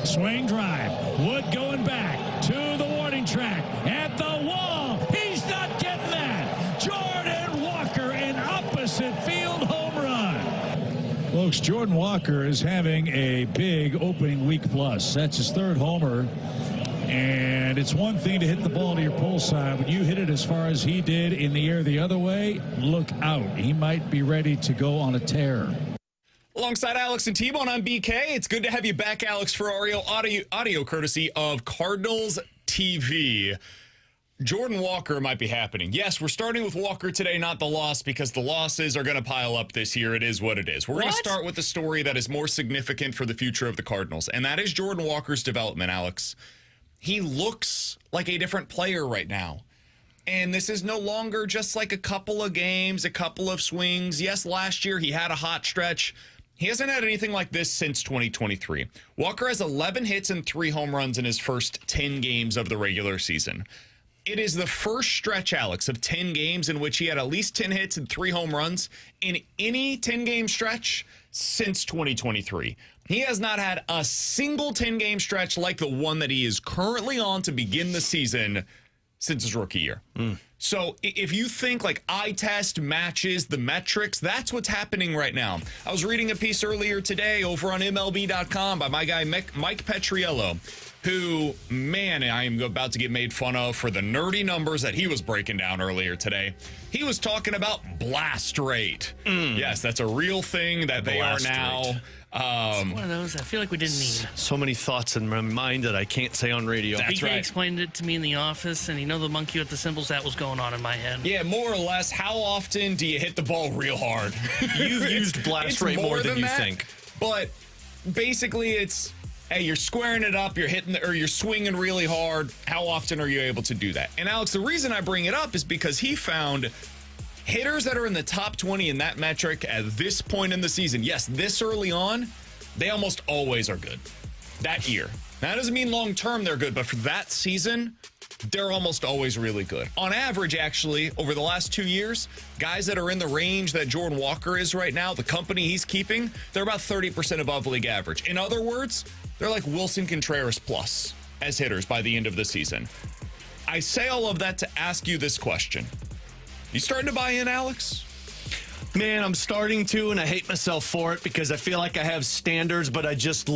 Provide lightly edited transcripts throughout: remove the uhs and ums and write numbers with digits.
Swing drive. Wood going back to the warning track. At the wall. He's not getting that. Jordan Walker, an opposite field home run. Folks, Jordan Walker is having a big opening week plus. That's his third homer. And it's one thing to hit the ball to your pull side. When you hit it as far as he did in the air the other way, look out. He might be ready to go on a tear. Alongside Alex and T-Bone, I'm BK. It's good to have you back, Alex Ferrario. Audio courtesy of Cardinals TV. Jordan Walker might be happening. Yes, we're starting with Walker today, not the loss, because the losses are going to pile up this year. It is what it is. We're going to start with the story that is more significant for the future of the Cardinals, and that is Jordan Walker's development, Alex. He looks like a different player right now. And this is no longer just like a couple of games, a couple of swings. Yes, last year he had a hot stretch. He hasn't had anything like this since 2023. Walker has 11 hits and 3 home runs in his first 10 games of the regular season. It is the first stretch, Alex, of 10 games in which he had at least 10 hits and 3 home runs in any 10-game stretch since 2023. He has not had a single 10-game stretch like the one that he is currently on to begin the season since his rookie year. So if you think like eye test matches the metrics, that's what's happening right now. I was reading a piece earlier today over on MLB.com by my guy Mike Petriello, who, man, I am about to get made fun of for the nerdy numbers that he was breaking down earlier today. He was talking about blast rate. Yes, that's a real thing that they are now. It's one of those I feel like we didn't need. So many thoughts in my mind that I can't say on radio. That's right. explained it to me in the office, and the monkey with the symbols, that was going on in my head. Yeah, more or less, how often do you hit the ball real hard? You've used blast rate more than you think. But basically it's, hey, you're squaring it up, you're hitting or you're swinging really hard. How often are you able to do that? And Alex, the reason I bring it up is because he found hitters that are in the top 20 in that metric at this point in the season. Yes, this early on, they almost always are good that year. That doesn't mean long-term they're good, but for that season, they're almost always really good. On average, actually, over the last 2 years, guys that are in the range that Jordan Walker is right now, the company he's keeping, they're about 30% above league average. In other words, they're like Wilson Contreras plus as hitters by the end of the season. I say all of that to ask you this question. You starting to buy in, Alex? Man, I'm starting to, and I hate myself for it because I feel like I have standards, but I just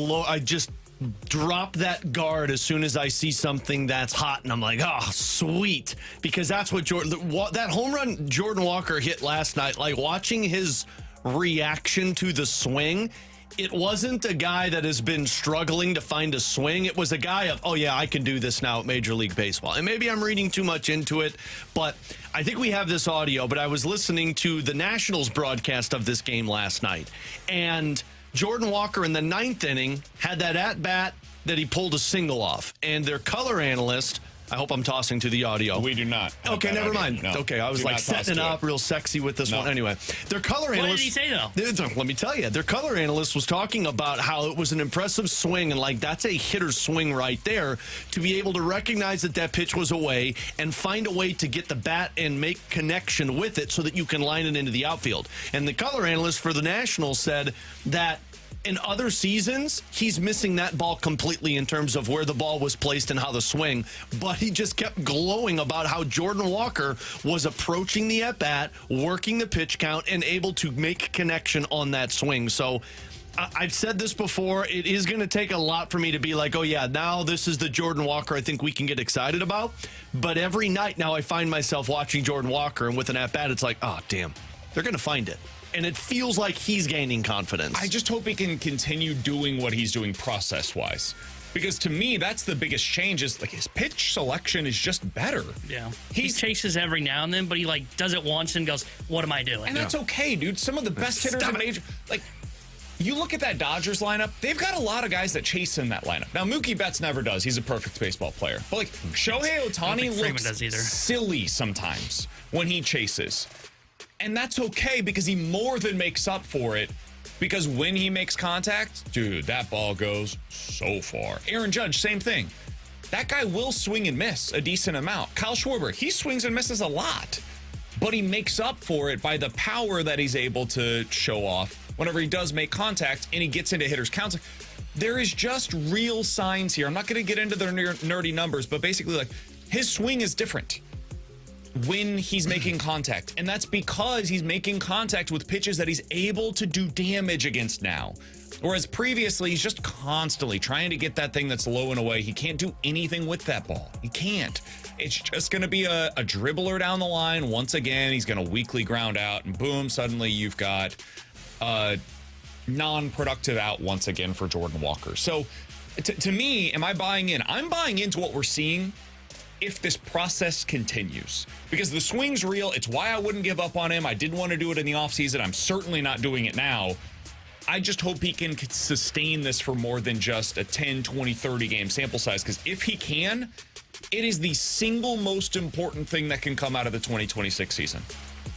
drop that guard as soon as I see something that's hot, and I'm like, oh, sweet, because that's what that home run Jordan Walker hit last night. Like watching his reaction to the swing. It wasn't a guy that has been struggling to find a swing. It was a guy of, oh, yeah, I can do this now at Major League Baseball. And maybe I'm reading too much into it, but I think we have this audio. But I was listening to the Nationals broadcast of this game last night, and Jordan Walker in the 9th inning had that at-bat that he pulled a single off. And their color analyst, I hope I'm tossing to the audio. We do not. Okay, never mind. No. Okay, I was like setting it up real sexy with this one. Anyway, their color analyst. What did he say, though? Let me tell you. Their color analyst was talking about how it was an impressive swing, and like that's a hitter's swing right there, to be able to recognize that that pitch was away and find a way to get the bat and make connection with it so that you can line it into the outfield. And the color analyst for the Nationals said that in other seasons, he's missing that ball completely in terms of where the ball was placed and how the swing, but he just kept glowing about how Jordan Walker was approaching the at-bat, working the pitch count, and able to make connection on that swing. So I've said this before, it is going to take a lot for me to be like, oh yeah, now this is the Jordan Walker I think we can get excited about. But every night now I find myself watching Jordan Walker, and with an at-bat, it's like, oh, damn, they're going to find it. And it feels like he's gaining confidence. I just hope he can continue doing what he's doing process-wise. Because to me, that's the biggest change, is like his pitch selection is just better. Yeah. He chases every now and then, but he like does it once and goes, what am I doing? And that's okay, dude. Some of the best hitters in major, like, you look at that Dodgers lineup, they've got a lot of guys that chase in that lineup. Now, Mookie Betts never does. He's a perfect baseball player. But like Shohei Ohtani looks silly sometimes when he chases. And that's okay because he more than makes up for it, because when he makes contact, dude, that ball goes so far. Aaron Judge, same thing. That guy will swing and miss a decent amount. Kyle Schwarber, he swings and misses a lot, but he makes up for it by the power that he's able to show off whenever he does make contact and he gets into hitters' counts. there is just real signs here. I'm not going to get into the nerdy numbers, but basically, like, his swing is different when he's making contact. And that's because he's making contact with pitches that he's able to do damage against now. Whereas previously, he's just constantly trying to get that thing that's low and away. He can't do anything with that ball. He can't. It's just going to be a dribbler down the line. Once again, he's going to weakly ground out, and boom, suddenly you've got non-productive out once again for Jordan Walker. So to me, am I buying in? I'm buying into what we're seeing if this process continues. Because the swing's real. It's why I wouldn't give up on him. I didn't want to do it in the offseason. I'm certainly not doing it now. I just hope he can sustain this for more than just a 10, 20, 30 game sample size. Because if he can, it is the single most important thing that can come out of the 2026 season.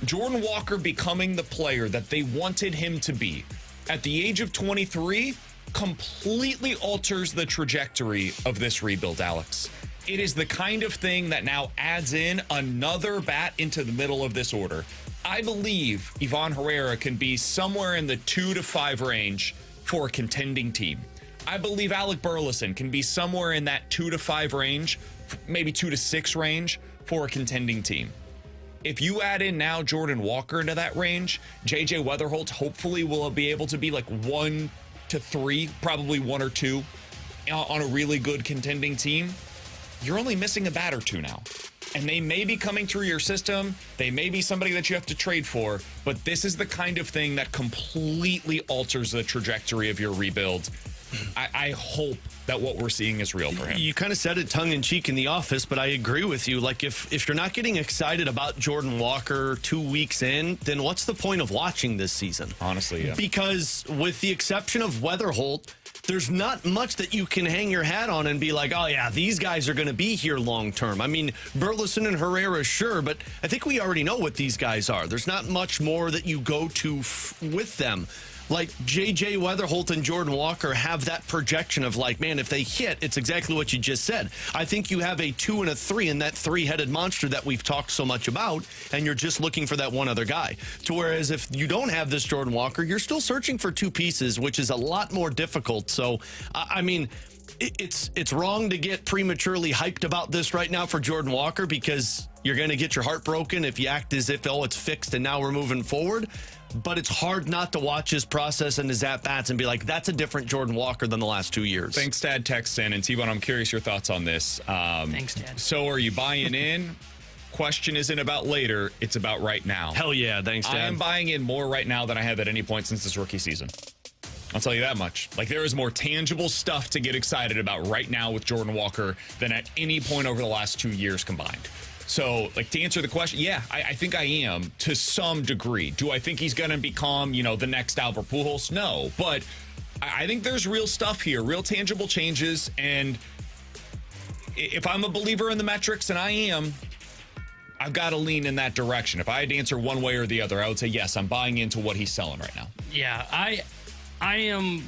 Jordan Walker becoming the player that they wanted him to be at the age of 23 completely alters the trajectory of this rebuild, Alex. It is the kind of thing that now adds in another bat into the middle of this order. I believe Ivan Herrera can be somewhere in the 2 to 5 range for a contending team. I believe Alec Burleson can be somewhere in that 2 to 5 range, maybe 2 to 6 range for a contending team. If you add in now Jordan Walker into that range, JJ Weatherholt hopefully will be able to be like 1 to 3, probably 1 or 2 on a really good contending team. You're only missing a bat or two now. And they may be coming through your system. They may be somebody that you have to trade for. But this is the kind of thing that completely alters the trajectory of your rebuild. I hope that what we're seeing is real for him. You kind of said it tongue-in-cheek in the office, but I agree with you. Like, if you're not getting excited about Jordan Walker 2 weeks in, then what's the point of watching this season? Honestly, yeah. Because with the exception of Weatherholt, there's not much that you can hang your hat on and be like, oh, yeah, these guys are going to be here long term. I mean, Burleson and Herrera, sure, but I think we already know what these guys are. There's not much more that you go to with them. Like J.J. Weatherholt and Jordan Walker have that projection of like, man, if they hit, it's exactly what you just said. I think you have a 2 and a 3 in that three-headed monster that we've talked so much about, and you're just looking for that one other guy. To whereas if you don't have this Jordan Walker, you're still searching for 2 pieces, which is a lot more difficult. So, I mean, it's wrong to get prematurely hyped about this right now for Jordan Walker because you're going to get your heart broken if you act as if, oh, it's fixed and now we're moving forward. But it's hard not to watch his process and his at-bats and be like, that's a different Jordan Walker than the last 2 years. Thanks, Dad. Text in. And T-Bone, I'm curious your thoughts on this. Thanks, Dad. So are you buying in? Question isn't about later. It's about right now. Hell yeah. Thanks, Dad. I am buying in more right now than I have at any point since this rookie season. I'll tell you that much. Like, there is more tangible stuff to get excited about right now with Jordan Walker than at any point over the last 2 years combined. So, like, to answer the question, yeah, I think I am to some degree. Do I think he's going to become, the next Albert Pujols? No. But I think there's real stuff here, real tangible changes. And if I'm a believer in the metrics, and I am, I've got to lean in that direction. If I had to answer one way or the other, I would say, yes, I'm buying into what he's selling right now. Yeah, I am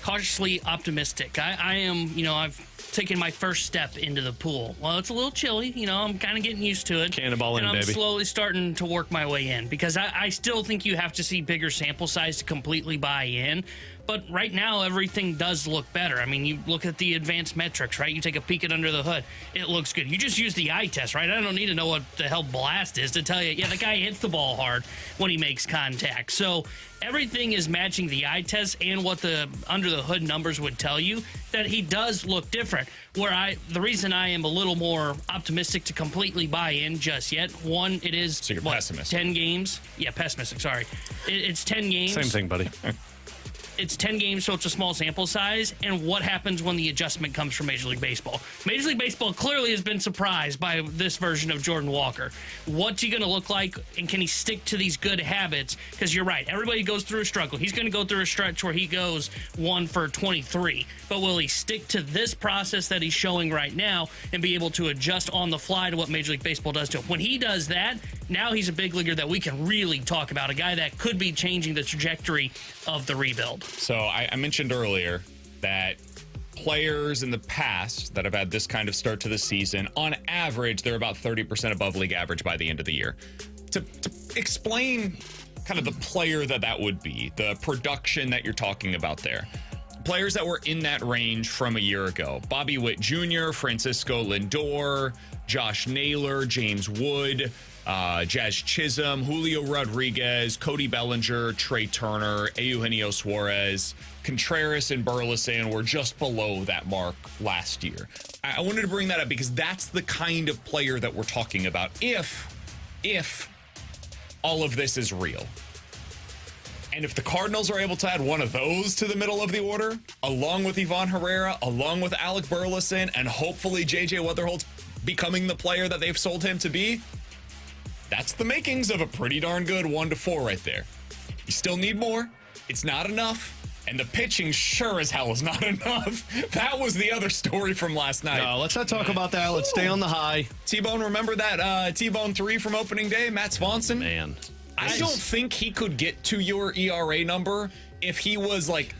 cautiously optimistic. I am, I've taken my first step into the pool. Well, it's a little chilly. I'm kind of getting used to it. Cannonball in, and I'm baby. slowly starting to work my way in because I still think you have to see bigger sample size to completely buy in. But right now, everything does look better. I mean, you look at the advanced metrics, right? You take a peek at under the hood. It looks good. You just use the eye test, right? I don't need to know what the hell blast is to tell you, yeah, the guy hits the ball hard when he makes contact. So everything is matching the eye test and what the under the hood numbers would tell you that he does look different. The reason I am a little more optimistic to completely buy in just yet, one, it is so you're pessimistic. 10 games. Yeah, pessimistic, sorry. It's 10 games. Same thing, buddy. It's 10 games, so it's a small sample size. And what happens when the adjustment comes from Major League Baseball? Major League Baseball clearly has been surprised by this version of Jordan Walker. What's he going to look like, and can he stick to these good habits? Because you're right, everybody goes through a struggle. He's going to go through a stretch where he goes 1 for 23. But will he stick to this process that he's showing right now and be able to adjust on the fly to what Major League Baseball does to him? When he does that, now he's a big leaguer that we can really talk about, a guy that could be changing the trajectory of the rebuild. So I mentioned earlier that players in the past that have had this kind of start to the season, on average, they're about 30% above league average by the end of the year. To explain kind of the player that would be, the production that you're talking about there, players that were in that range from a year ago. Bobby Witt Jr., Francisco Lindor, Josh Naylor, James Wood, Jazz Chisholm, Julio Rodriguez, Cody Bellinger, Trey Turner, Eugenio Suarez, Contreras, and Burleson were just below that mark last year. I wanted to bring that up because that's the kind of player that we're talking about if all of this is real. And if the Cardinals are able to add one of those to the middle of the order, along with Ivan Herrera, along with Alec Burleson, and hopefully J.J. Weatherholt's becoming the player that they've sold him to be, that's the makings of a pretty darn good 1-4 right there. You still need more. It's not enough. And the pitching sure as hell is not enough. That was the other story from last night. No, let's not talk about that. Let's stay on the high. T-Bone, remember that T-Bone 3 from opening day, Matt Swanson? Man. I don't think he could get to your ERA number if he was like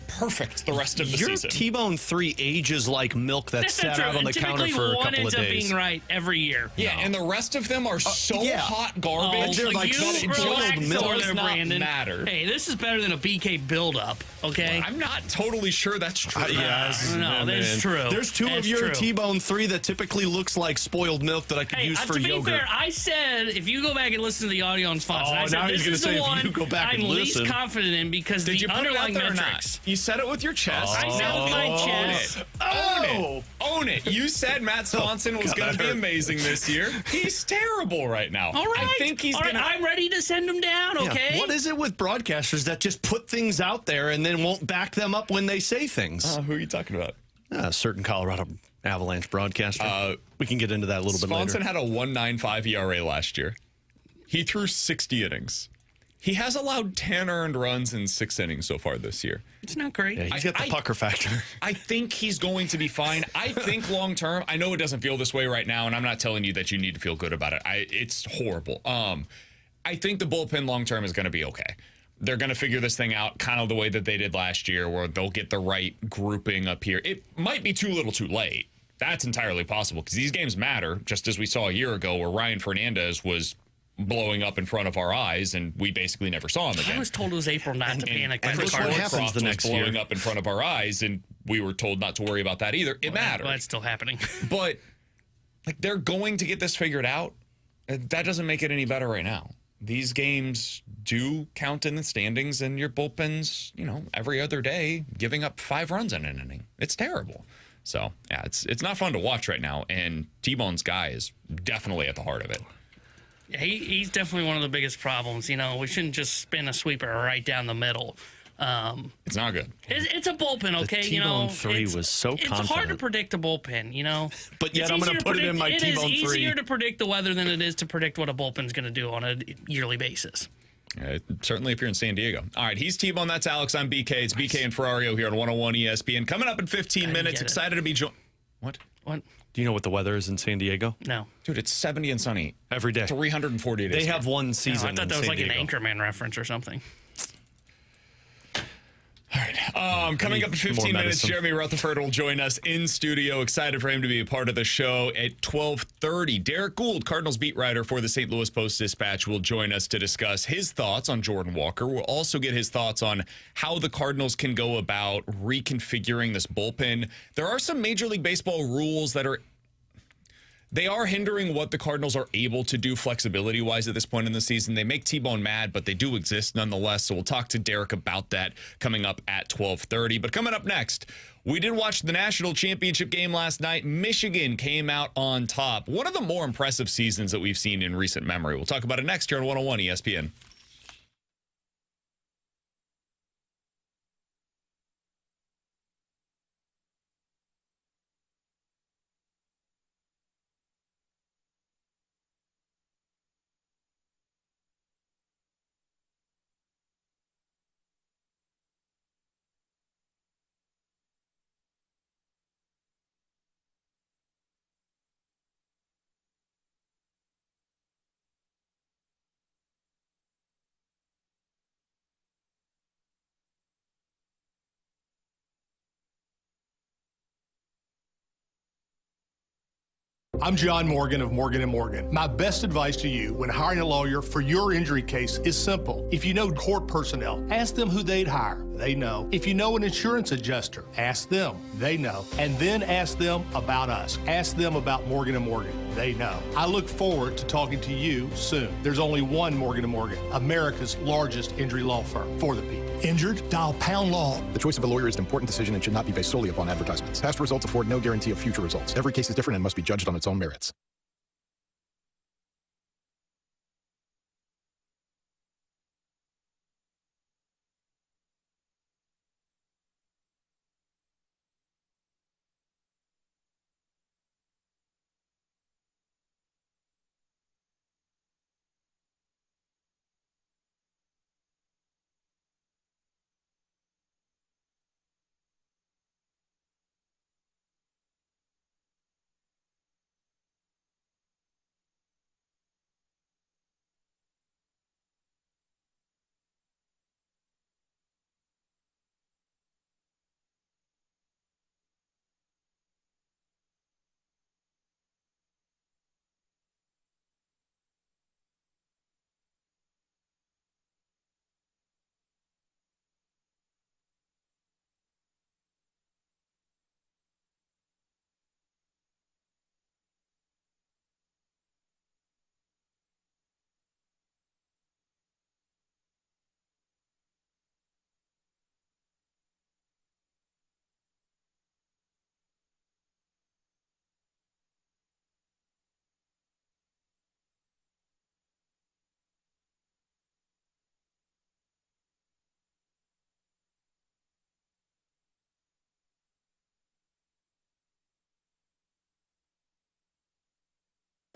perfect the rest of the Your season. T-Bone 3 ages like milk that sat out on the counter for a couple of days. One ends up being right every year. Yeah, and the rest of them are so hot garbage. They're like relax milk. over Does there, not Brandon. matter. Hey, this is better than a BK buildup, okay? I'm not totally sure that's true. No, that's true. There's two That's of your true. T-Bone 3 that typically looks like spoiled milk that I could use for to be yogurt. fair, I said if you go back and listen to the audio on Swanson, Oh, I said now this he's gonna is say the if one you go back I'm and least listen. confident in because Did the you put it out underlying there or metrics. not? You said it with your chest. I said with my chest. Own it. You said Matt Swanson was going to be amazing this year. He's terrible right now. All right. I think he's All right, going to. I'm ready to send him down, Yeah. okay? What is it with broadcasters that just put things out there and then won't back them up when they say things? Who are you talking about? A certain Colorado Avalanche broadcaster. We can get into that a little bit Swanson later. had a 1.95 ERA last year. He threw 60 innings. He has allowed 10 earned runs in 6 innings so far this year. It's not great. Yeah, he's got the pucker factor. I think he's going to be fine. I think long term, I know it doesn't feel this way right now, and I'm not telling you that you need to feel good about it. It's horrible. I think the bullpen long term is going to be okay. They're going to figure this thing out kind of the way that they did last year, where they'll get the right grouping up here. It might be too little too late. That's entirely possible because these games matter, just as we saw a year ago where Ryan Fernandez was blowing up in front of our eyes, and we basically never saw him again. I was told it was April not to panic by And the Chris Cardinals. happens Woodcroft the next was blowing year. up in front of our eyes, and we were told not to worry about that either. It mattered. But it's still happening. But like they're going to get this figured out. That doesn't make it any better right now. These games do count in the standings, and your bullpen's, every other day giving up 5 runs in an inning. It's terrible. So, yeah, it's not fun to watch right now, and T-Bone's guy is definitely at the heart of it. He's definitely one of the biggest problems. We shouldn't just spin a sweeper right down the middle. It's not good. It's a bullpen, okay? T-Bone 3 was so It's hard to confident. predict a bullpen, But yet It's I'm going easier to put it in my It T-Bone 3. is easier to predict the weather than it is to predict what a bullpen's going to do on a yearly basis. Certainly if you're in San Diego. All right, he's T-Bone. That's Alex. I'm BK. It's BK and Ferrario here on 101 ESPN. Coming up in 15 minutes. get it. Excited to be joined. What? What? Do you know what the weather is in San Diego? No. Dude, it's 70 and sunny. Every day. 340 days. They have one No, season I thought in that was San like Diego. an Anchorman reference or something. All right. Coming up in 15 minutes, medicine. Jeremy Rutherford will join us in studio. Excited for him to be a part of the show at 12:30. Derrick Goold, Cardinals beat writer for the St. Louis Post-Dispatch, will join us to discuss his thoughts on Jordan Walker. We'll also get his thoughts on how the Cardinals can go about reconfiguring this bullpen. There are some Major League Baseball rules that are hindering what the Cardinals are able to do flexibility-wise at this point in the season. They make T-Bone mad, but they do exist nonetheless. So we'll talk to Derrick about that coming up at 12:30. But coming up next, we did watch the national championship game last night. Michigan came out on top. One of the more impressive seasons that we've seen in recent memory. We'll talk about it next here on 101 ESPN. I'm John Morgan of Morgan & Morgan. My best advice to you when hiring a lawyer for your injury case is simple. If you know court personnel, ask them who they'd hire. They know. If you know an insurance adjuster, ask them. They know. And then ask them about us. Ask them about Morgan & Morgan. They know. I look forward to talking to you soon. There's only one Morgan & Morgan, America's largest injury law firm for the people. Injured? Dial pound law. The choice of a lawyer is an important decision and should not be based solely upon advertisements. Past results afford no guarantee of future results. Every case is different and must be judged on its own merits.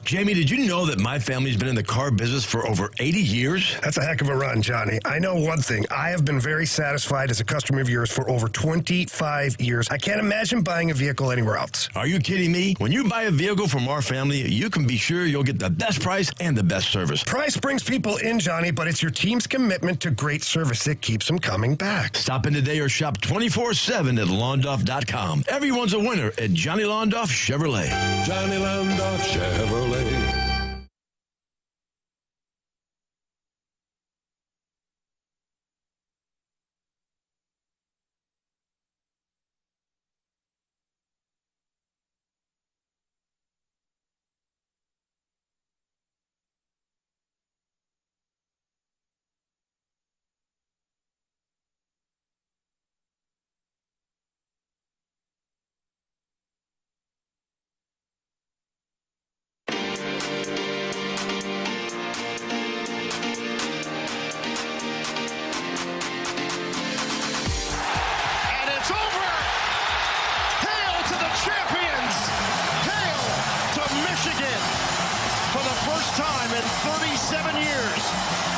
Jamie, did you know that my family's been in the car business for over 80 years? That's a heck of a run, Johnny. I know one thing. I have been very satisfied as a customer of yours for over 25 years. I can't imagine buying a vehicle anywhere else. Are you kidding me? When you buy a vehicle from our family, you can be sure you'll get the best price and the best service. Price brings people in, Johnny, but it's your team's commitment to great service that keeps them coming back. Stop in today or shop 24/7 at Londoff.com. Everyone's a winner at Johnny Londoff Chevrolet. Johnny Londoff Chevrolet. Time in 37 years,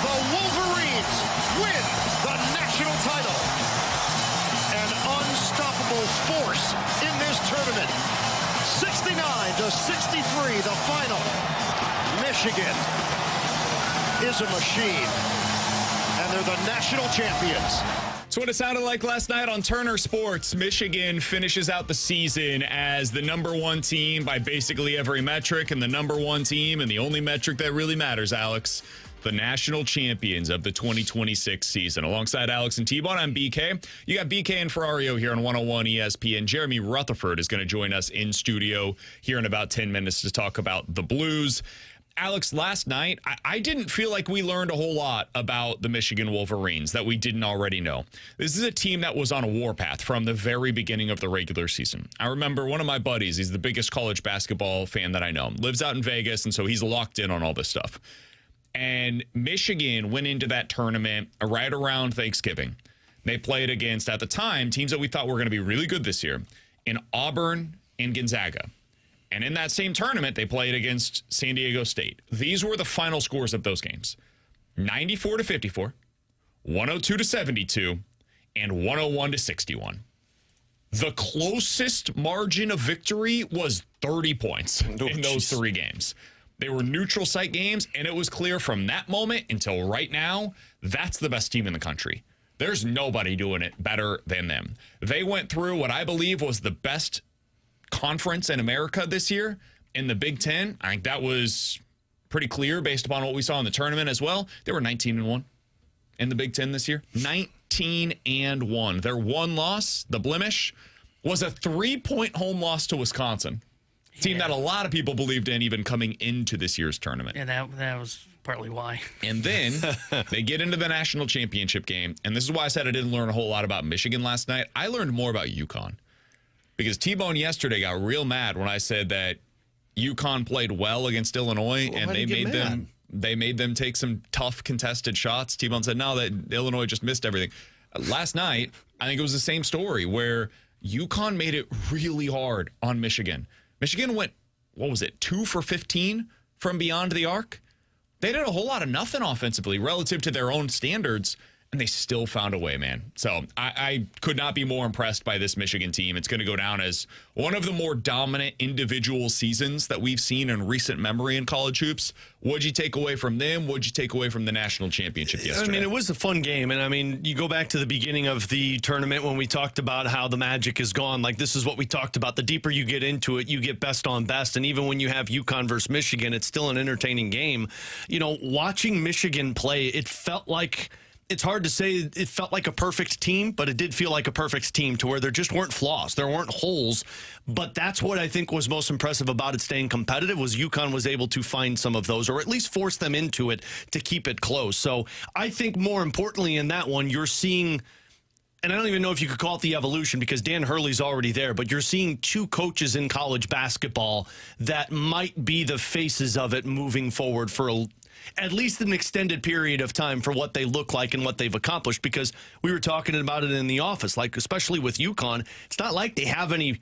the Wolverines win the national title. An unstoppable force in this tournament. 69-63, the final. Michigan is a machine, and they're the national champions. That's what it sounded like last night on Turner Sports. Michigan finishes out the season as the #1 team by basically every metric, and the #1 team and the only metric that really matters, Alex, the national champions of the 2026 season. Alongside Alex and T-Bone, I'm BK. You got BK and Ferrario here on 101 ESPN. Jeremy Rutherford is going to join us in studio here in about 10 minutes to talk about the Blues. Alex, last night, I didn't feel like we learned a whole lot about the Michigan Wolverines that we didn't already know. This is a team that was on a warpath from the very beginning of the regular season. I remember one of my buddies, he's the biggest college basketball fan that I know, lives out in Vegas, and so he's locked in on all this stuff. And Michigan went into that tournament right around Thanksgiving. They played against, at the time, teams that we thought were going to be really good this year, in Auburn and Gonzaga. And in that same tournament, they played against San Diego State. These were the final scores of those games. 94-54, 102-72, and 101-61. The closest margin of victory was 30 points in those three games. They were neutral site games, and it was clear from that moment until right now, that's the best team in the country. There's nobody doing it better than them. They went through what I believe was the best conference in America this year, in the Big Ten, I think that was pretty clear based upon what we saw in the tournament as well. They were 19-1 in the Big Ten this year. 19-1. Their one loss, the blemish, was a 3-point home loss to Wisconsin. Team that a lot of people believed in even coming into this year's tournament. And that was partly why. And then they get into the national championship game. And this is why I said I didn't learn a whole lot about Michigan last night. I learned more about UConn. Because T-Bone yesterday got real mad when I said that UConn played well against Illinois, and they made them take some tough contested shots. T-Bone said, no, that Illinois just missed everything. Last night, I think it was the same story where UConn made it really hard on Michigan. Michigan went, 2 for 15 from beyond the arc? They did a whole lot of nothing offensively relative to their own standards, and they still found a way, man. So I could not be more impressed by this Michigan team. It's going to go down as one of the more dominant individual seasons that we've seen in recent memory in college hoops. What'd you take away from them? What'd you take away from the national championship yesterday? I mean, it was a fun game. And I mean, you go back to the beginning of the tournament when we talked about how the magic is gone. Like, this is what we talked about. The deeper you get into it, you get best on best. And even when you have UConn versus Michigan, it's still an entertaining game. You know, watching Michigan play, it felt like... It's hard to say it felt like a perfect team, but it did feel like a perfect team to where there just weren't flaws. There weren't holes. But that's what I think was most impressive about it staying competitive was UConn was able to find some of those or at least force them into it to keep it close. So I think more importantly in that one, you're seeing, and I don't even know if you could call it the evolution because Dan Hurley's already there, but you're seeing two coaches in college basketball that might be the faces of it moving forward for at least an extended period of time for what they look like and what they've accomplished, because we were talking about it in the office, like especially with UConn, it's not like they have any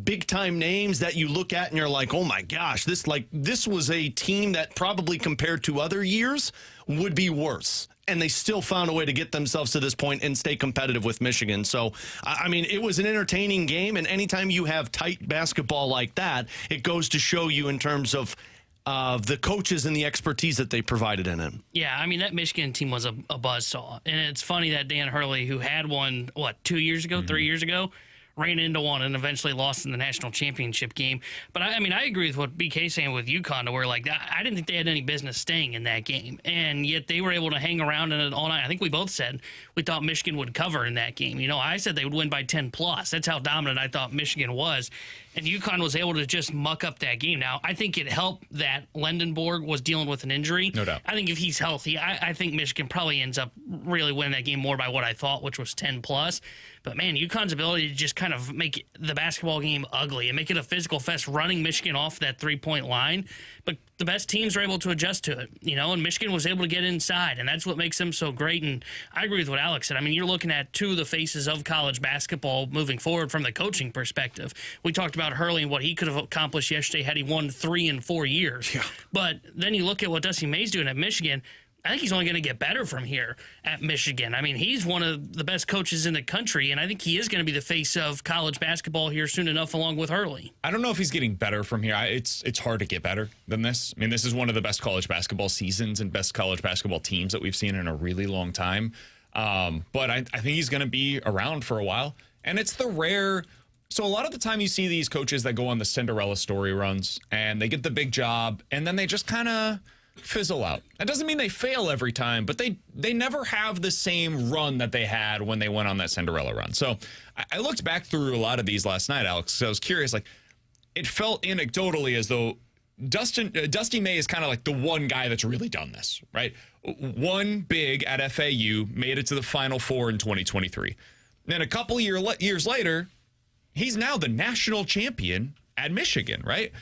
big time names that you look at and you're like, oh my gosh, this was a team that probably compared to other years would be worse. And they still found a way to get themselves to this point and stay competitive with Michigan. So, I mean, it was an entertaining game. And anytime you have tight basketball like that, it goes to show you in terms of the coaches and the expertise that they provided in it. Yeah, I mean, that Michigan team was a buzzsaw. And it's funny that Dan Hurley, who had one, 2 years ago, 3 years ago, ran into one and eventually lost in the national championship game. But, I mean, I agree with what BK's saying with UConn, to where, like, I didn't think they had any business staying in that game. And yet they were able to hang around in it all night. I think we both said we thought Michigan would cover in that game. You know, I said they would win by 10+. That's how dominant I thought Michigan was. And UConn was able to just muck up that game. Now, I think it helped that Lendenborg was dealing with an injury. No doubt. I think if he's healthy, I think Michigan probably ends up really winning that game more by what I thought, which was 10+. But, man, UConn's ability to just kind of make the basketball game ugly and make it a physical fest running Michigan off that three-point line. But the best teams are able to adjust to it, you know, and Michigan was able to get inside, and that's what makes them so great. And I agree with what Alex said. I mean, you're looking at two of the faces of college basketball moving forward from the coaching perspective. We talked about Hurley and what he could have accomplished yesterday had he won 3 in 4 years. Yeah. But then you look at what Dusty May's doing at Michigan. I think he's only going to get better from here at Michigan. I mean, he's one of the best coaches in the country, and I think he is going to be the face of college basketball here soon enough, along with Hurley. I don't know if he's getting better from here. It's hard to get better than this. I mean, this is one of the best college basketball seasons and best college basketball teams that we've seen in a really long time. But I think he's going to be around for a while. And it's the rare... So a lot of the time you see these coaches that go on the Cinderella story runs, and they get the big job, and then they just kind of... fizzle out. That doesn't mean they fail every time, but they never have the same run that they had when they went on that Cinderella run. So I looked back through a lot of these last night, Alex, because I was curious. Like, it felt anecdotally as though Dusty May is kind of like the one guy that's really done this, right? One big at FAU, made it to the Final Four in 2023. Then a couple years later, he's now the national champion at Michigan, right?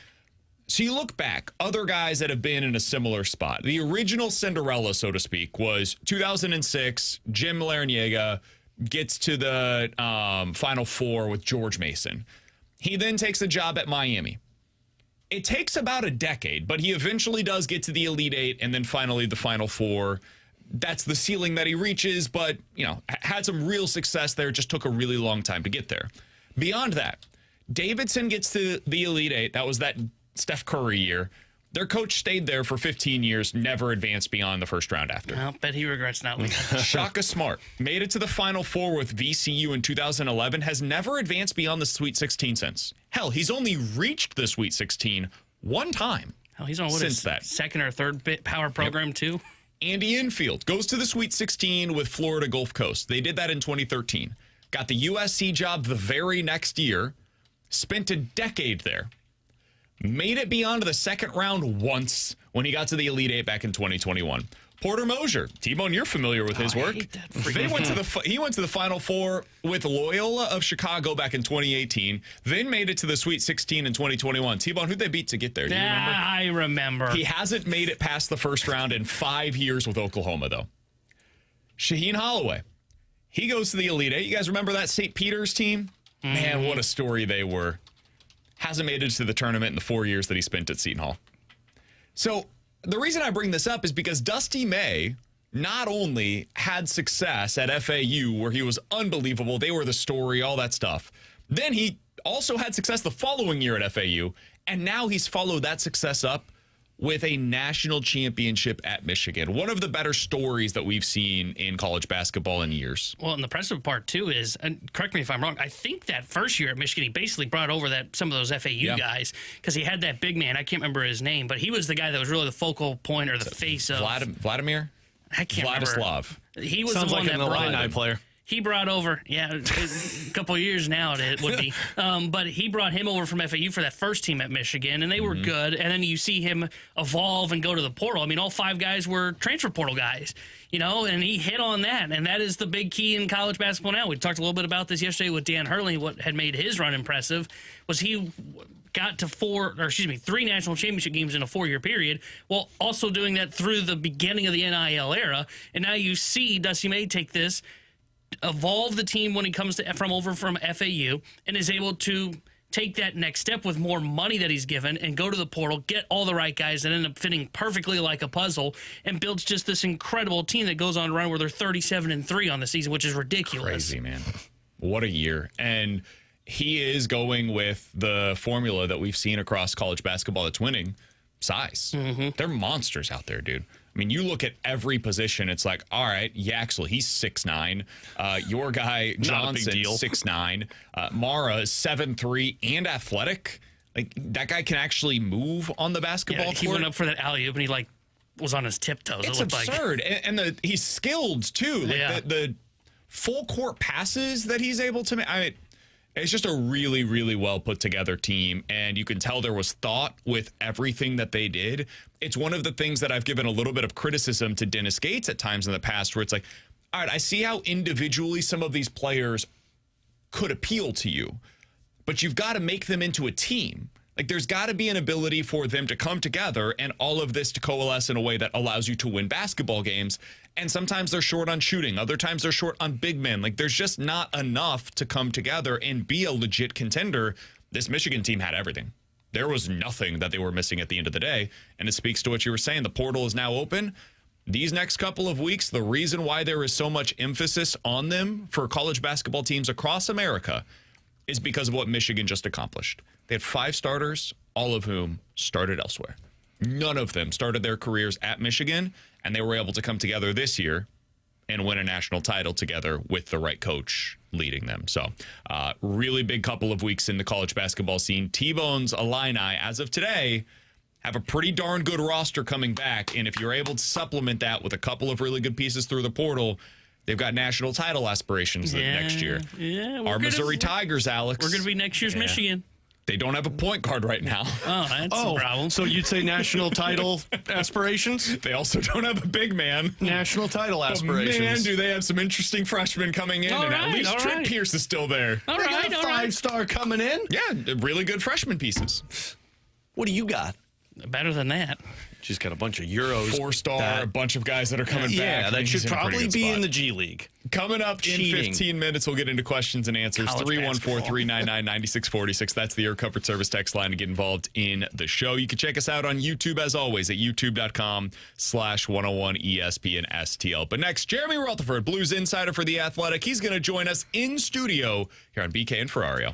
So you look back, other guys that have been in a similar spot. The original Cinderella, so to speak, was 2006. Jim Larrañaga gets to the Final Four with George Mason. He then takes a job at Miami. It takes about a decade, but he eventually does get to the Elite Eight and then finally the Final Four. That's the ceiling that he reaches, but, you know, had some real success there. It just took a really long time to get there. Beyond that, Davidson gets to the Elite Eight. That was that Steph Curry year. Their coach stayed there for 15 years, never advanced beyond the first round after. I'll bet he regrets not leaving. Shaka Smart made it to the Final Four with VCU in 2011, has never advanced beyond the Sweet 16 since. Hell, he's only reached the Sweet 16 one time. Hell, he's on since that second or third power program too. Andy Infield goes to the Sweet 16 with Florida Gulf Coast. They did that in 2013. Got the USC job the very next year. Spent a decade there. Made it beyond the second round once when he got to the Elite Eight back in 2021. Porter Mosier, T-Bone, you're familiar with his work. He went to the Final Four with Loyola of Chicago back in 2018. Then made it to the Sweet 16 in 2021. T-Bone, who'd they beat to get there? Do you remember? I remember. He hasn't made it past the first round in 5 years with Oklahoma, though. Shaheen Holloway, he goes to the Elite Eight. You guys remember that St. Peter's team? Man, what a story they were. Hasn't made it to the tournament in the 4 years that he spent at Seton Hall. So the reason I bring this up is because Dusty May not only had success at FAU, where he was unbelievable, they were the story, all that stuff. Then he also had success the following year at FAU, and now he's followed that success up with a national championship at Michigan. One of the better stories that we've seen in college basketball in years. Well, and the impressive part, too, is, and correct me if I'm wrong, I think that first year at Michigan, he basically brought over some of those FAU guys, because he had that big man. I can't remember his name, but he was the guy that was really the focal point or the face of... Vladimir? I can't remember. Vladislav. He was Sounds the one like that an brought Illini player. He brought over, a couple of years now it would be, but he brought him over from FAU for that first team at Michigan, and they were good. And then you see him evolve and go to the portal. I mean, all 5 guys were transfer portal guys, and he hit on that. And that is the big key in college basketball now. We talked a little bit about this yesterday with Dan Hurley. What had made his run impressive was he got to 3 national championship games in a 4-year period, while also doing that through the beginning of the NIL era. And now you see Dusty May take this, evolve the team when he comes over from FAU, and is able to take that next step with more money that he's given and go to the portal, get all the right guys that end up fitting perfectly like a puzzle, and builds just this incredible team that goes on to run where they're 37-3 on the season, which is ridiculous. Crazy, man. What a year. And he is going with the formula that we've seen across college basketball that's winning: size. They're monsters out there, dude. I mean, you look at every position, it's like, all right, Yaxel, he's 6'9". Your guy, Johnson, 6'9". Mara is 7'3" and athletic. Like, that guy can actually move on the basketball court. He went up for that alley-oop, and he, was on his tiptoes. It's absurd. And he's skilled, too. Like, the full court passes that he's able to make. I mean, it's just a really, really well put together team, and you can tell there was thought with everything that they did. It's one of the things that I've given a little bit of criticism to Dennis Gates at times in the past, where it's like, all right, I see how individually some of these players could appeal to you, but you've got to make them into a team. Like, there's got to be an ability for them to come together and all of this to coalesce in a way that allows you to win basketball games. And sometimes they're short on shooting. Other times they're short on big men. Like, there's just not enough to come together and be a legit contender. This Michigan team had everything. There was nothing that they were missing at the end of the day. And it speaks to what you were saying. The portal is now open. These next couple of weeks, the reason why there is so much emphasis on them for college basketball teams across America is because of what Michigan just accomplished. They had 5 starters, all of whom started elsewhere. None of them started their careers at Michigan, and they were able to come together this year and win a national title together with the right coach leading them. So, really big couple of weeks in the college basketball scene. T-Bone's Illini, as of today, have a pretty darn good roster coming back, and if you're able to supplement that with a couple of really good pieces through the portal, they've got national title aspirations next year. Yeah, our Missouri Tigers, Alex. We're going to be next year's Michigan. They don't have a point guard right now. Oh, that's a problem. So you'd say national title aspirations? They also don't have a big man. National title aspirations. But man, do they have some interesting freshmen coming in. At least Trent Pierce is still there. They got a 5-star coming in? Yeah, really good freshman pieces. What do you got? Better than that. She's got a bunch of Euros. 4-star, a bunch of guys that are coming back. Yeah, that should probably be in the G League. Coming up in 15 minutes, we'll get into questions and answers. 314-399-9646. That's the Air Comfort Service text line to get involved in the show. You can check us out on YouTube, as always, at youtube.com/101ESPN-STL. But next, Jeremy Rutherford, Blues insider for The Athletic. He's going to join us in studio here on BK and Ferrario.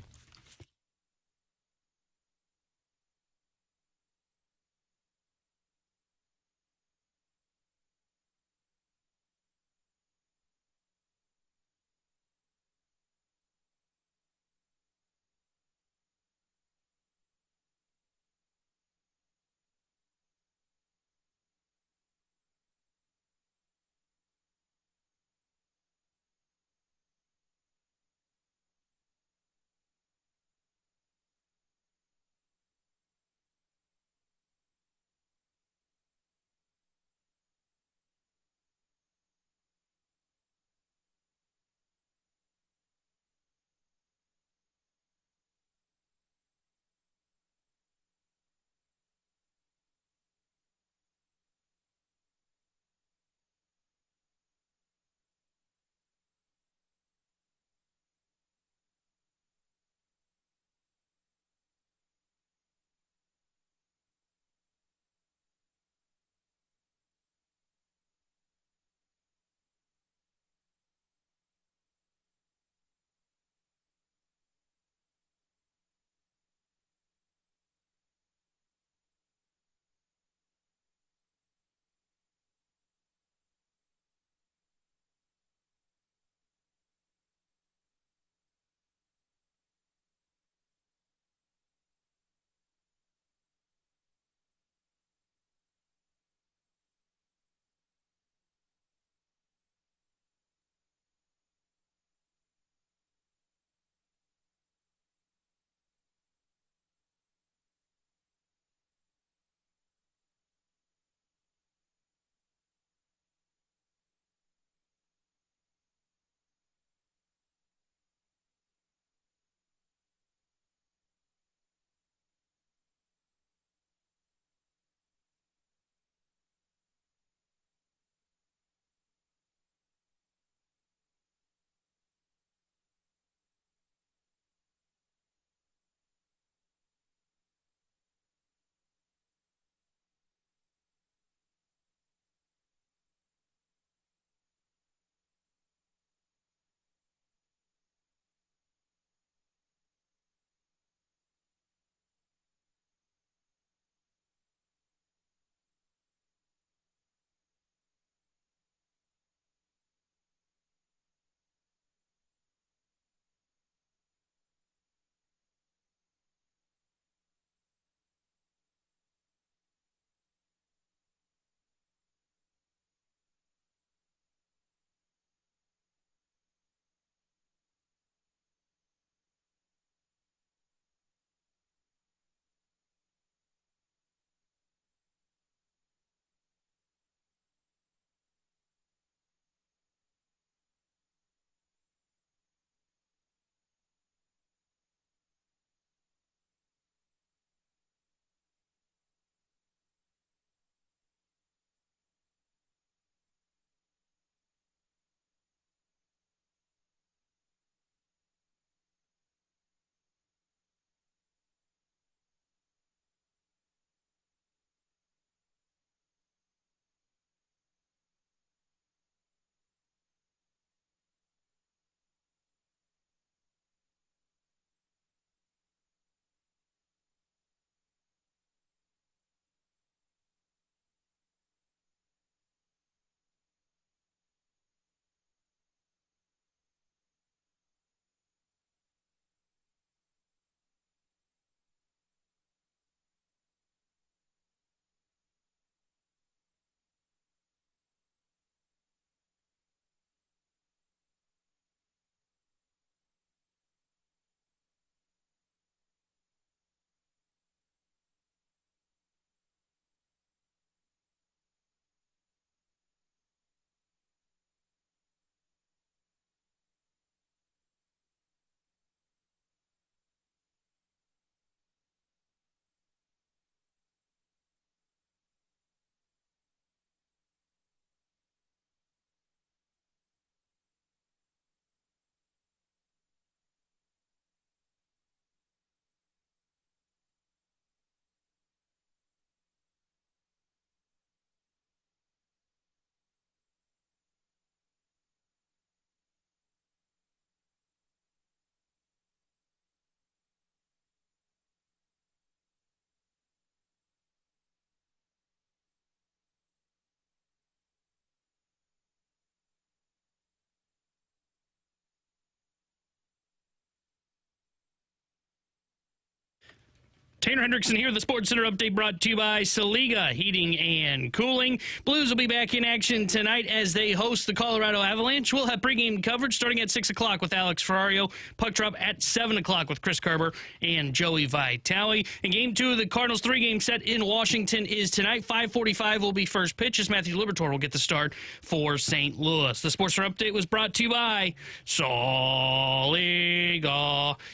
Tanner Hendrickson here. The Sports Center update brought to you by Saliga Heating and Cooling. Blues will be back in action tonight as they host the Colorado Avalanche. We'll have pregame coverage starting at 6 o'clock with Alex Ferrario. Puck drop at 7 o'clock with Chris Kerber and Joey Vitale. And Game 2 of the Cardinals' 3-game set in Washington is tonight. 5:45 will be first pitch as Matthew Liberatore will get the start for St. Louis. The Sports Center update was brought to you by Saliga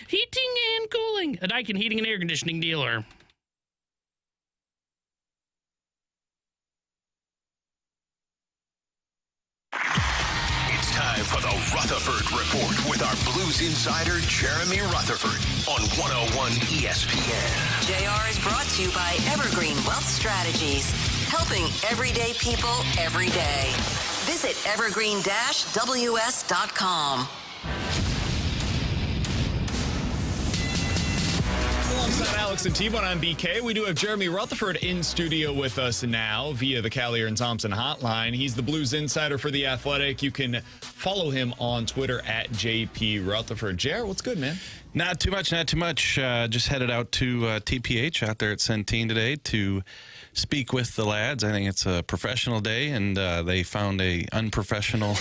Heating and Cooling, a Daikin heating and air conditioning dealer. It's time for the Rutherford Report with our Blues insider, Jeremy Rutherford, on 101 ESPN. JR is brought to you by Evergreen Wealth Strategies, helping everyday people every day. Visit evergreen-ws.com. Alongside Alex and T-Bone, I'm BK. We do have Jeremy Rutherford in studio with us now via the Callier and Thompson hotline. He's the Blues insider for The Athletic. You can follow him on Twitter at JP Rutherford. Jer, what's good, man? Not too much. Just headed out to TPH out there at Centene today to speak with the lads. I think it's a professional day, and they found a unprofessional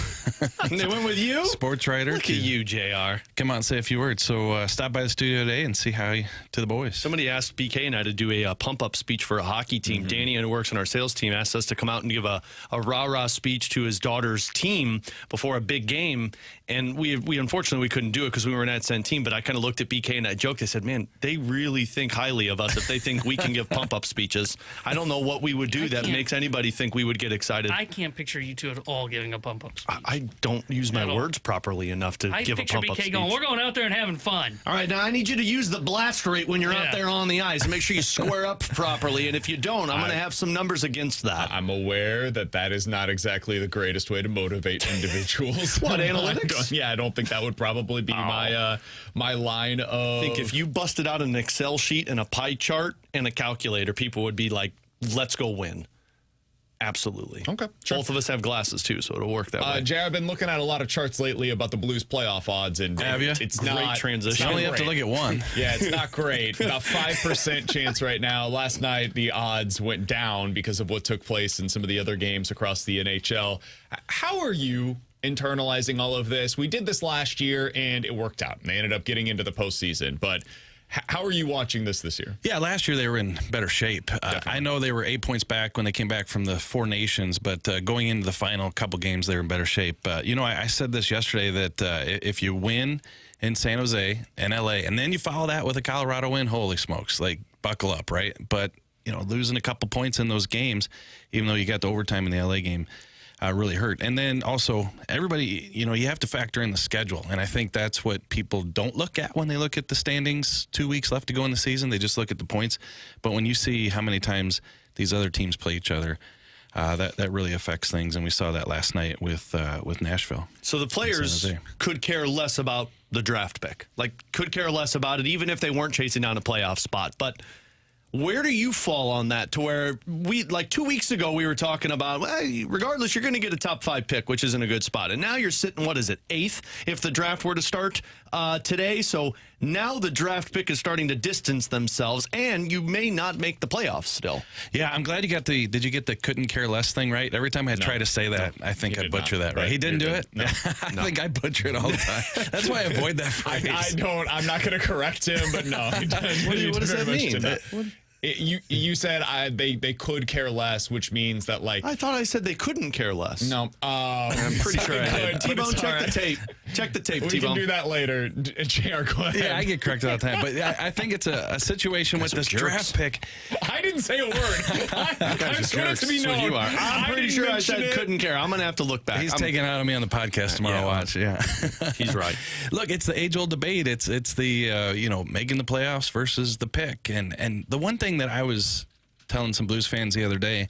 They went with you? sports writer. Look at you, JR. Come out and say a few words. So stop by the studio today and see how to the boys. Somebody asked BK and I to do a pump-up speech for a hockey team. Mm-hmm. Danny, who works on our sales team, asked us to come out and give a rah-rah speech to his daughter's team before a big game. And we unfortunately, we couldn't do it because we weren't at Centene, but I kind of looked at BK and I joked. I said, man, they really think highly of us if they think we can give pump-up speeches. I don't know what we would do that makes anybody think we would get excited. I can't picture you two at all giving a pump-up speech. I don't use my words properly enough to give a pump-up BK speech. going, we're going out there and having fun. All right, now I need you to use the blast rate when you're out there on the ice and make sure you square up properly. And if you don't, I'm going to have some numbers against that. I'm aware that is not exactly the greatest way to motivate individuals. What, analytics? I don't think that would probably be my line of... I think if you busted out an Excel sheet and a pie chart and a calculator, people would be like, let's go win. Absolutely. Okay. Sure. Both of us have glasses, too, so it'll work that way. Jay, I've been looking at a lot of charts lately about the Blues playoff odds, and have you? It's Great not transition. You only have to look at one. Yeah, it's not great. About 5% chance right now. Last night, the odds went down because of what took place in some of the other games across the NHL. How are you internalizing all of this? We did this last year, and it worked out. And they ended up getting into the postseason, but... How are you watching this year? Yeah, last year they were in better shape. I know they were 8 points back when they came back from the Four Nations, but going into the final couple games, they were in better shape. I said this yesterday that if you win in San Jose and LA, and then you follow that with a Colorado win, holy smokes, like buckle up, right? But, losing a couple points in those games, even though you got the overtime in the LA game, really hurt. And then also everybody, you have to factor in the schedule. And I think that's what people don't look at when they look at the standings. 2 weeks left to go in the season. They just look at the points. But when you see how many times these other teams play each other, that really affects things. And we saw that last night with Nashville. So the players could care less about the draft pick. Could care less about it, even if they weren't chasing down a playoff spot. But where do you fall on that to where 2 weeks ago we were talking about, regardless, you're going to get a top 5 pick, which isn't a good spot. And now you're sitting, 8th if the draft were to start today. So now the draft pick is starting to distance themselves, and you may not make the playoffs still. Yeah, I'm glad you got did you get the couldn't care less thing right? Every time I try to say that, I think I butcher that, right? He didn't do it? No. I think I butcher it all the time. That's why I avoid that phrase. I'm not going to correct him, but no. He does, what does that mean? You said they could care less, which means that I thought I said they couldn't care less. No, I'm pretty sure I did. T-Bone, check the tape. Check the tape, we T-Bone. We can do that later. JR, go ahead. Yeah, I get corrected all the time, but I think it's a situation with this draft pick. I didn't say a word. I just want it to be known. You are. I'm pretty sure I said couldn't care. I'm going to have to look back. He's taking out on me on the podcast tomorrow. Watch, yeah. He's right. Look, it's the age-old debate. It's the making the playoffs versus the pick, and the one thing that I was telling some Blues fans the other day,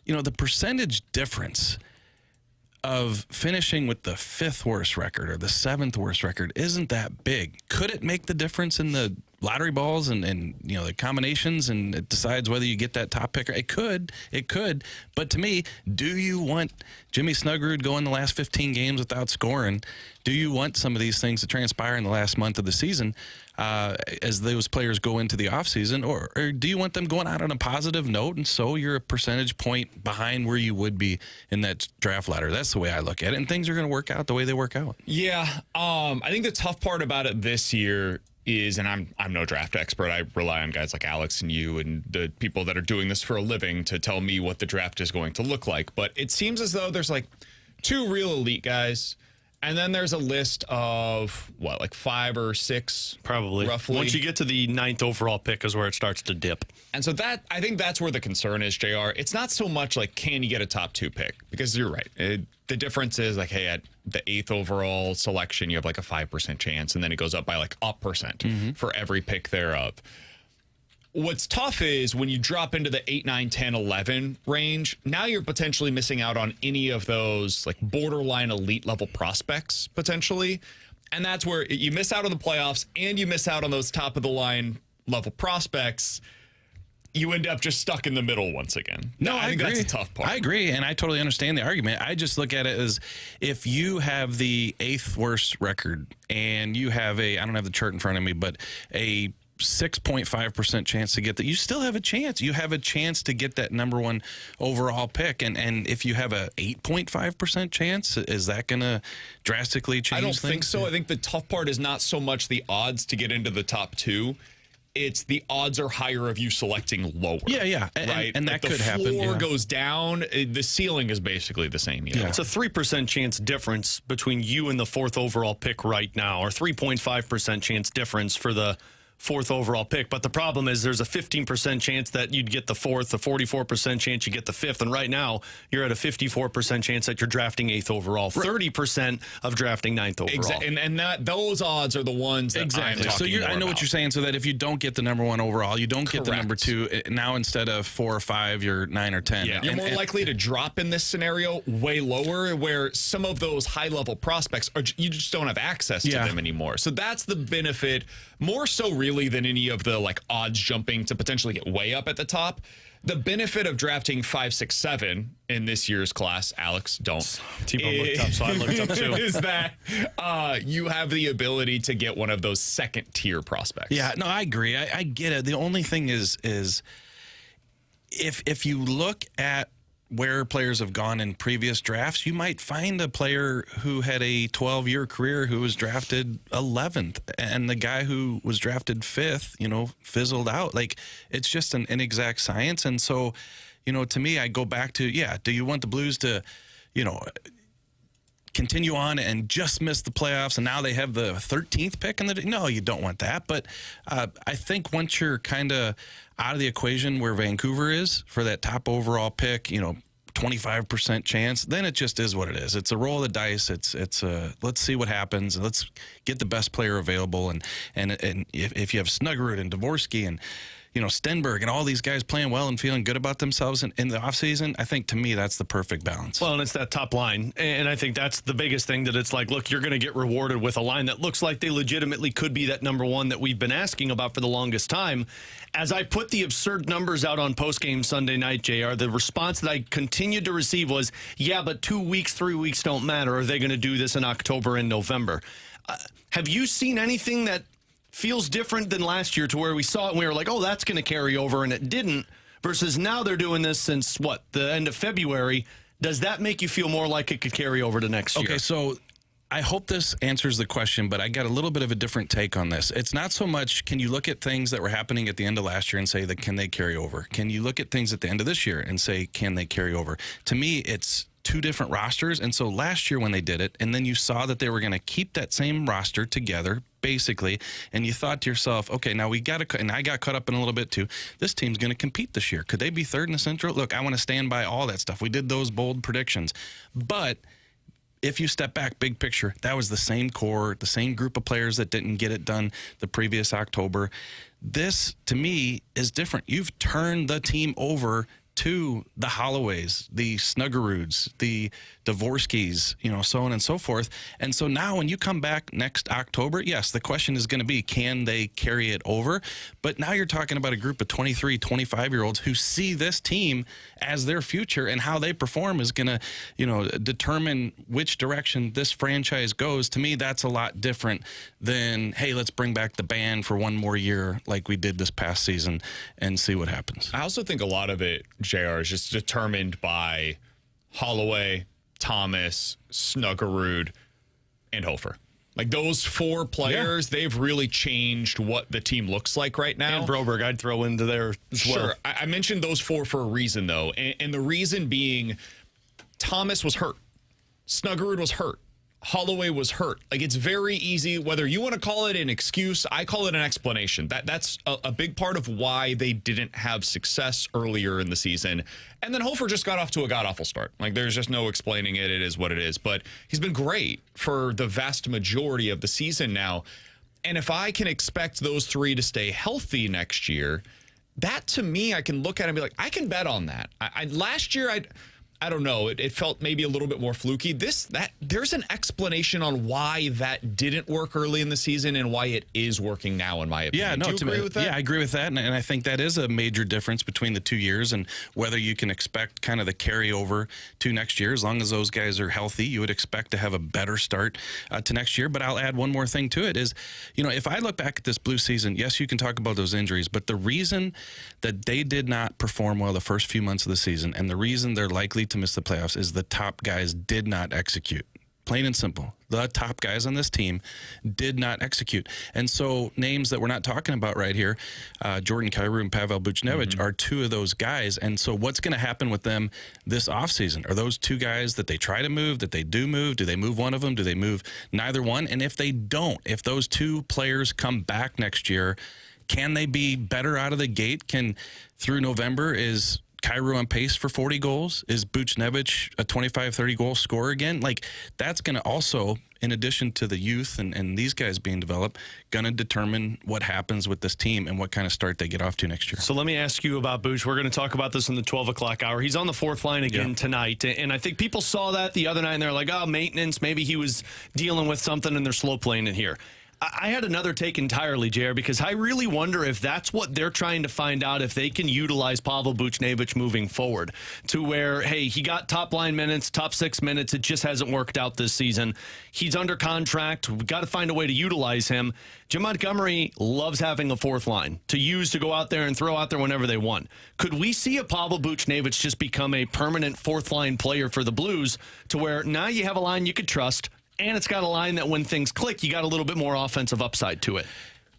the percentage difference of finishing with the 5th worst record or the 7th worst record isn't that big. Could it make the difference in the lottery balls and the combinations, and it decides whether you get that top picker. It could. But to me, do you want Jimmy Snuggerud going the last 15 games without scoring? Do you want some of these things to transpire in the last month of the season as those players go into the offseason? Or do you want them going out on a positive note, and so you're a percentage point behind where you would be in that draft ladder? That's the way I look at it, and things are going to work out the way they work out. Yeah. I think the tough part about it this year is, and I'm no draft expert. I rely on guys like Alex and you and the people that are doing this for a living to tell me what the draft is going to look like. But it seems as though there's like 2 real elite guys, and then there's a list of like 5 or 6, probably roughly. Once you get to the 9th overall pick is where it starts to dip. And so I think that's where the concern is, JR. It's not so much like, can you get a top 2 pick? Because you're right. The difference is like, hey, at the 8th overall selection, you have like a 5% chance, and then it goes up by like a percent for every pick thereof. What's tough is when you drop into the 8, 9, 10, 11 range, now you're potentially missing out on any of those like borderline elite level prospects potentially. And that's where you miss out on the playoffs and you miss out on those top of the line level prospects. You end up just stuck in the middle once again. No, I think agree. that's a tough part. I agree, and I totally understand the argument. I just look at it as if you have the 8th worst record and you have I don't have the chart in front of me, but a 6.5% chance to get that. You still have a chance. You have a chance to get that number 1 overall pick. And if you have a 8.5% chance, is that going to drastically change I don't things? think so. I think the tough part is not so much the odds to get into the top 2. It's the odds are higher of you selecting lower. Yeah. Right? And that could happen. The floor goes down. The ceiling is basically the same. Yeah. It's a 3% chance difference between you and the 4th overall pick right now, or 3.5% chance difference for the 4th overall pick. But the problem is there's a 15% chance that you'd get the 4th, a 44% chance you get the 5th, and right now you're at a 54% chance that you're drafting 8th overall, 30% of drafting 9th overall. Exactly. And those odds are the ones that I'm talking So I know what you're saying, so that if you don't get the number 1 overall, you don't get the number 2. Now instead of 4 or 5, you're 9 or 10. Yeah. You're more likely to drop in this scenario way lower, where some of those high-level prospects, you just don't have access to them anymore. So that's the benefit, more so really than any of the like odds jumping to potentially get way up at the top. The benefit of drafting 5, 6, 7 in this year's class, Alex, T-Bone looked up, so I looked up too. Is that you have the ability to get one of those second-tier prospects. Yeah, no, I agree. I get it. The only thing is if you look at where players have gone in previous drafts, you might find a player who had a 12-year career who was drafted 11th, and the guy who was drafted 5th, fizzled out. Like, it's just an inexact science. And so, to me, I go back to, do you want the Blues to, continue on and just miss the playoffs, and now they have the 13th pick? No, you don't want that. But I think once you're kind of out of the equation where Vancouver is for that top overall pick, 25% chance, then it just is what it is. It's a roll of the dice. It's let's see what happens, and let's get the best player available. And if you have Snuggerud and Dvorsky and Stenberg and all these guys playing well and feeling good about themselves in the offseason, I think, to me, that's the perfect balance. Well, and it's that top line. And I think that's the biggest thing, that it's like, look, you're going to get rewarded with a line that looks like they legitimately could be that number 1 that we've been asking about for the longest time. As I put the absurd numbers out on postgame Sunday night, JR, the response that I continued to receive was, yeah, but 2 weeks, 3 weeks don't matter. Are they going to do this in October and November? Have you seen anything that feels different than last year, to where we saw it and we were like, oh, that's going to carry over, and it didn't, versus now they're doing this since, the end of February? Does that make you feel more like it could carry over to next year? Okay, so I hope this answers the question, but I got a little bit of a different take on this. It's not so much, can you look at things that were happening at the end of last year and say that can they carry over? Can you look at things at the end of this year and say, can they carry over? To me, it's 2 different rosters. And so last year when they did it, and then you saw that they were going to keep that same roster together, basically, and you thought to yourself, okay, now we got to, and I got caught up in a little bit too, this team's going to compete this year. Could they be 3rd in the Central? Look, I want to stand by all that stuff. We did those bold predictions. But if you step back, big picture, that was the same core, the same group of players that didn't get it done the previous October. This, to me, is different. You've turned the team over to the Holloways, the Snuggerudes, the Dvorskys, so on and so forth. And so now when you come back next October, yes, the question is going to be, can they carry it over? But now you're talking about a group of 23, 25-year-olds who see this team as their future, and how they perform is going to, determine which direction this franchise goes. To me, that's a lot different than, hey, let's bring back the band for one more year like we did this past season and see what happens. I also think a lot of it, JR, is just determined by Holloway, Thomas, Snuggerud, and Hofer. Like those four players, they've really changed what the team looks like right now. And Broberg, I'd throw into there as well. Sure. I mentioned those four for a reason, though. And the reason being Thomas was hurt. Snuggerud was hurt. Holloway was hurt. Like, it's very easy, whether you want to call it an excuse, I call it an explanation. That's a big part of why they didn't have success earlier in the season. And then Hofer just got off to a god-awful start. Like, there's just no explaining it. It is what it is. But he's been great for the vast majority of the season now. And if I can expect those three to stay healthy next year, that, to me, I can look at it and be like, I can bet on that. Last year, I don't know. It felt maybe a little bit more fluky. There's an explanation on why that didn't work early in the season and why it is working now, in my opinion. Yeah, no, do you agree with that? Yeah, I agree with that, and I think that is a major difference between the 2 years, and whether you can expect kind of the carryover to next year. As long as those guys are healthy, you would expect to have a better start to next year. But I'll add one more thing to it is, if I look back at this Blue season, yes, you can talk about those injuries, but the reason that they did not perform well the first few months of the season, and the reason they're likely to miss the playoffs, is the top guys did not execute. Plain and simple. The top guys on this team did not execute. And so names that we're not talking about right here, Jordan Kyrou and Pavel Buchnevich, are two of those guys. And so what's going to happen with them this offseason? Are those two guys that they try to move, that they do move? Do they move one of them? Do they move neither one? And if they don't, if those two players come back next year, can they be better out of the gate? Through November, is Kyrou on pace for 40 goals? Is Buchnevich a 25, 30 goal scorer again? Like, that's going to also, in addition to the youth and these guys being developed, going to determine what happens with this team and what kind of start they get off to next year. So let me ask you about Buch. We're going to talk about this in the 12 o'clock hour. He's on the fourth line again tonight, and I think people saw that the other night, and they're like, oh, maintenance, maybe he was dealing with something and they're slow playing it here. I had another take entirely, JR, because I really wonder if that's what they're trying to find out, if they can utilize Pavel Buchnevich moving forward to where, hey, he got top line minutes, top 6 minutes. It just hasn't worked out this season. He's under contract. We've got to find a way to utilize him. Jim Montgomery loves having a fourth line to use to go out there and throw out there whenever they want. Could we see a Pavel Buchnevich just become a permanent fourth line player for the Blues to where now you have a line you could trust, and it's got a line that when things click, you got a little bit more offensive upside to it?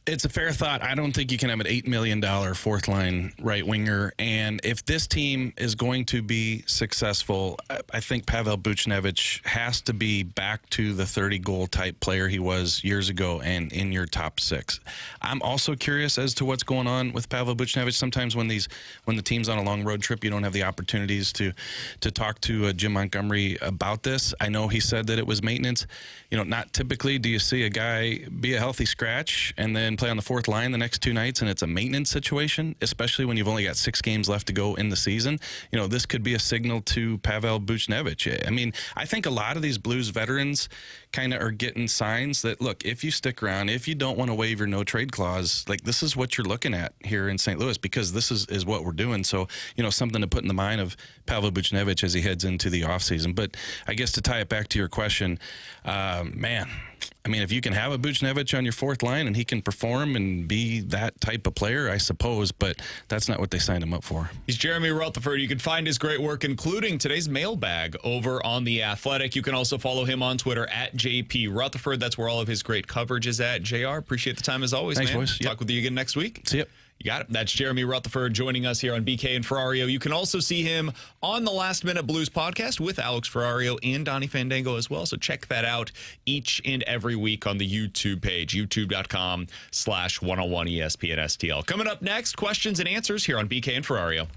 It's a fair thought. I don't think you can have an $8 million fourth line right winger. And if this team is going to be successful, I think Pavel Buchnevich has to be back to the 30-goal type player he was years ago and in your top 6. I'm also curious as to what's going on with Pavel Buchnevich. Sometimes when the team's on a long road trip, you don't have the opportunities to talk to Jim Montgomery about this. I know he said that it was maintenance. Not typically do you see a guy be a healthy scratch and then play on the fourth line the next 2 nights and it's a maintenance situation, especially when you've only got 6 games left to go in the season. This could be a signal to Pavel Buchnevich. I mean, I think a lot of these Blues veterans kind of are getting signs that, look, if you stick around, if you don't want to waive your no trade clause, like, this is what you're looking at here in St. Louis, because this is what we're doing. So, something to put in the mind of Pavel Buchnevich as he heads into the offseason. But I guess to tie it back to your question, man, I mean, if you can have a Buchnevich on your fourth line and he can perform and be that type of player, I suppose, but that's not what they signed him up for. He's Jeremy Rutherford. You can find his great work, including today's mailbag, over on The Athletic. You can also follow him on Twitter at JP Rutherford. That's where all of his great coverage is at. JR, appreciate the time as always, Thanks, man. boys. Talk with you again next week. See ya. You got it. That's Jeremy Rutherford joining us here on BK and Ferrario. You can also see him on the Last Minute Blues podcast with Alex Ferrario and Donnie Fandango as well. So check that out each and every week on the YouTube page, youtube.com/101ESPN STL. Coming up next, questions and answers here on BK and Ferrario.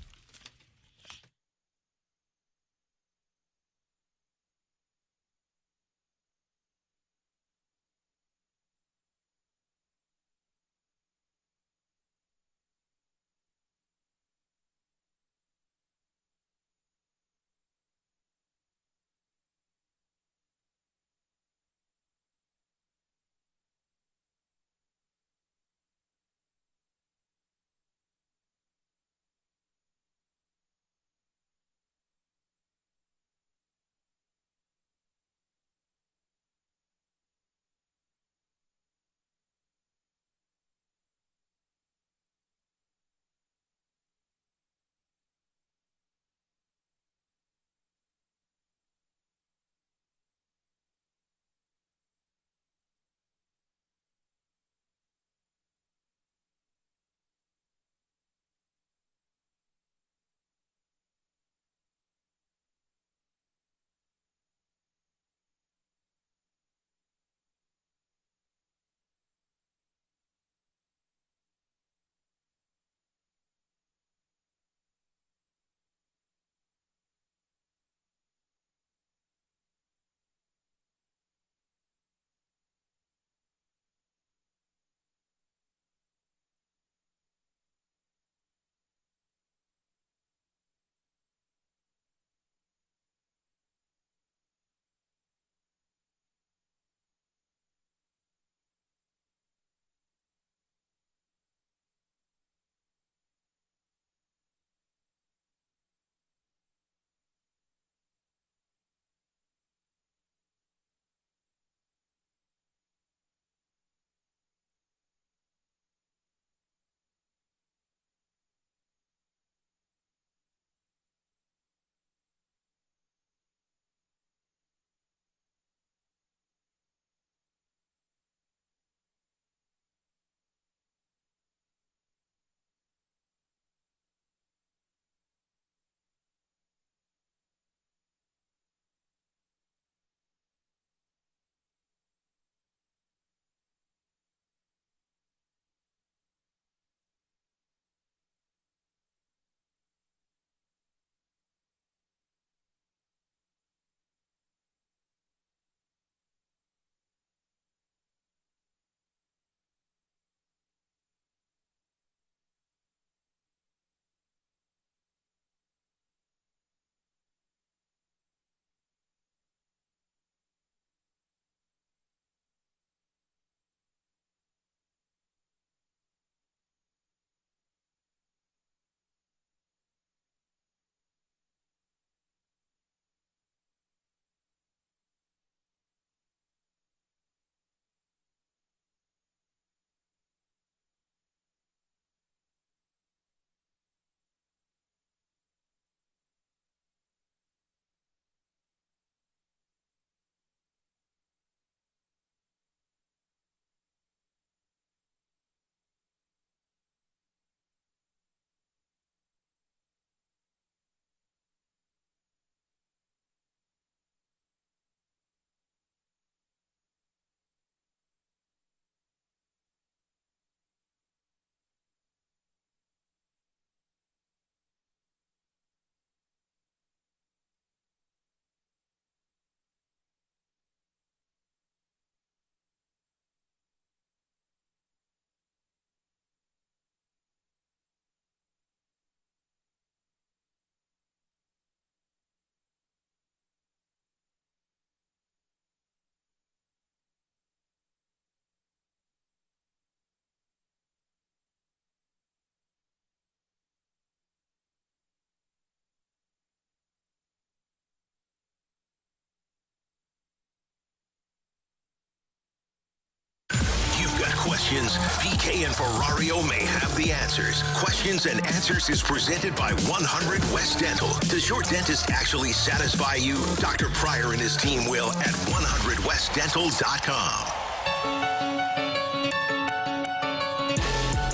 questions, BK and Ferrario may have the answers. Questions and Answers is presented by 100 West Dental. Does your dentist actually satisfy you? Dr. Pryor and his team will at 100westdental.com.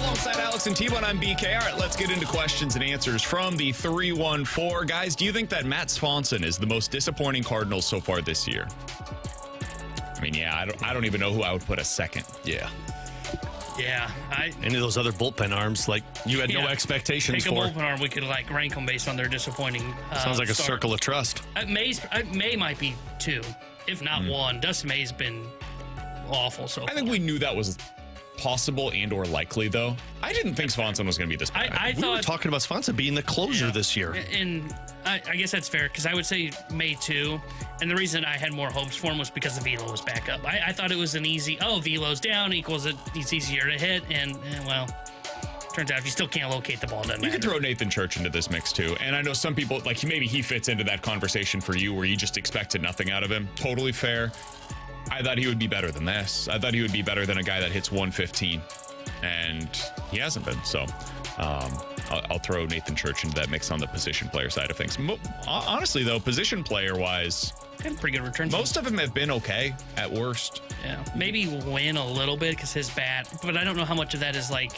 Alongside Alex and T-Bone, I'm BK. All right, let's get into questions and answers from the 314. Guys, do you think that Matt Swanson is the most disappointing Cardinals so far this year? I mean, yeah, I don't even know who I would put a second. Yeah. Yeah. Any of those other bullpen arms, like you had no expectations Take for. a bullpen arm, we could like rank them based on their disappointing. Sounds like a start. circle of trust. May might be 2, if not 1. Dustin May's been awful so far. I think we knew that was possible and or likely, though. I didn't think Swanson was going to be this bad. I We thought were talking about Swanson being the closer this year. And I guess that's fair because I would say May 2. And the reason I had more hopes for him was because the velo was back up. I thought it was an easy, velo's down equals it's easier to hit. And well, turns out if you still can't locate the ball, it doesn't matter. You could throw Nathan Church into this mix too. And I know some people, like maybe he fits into that conversation for you where you just expected nothing out of him. Totally fair. I thought he would be better than this. I thought he would be better than a guy that hits 115. And he hasn't been. So I'll throw Nathan Church into that mix on the position player side of things. Honestly, though, position player-wise, pretty good returns. Most of them have been okay at worst. Yeah, maybe win a little bit because his bat, but I don't know how much of that is like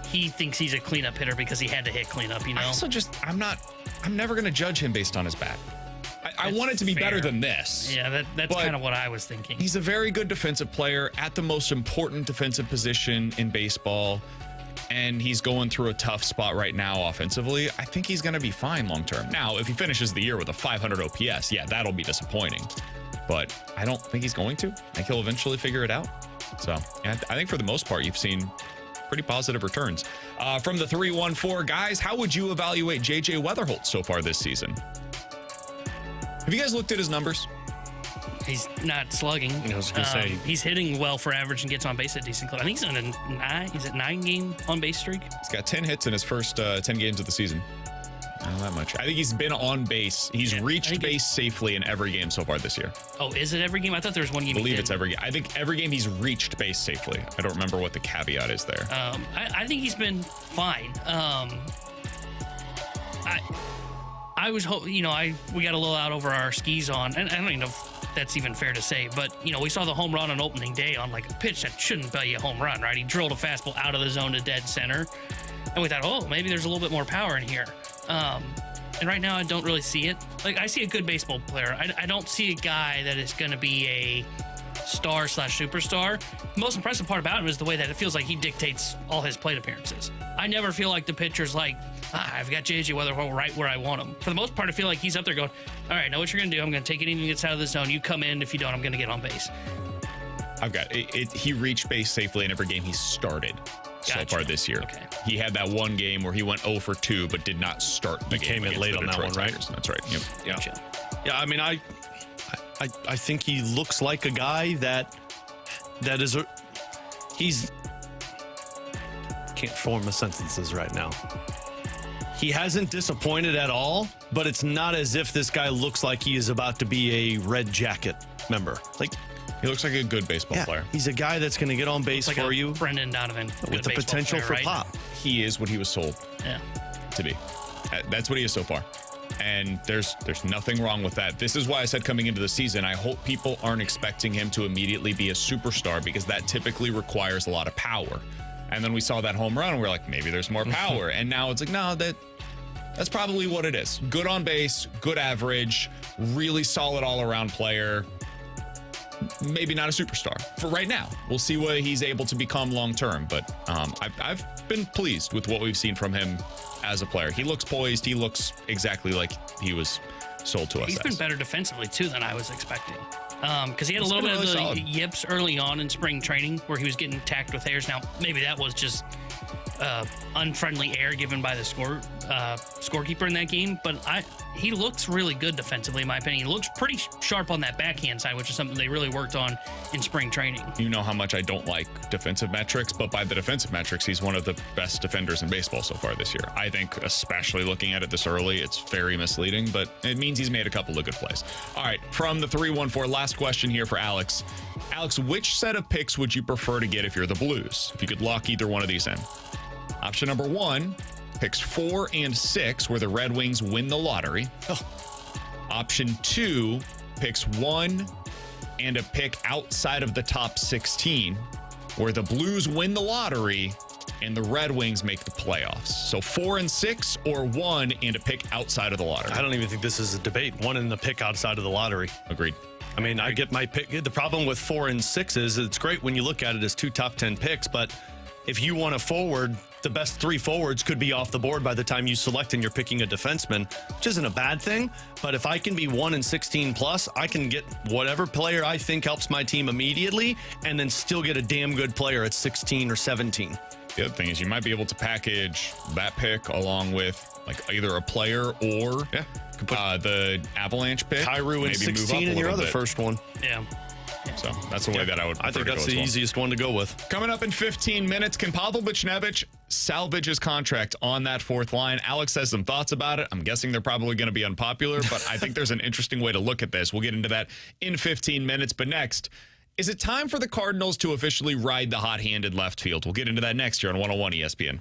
he thinks he's a cleanup hitter because he had to hit cleanup, you know? I'm never going to judge him based on his bat. I want it to be better than this. Yeah, that's kind of what I was thinking. He's a very good defensive player at the most important defensive position in baseball, and he's going through a tough spot right now offensively. I think he's going to be fine long term. Now, if he finishes the year with a 500 OPS, yeah, that'll be disappointing. But I don't think he's going to. I think he'll eventually figure it out. So yeah, I think for the most part, you've seen pretty positive returns. From the 314, guys, how would you evaluate J.J. Weatherholt so far this season? Have you guys looked at his numbers? He's not slugging. I was going to say. He's hitting well for average and gets on base at decent clip. I think he's on a 9-game on base streak. He's got 10 hits in his first 10 games of the season. Not that much. I think he's been on base. He's reached base safely in every game so far this year. Oh, is it every game? I thought there was one game. I believe it's every game. I think every game he's reached base safely. I don't remember what the caveat is there. I think he's been fine. I was hoping, we got a little out over our skis on, and I don't even know if that's even fair to say, but, we saw the home run on opening day on like a pitch that shouldn't be a home run, right? He drilled a fastball out of the zone to dead center, and we thought, maybe there's a little bit more power in here. And right now I don't really see it. Like, I see a good baseball player. I don't see a guy that is going to be a star/superstar. The most impressive part about him is the way that it feels like he dictates all his plate appearances. I never feel like the pitcher's like, I've got J.J. Weatherholt right where I want him. For the most part, I feel like he's up there going, all right, I know what you're going to do. I'm going to take anything that's out of the zone. You come in. If you don't, I'm going to get on base. I've got it. He reached base safely in every game he started so far this year. Okay. He had that one game where he went 0 for 2, but did not start the game. Came in late on that one, right? That's right. Yep. Yeah. Gotcha. Yeah, I mean, I think he looks like a guy that is he's can't form the sentences right now. He hasn't disappointed at all, but it's not as if this guy looks like he is about to be a Red Jacket member. Like, he looks like a good baseball player. He's a guy that's going to get on base like for you. Brendan Donovan. With the potential player, for right? pop. He is what he was sold to be. That's what he is so far. And there's nothing wrong with that. This is why I said coming into the season, I hope people aren't expecting him to immediately be a superstar, because that typically requires a lot of power. And then we saw that home run and we're like, maybe there's more power. And now it's like, no, that's probably what it is. Good on base, good average, really solid all-around player. Maybe not a superstar for right now. We'll see what he's able to become long-term. But I've been pleased with what we've seen from him as a player. He looks poised. He looks exactly like he was sold to us. He's been better defensively, too, than I was expecting. Because he had a little bit of the yips early on in spring training where he was getting tacked with hairs. Now, maybe that was just unfriendly air given by the scorekeeper in that game. But he looks really good defensively, in my opinion. He looks pretty sharp on that backhand side, which is something they really worked on in spring training. You know how much I don't like defensive metrics, but by the defensive metrics, he's one of the best defenders in baseball so far this year. I think, especially looking at it this early, it's very misleading, but it means he's made a couple of good plays. All right, from the 314, last question here for Alex. Alex, which set of picks would you prefer to get if you're the Blues? If you could lock either one of these in. Option number 1, picks 4 and 6, where the Red Wings win the lottery. Option 2, picks 1 and a pick outside of the top 16, where the Blues win the lottery and the Red Wings make the playoffs. So 4 and 6 or 1 and a pick outside of the lottery. I don't even think this is a debate. 1 and the pick outside of the lottery. Agreed. I mean, I get my pick. The problem with 4 and 6 is it's great when you look at it as 2 top 10 picks, but if you want a forward, the best 3 forwards could be off the board by the time you select and you're picking a defenseman, which isn't a bad thing. But if I can be 1 and 16 plus, I can get whatever player I think helps my team immediately and then still get a damn good player at 16 or 17. The other thing is you might be able to package that pick along with like either a player or the Avalanche pick. Kyrou and 16 in your other first one. Yeah. So that's the way that I think that's the easiest one to go with. Coming up in 15 minutes, can Pavel Buchnevich salvage his contract on that fourth line? Alex has some thoughts about it. I'm guessing they're probably going to be unpopular, but I think there's an interesting way to look at this. We'll get into that in 15 minutes. But next, is it time for the Cardinals to officially ride the hot-handed left field? We'll get into that next year on 101 ESPN.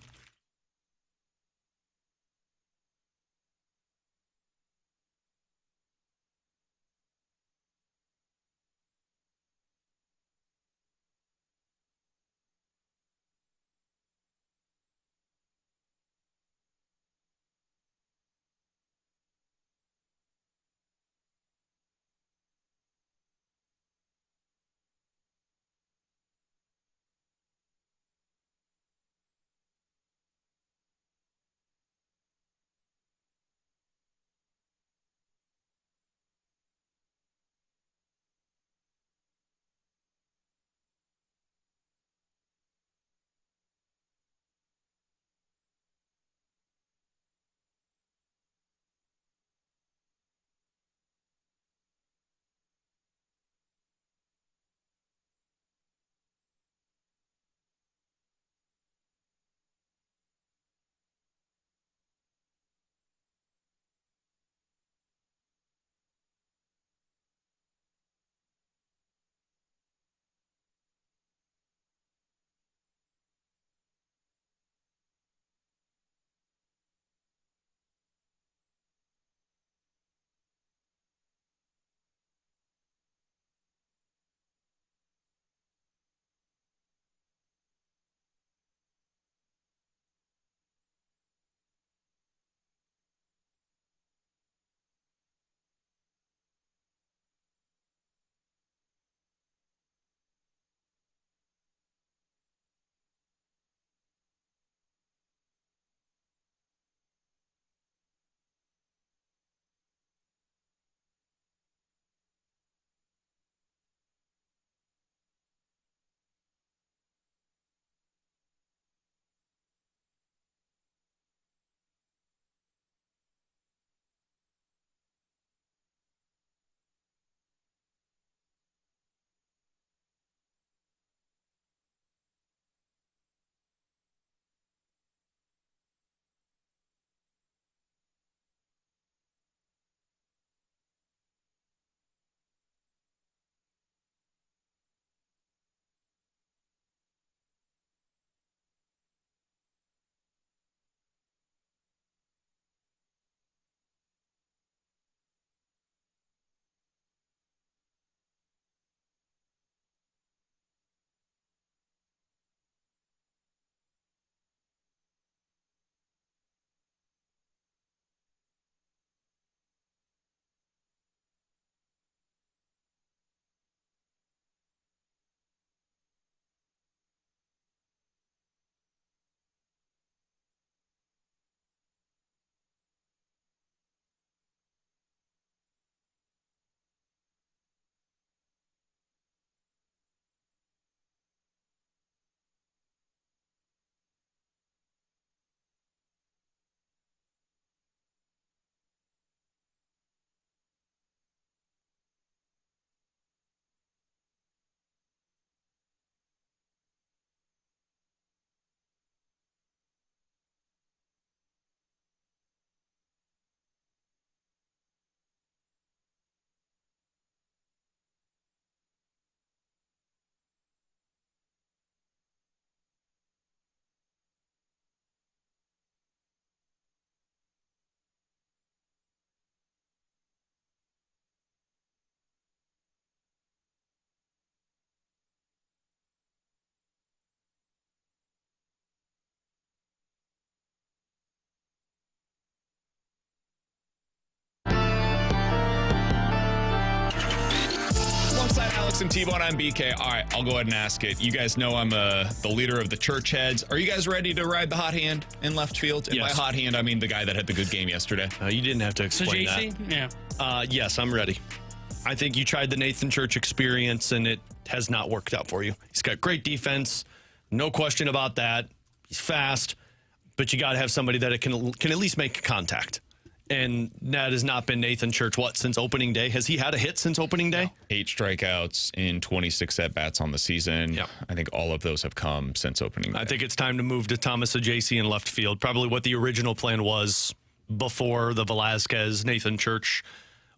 Alex and T-Bone, I'm BK. All right, I'll go ahead and ask it. You guys know I'm the leader of the church heads. Are you guys ready to ride the hot hand in left field? And Yes. by hot hand, I mean the guy that had the good game yesterday. You didn't have to So explain JC, that. yeah. Yes, I'm ready. I think you tried the Nathan Church experience, and it has not worked out for you. He's got great defense, no question about that. He's fast, but you got to have somebody that can at least make contact. And that has not been Nathan Church, since opening day? Has he had a hit since opening day? No. 8 strikeouts in 26 at-bats on the season. Yep. I think all of those have come since opening day. I think it's time to move to Thomas Ajacey in left field. Probably what the original plan was before the Velazquez, Nathan Church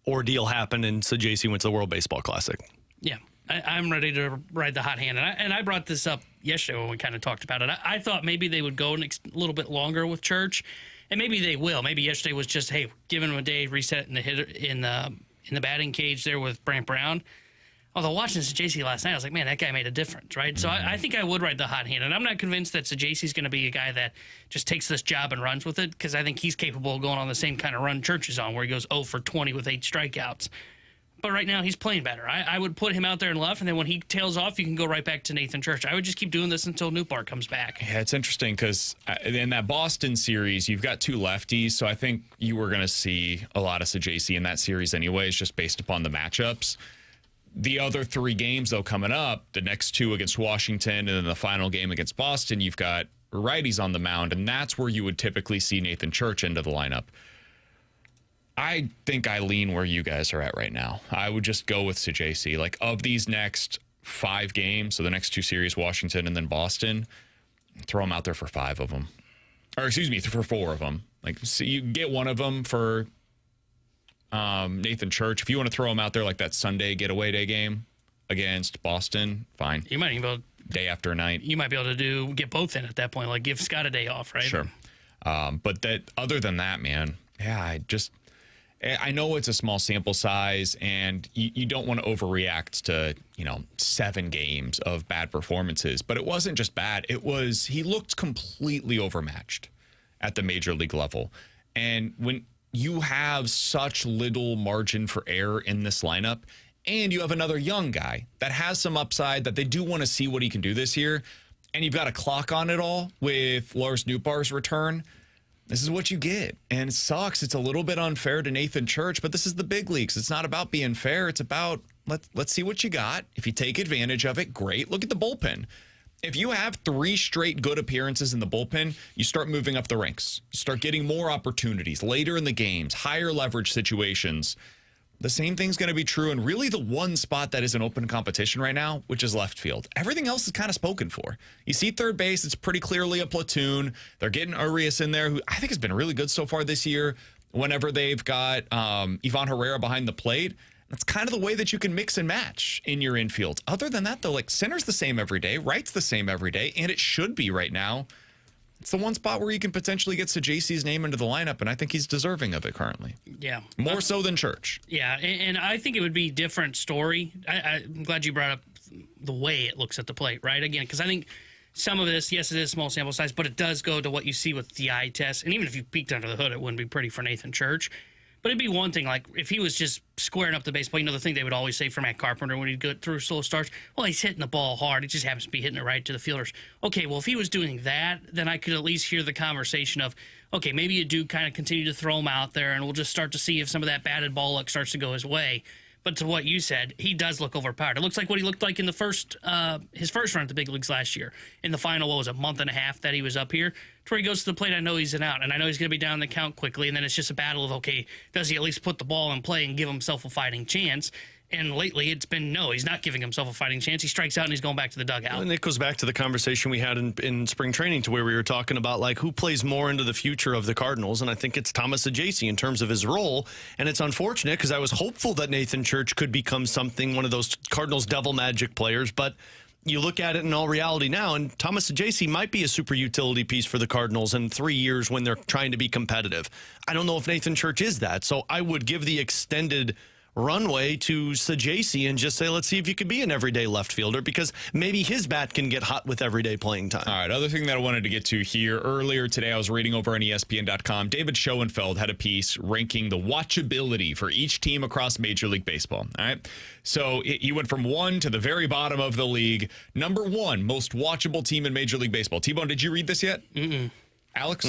ordeal happened and Sajasi went to the World Baseball Classic. Yeah, I'm ready to ride the hot hand. And I brought this up yesterday when we kind of talked about it. I thought maybe they would go a little bit longer with Church, and maybe they will. Maybe yesterday was just, hey, giving him a day, reset in the hitter in the batting cage there with Brant Brown. Although watching Sajasi last night, I was like, man, that guy made a difference, right? So I think I would ride the hot hand. And I'm not convinced that Sajasi's going to be a guy that just takes this job and runs with it, because I think he's capable of going on the same kind of run Church is on, where he goes 0 for 20 with 8 strikeouts. But right now, he's playing better. I would put him out there in left, and then when he tails off, you can go right back to Nathan Church. I would just keep doing this until Newpark comes back. Yeah, it's interesting because in that Boston series, you've got 2 lefties, so I think you were going to see a lot of Sajasi in that series anyways, just based upon the matchups. The other 3 games, though, coming up, the next 2 against Washington and then the final game against Boston, you've got righties on the mound, and that's where you would typically see Nathan Church into the lineup. I think I lean where you guys are at right now. I would just go with Sajasi. Like, of these next 5 games, so the next 2 series, Washington and then Boston, throw him out there for 5 of them. Or, excuse me, for 4 of them. Like, so you get one of them for Nathan Church. If you want to throw him out there like that Sunday getaway day game against Boston, fine. You might even be able day after night. You might be able to get both in at that point, like give Scott a day off, right? Sure. But that other than that, man, yeah, I know it's a small sample size, and you don't want to overreact to, 7 games of bad performances. But it wasn't just bad. He looked completely overmatched at the major league level. And when you have such little margin for error in this lineup, and you have another young guy that has some upside that they do want to see what he can do this year, and you've got a clock on it all with Lars Nootbaar's return, this is what you get. And it sucks. It's a little bit unfair to Nathan Church, but this is the big leagues. It's not about being fair. It's about let's see what you got. If you take advantage of it, great. Look at the bullpen. If you have 3 straight good appearances in the bullpen, you start moving up the ranks. You start getting more opportunities later in the games, higher leverage situations. The same thing's going to be true in really the one spot that is an open competition right now, which is left field. Everything else is kind of spoken for. You see third base, it's pretty clearly a platoon. They're getting Urias in there, who I think has been really good so far this year. Whenever they've got Ivan Herrera behind the plate, that's kind of the way that you can mix and match in your infield. Other than that, though, like center's the same every day, right's the same every day, and it should be right now. It's the one spot where you can potentially get Sajasi's name into the lineup, and I think he's deserving of it currently. Yeah. More so than Church. Yeah, and I think it would be a different story. I'm glad you brought up the way it looks at the plate, right? Again, because I think some of this, yes, it is small sample size, but it does go to what you see with the eye test. And even if you peeked under the hood, it wouldn't be pretty for Nathan Church. But it'd be one thing, like, if he was just squaring up the baseball, the thing they would always say for Matt Carpenter when he'd go through slow starts, well, he's hitting the ball hard. He just happens to be hitting it right to the fielders. Okay, well, if he was doing that, then I could at least hear the conversation of, okay, maybe you do kind of continue to throw him out there, and we'll just start to see if some of that batted ball luck starts to go his way. But to what you said, he does look overpowered. It looks like what he looked like in the his first run at the big leagues last year. In the final, what was it, month and a half that he was up here? To where he goes to the plate, I know he's an out, and I know he's going to be down the count quickly, and then it's just a battle of, okay, does he at least put the ball in play and give himself a fighting chance? And lately, it's been no, he's not giving himself a fighting chance. He strikes out and he's going back to the dugout. And it goes back to the conversation we had in spring training, to where we were talking about, like, who plays more into the future of the Cardinals. And I think it's Thomas Ajacey in terms of his role. And it's unfortunate because I was hopeful that Nathan Church could become one of those Cardinals devil magic players. But you look at it in all reality now, and Thomas Ajacey might be a super utility piece for the Cardinals in 3 years when they're trying to be competitive. I don't know if Nathan Church is that. So I would give the extended runway to Sajaci and just say, let's see if you could be an everyday left fielder, because maybe his bat can get hot with everyday playing time. All right, other thing that I wanted to get to here. Earlier today, I was reading over on ESPN.com. David Schoenfeld had a piece ranking the watchability for each team across Major League Baseball. All right, so he went from 1 to the very bottom of the league. Number 1 most watchable team in Major League Baseball. T-Bone, did you read this yet? Alex?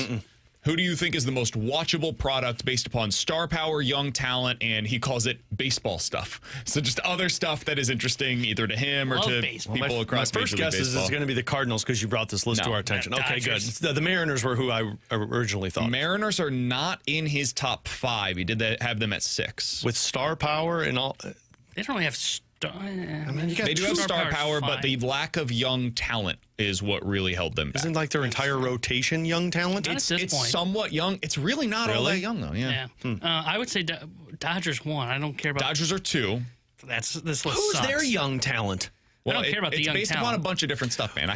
Who do you think is the most watchable product based upon star power, young talent, and he calls it baseball stuff? So just other stuff that is interesting either to him or to people across My Major first League guess Baseball. is going to be the Cardinals because you brought this list to our attention. Okay, good. The Mariners were who I originally thought. Mariners are not in his top 5. He did have them at 6. With star power and all. They don't really have they do have star power, but the lack of young talent is what really held them back. Isn't like their entire rotation young talent? Not at this point. Somewhat young. It's really not all that young, though. Yeah. I would say Dodgers 1. I don't care about Dodgers are 2. This list Who's sucks. their young talent? I don't care about the young talent. It's based upon a bunch of different stuff, man.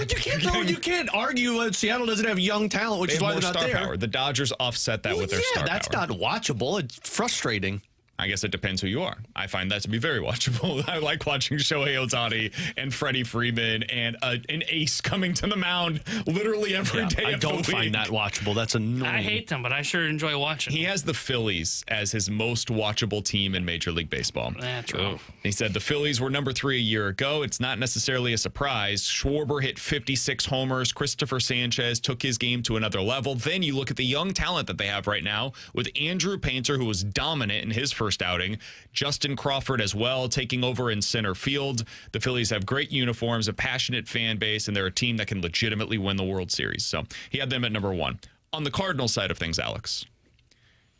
You can't argue that Seattle doesn't have young talent, which is why they're not there. Power. The Dodgers offset that with their star power. That's not watchable. It's frustrating. I guess it depends who you are. I find that to be very watchable. I like watching Shohei Ohtani and Freddie Freeman and an ace coming to the mound literally every day. I don't find that watchable. That's annoying. I hate them, but I sure enjoy watching. He has the Phillies as his most watchable team in Major League Baseball. That's true. He said the Phillies were number 3 a year ago. It's not necessarily a surprise. Schwarber hit 56 homers. Christopher Sanchez took his game to another level. Then you look at the young talent that they have right now with Andrew Painter, who was dominant in his first outing. Justin Crawford as well, taking over in center field. The Phillies have great uniforms, a passionate fan base, and they're a team that can legitimately win the World Series. So he had them at number 1. On the Cardinals side of things, Alex,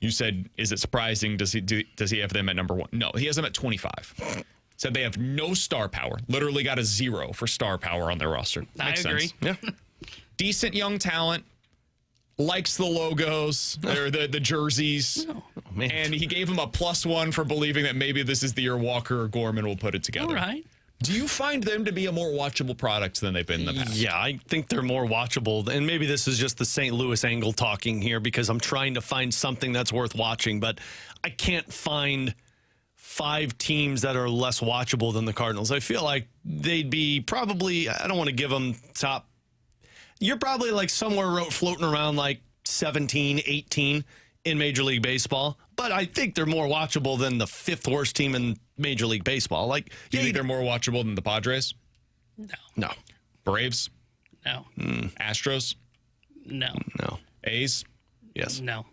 you said, is it surprising? Does he have them at number 1? No, he has them at 25. Said they have no star power. literally got a 0 for star power on their roster. Makes I agree. Sense. Yeah. Decent young talent. Likes the logos or the jerseys. Oh, and he gave him a +1 for believing that maybe this is the year Walker or Gorman will put it together. All right. Do you find them to be a more watchable product than they've been in the past? Yeah, I think they're more watchable. And maybe this is just the St. Louis angle talking here because I'm trying to find something that's worth watching, but I can't find 5 teams that are less watchable than the Cardinals. I feel like they'd be probably, I don't want to give them top. You're probably like somewhere floating around like 17, 18 in Major League Baseball. But I think they're more watchable than the 5th worst team in Major League Baseball. Like, you think they're more watchable than the Padres? No. Braves? No. Astros? No. No. A's? Yes. No.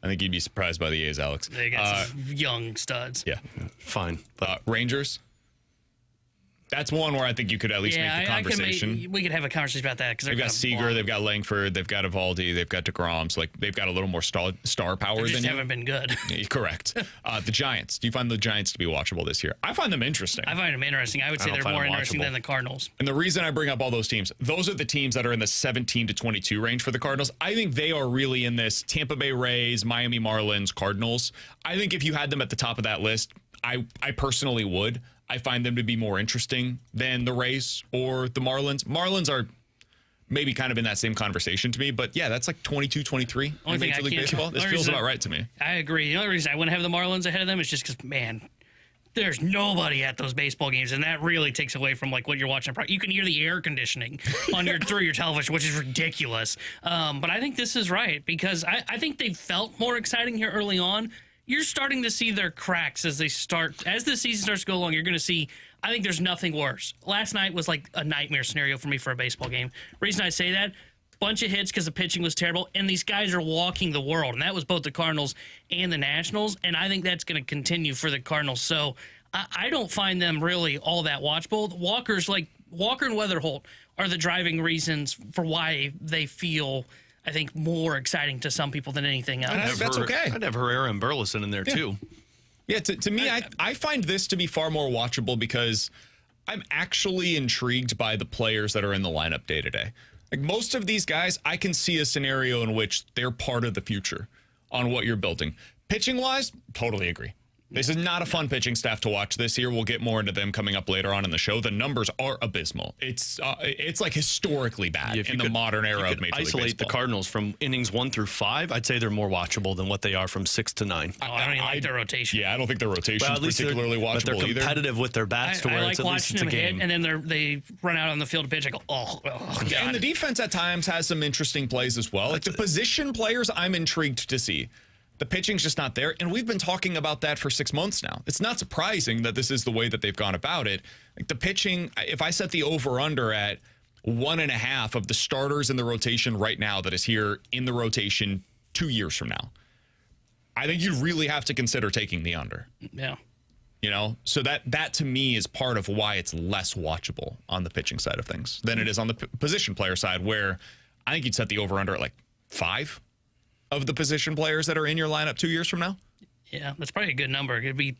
I think you'd be surprised by the A's, Alex. They got some young studs. Yeah. Fine. Rangers? That's one where I think you could at least make the conversation. We could have a conversation about that because they've got Seager, they've got Langford, they've got Evaldi, they've got DeGrom. So like they've got a little more star power they than just you. haven't been good. Correct. The Giants. Do you find the Giants to be watchable this year? I find them interesting. I find them interesting. I would say they're more interesting than the Cardinals. And the reason I bring up all those teams, those are the teams that are in the 17 to 22 range for the Cardinals. I think they are really in this Tampa Bay Rays, Miami Marlins, Cardinals. I think if you had them at the top of that list, I personally would. I find them to be more interesting than the Rays or the Marlins. Marlins are maybe kind of in that same conversation to me, but yeah, that's like 22, 23 in Major League Baseball. This feels about right to me. I agree. The only reason I wouldn't have the Marlins ahead of them is just because, man, there's nobody at those baseball games, and that really takes away from like what you're watching. You can hear the air conditioning on through your television, which is ridiculous. But I think this is right because I think they felt more exciting here early on. You're starting to see their cracks as the season starts to go along. You're going to see, I think there's nothing worse. Last night was like a nightmare scenario for me for a baseball game. Reason I say that, bunch of hits because the pitching was terrible, and these guys are walking the world, and that was both the Cardinals and the Nationals, and I think that's going to continue for the Cardinals. So I don't find them really all that watchable. Walker and Weatherholt are the driving reasons for why they feel, I think, more exciting to some people than anything else. That's okay. I'd have Herrera and Burleson in there, too. Yeah, to me, I find this to be far more watchable because I'm actually intrigued by the players that are in the lineup day to day. Like most of these guys, I can see a scenario in which they're part of the future on what you're building. Pitching-wise, totally agree. This is not a fun pitching staff to watch this year. We'll get more into them coming up later on in the show. The numbers are abysmal. It's like historically bad in the modern era of Major League Baseball. Isolate the Cardinals from innings 1 through 5. I'd say they're more watchable than what they are from 6 to 9. I don't even like their rotation. Yeah, I don't think their rotation is particularly watchable either. But they're competitive either. with their bats to where I like it's at least watching it's a them game. hit, and then they run out on the field to pitch. I go, oh God. And the defense at times has some interesting plays as well. Like the position players, I'm intrigued to see. The pitching's just not there, and we've been talking about that for 6 months now. It's not surprising that this is the way that they've gone about it. Like the pitching, if I set the over-under at 1.5 of the starters in the rotation right now that is here in the rotation 2 years from now, I think you really have to consider taking the under. Yeah. You know, so that to me is part of why it's less watchable on the pitching side of things than it is on the position player side, where I think you'd set the over-under at like 5 of the position players that are in your lineup 2 years from now. Yeah, that's probably a good number. It'd be,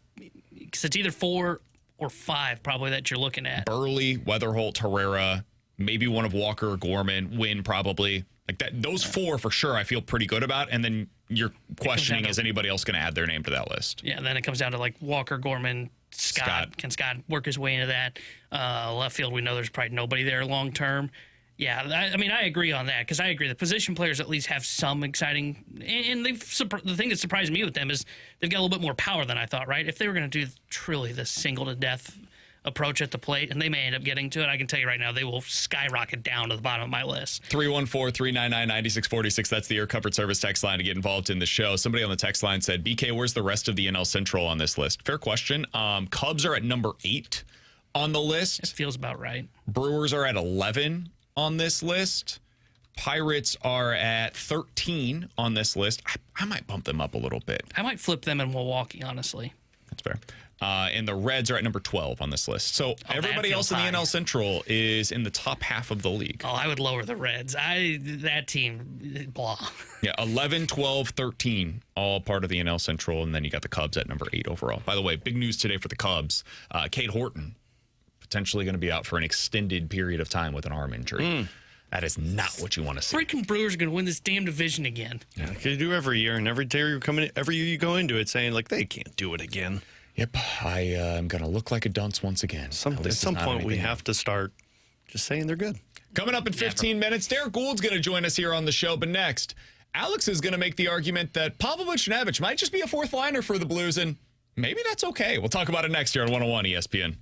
because it's either 4 or 5 probably that you're looking at. Burley, Weatherholt, Herrera, maybe one of Walker or Gorman, Wynn probably. Like that, those 4 for sure I feel pretty good about. And then you're questioning, is anybody else going to add their name to that list? Yeah, then it comes down to like Walker, Gorman, Scott. Can Scott work his way into that? Left field, we know there's probably nobody there long term. Yeah, I mean, I agree on that, because I agree. The position players at least have some exciting, and the thing that surprised me with them is they've got a little bit more power than I thought, right? If they were going to do truly the single to death approach at the plate, and they may end up getting to it, I can tell you right now, they will skyrocket down to the bottom of my list. 314-399-9646. That's the Air Comfort Service text line to get involved in the show. Somebody on the text line said, BK, where's the rest of the NL Central on this list? Fair question. Cubs are at number 8 on the list. It feels about right. Brewers are at 11 on this list. Pirates are at 13 on this list. I might bump them up a little bit. I might flip them in Milwaukee, honestly. That's fair. And the Reds are at number 12 on this list. So everybody else in the NL Central is in the top half of the league. Oh, I would lower the Reds. That team, blah. Yeah, 11, 12, 13, all part of the NL Central. And then you got the Cubs at number 8 overall. By the way, big news today for the Cubs. Cade Horton potentially going to be out for an extended period of time with an arm injury. That is not what you want to see. Freaking Brewers are going to win this damn division again. Yeah, you do every year, and every year you go into it saying, like, they can't do it again. Yep, I am going to look like a dunce once again. At some point, we have to start just saying they're good. Coming up in 15 minutes, Derrick Goold's going to join us here on the show. But next, Alex is going to make the argument that Pavlovich Nevich might just be a fourth liner for the Blues, and maybe that's okay. We'll talk about it next year on 101 ESPN.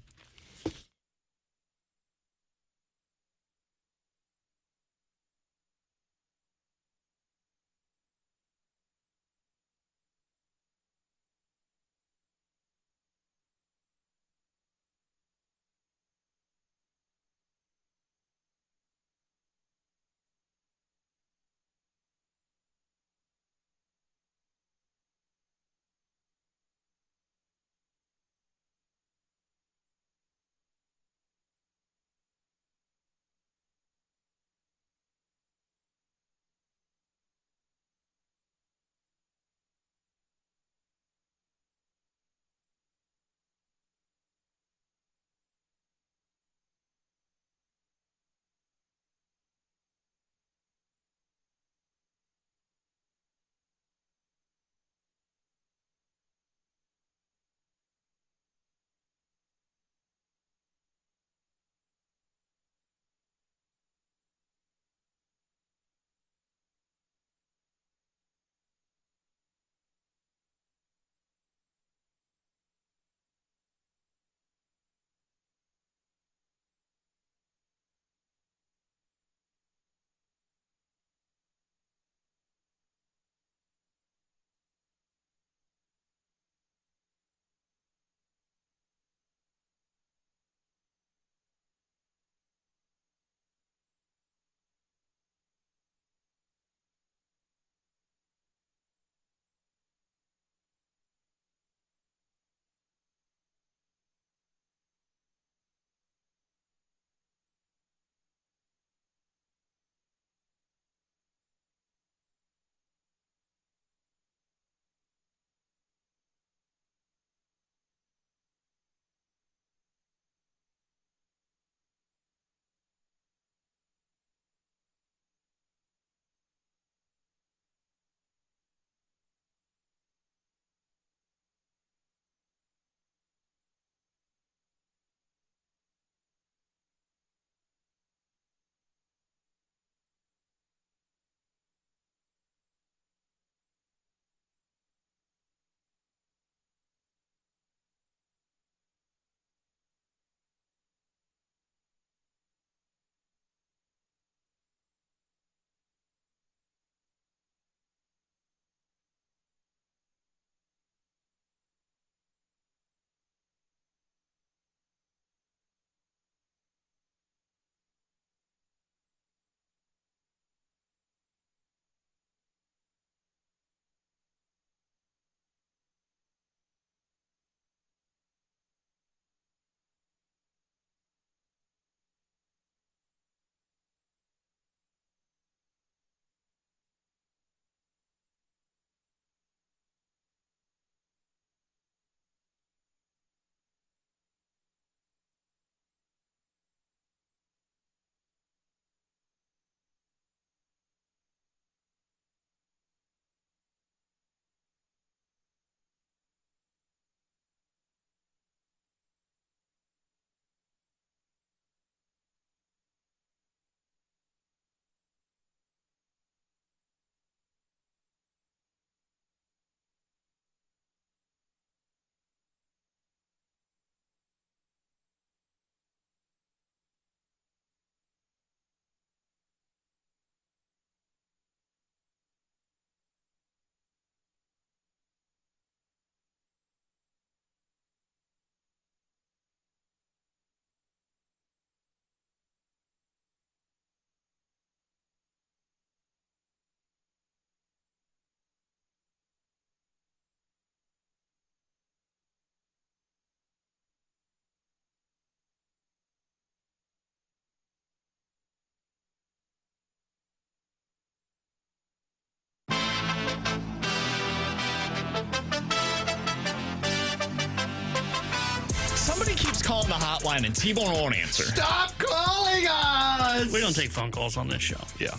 hotline and T-Bone won't answer. Stop calling us! We don't take phone calls on this show. Yeah.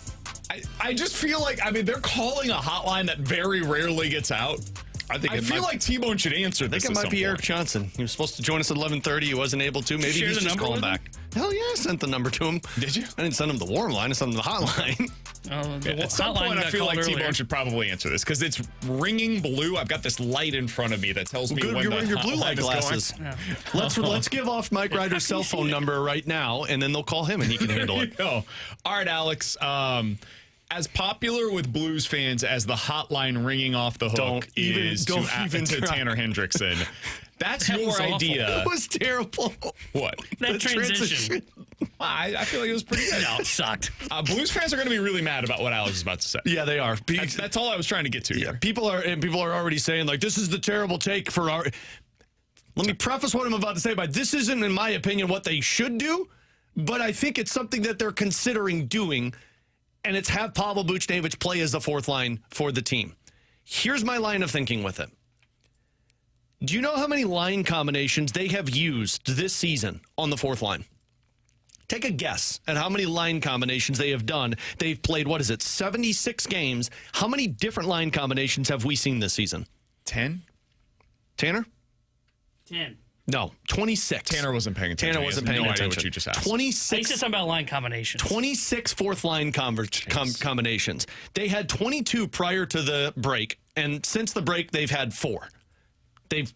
I just feel like, they're calling a hotline that very rarely gets out. I feel like T-Bone should answer this. I think it might be Eric Johnson. He was supposed to join us at 11:30. He wasn't able to. Maybe he's just calling back. Hell yeah, I sent the number to him. Did you? I didn't send him the warm line. I sent him the hotline. At some point, I feel like T-Bone should probably answer this because it's ringing blue. I've got this light in front of me that tells me when you're wearing your blue light glasses. Yeah. Let's give off Mike Ryder's cell phone number right now, and then they'll call him, and he can handle it. All right, Alex. As popular with Blues fans as the hotline ringing off the hook is to Tanner Hendrickson, that's your idea. It was terrible. What? That transition. I feel like it was pretty good. No, it sucked. Blues fans are going to be really mad about what Alex is about to say. Yeah, they are. That's all I was trying to get to. Yeah, people are already saying, like, this is the terrible take for our... Let me preface what I'm about to say by this isn't, in my opinion, what they should do, but I think it's something that they're considering doing, and it's have Pavel Buchnevich play as the fourth line for the team. Here's my line of thinking with it. Do you know how many line combinations they have used this season on the fourth line? Take a guess at how many line combinations they have done. They've played, 76 games. How many different line combinations have we seen this season? 10? Tanner? 10. No, 26. Tanner wasn't paying attention. Tanner wasn't paying attention. What you just asked. 26. I used to talk about line combinations. 26 fourth line combinations. They had 22 prior to the break, and since the break, they've had 4. They've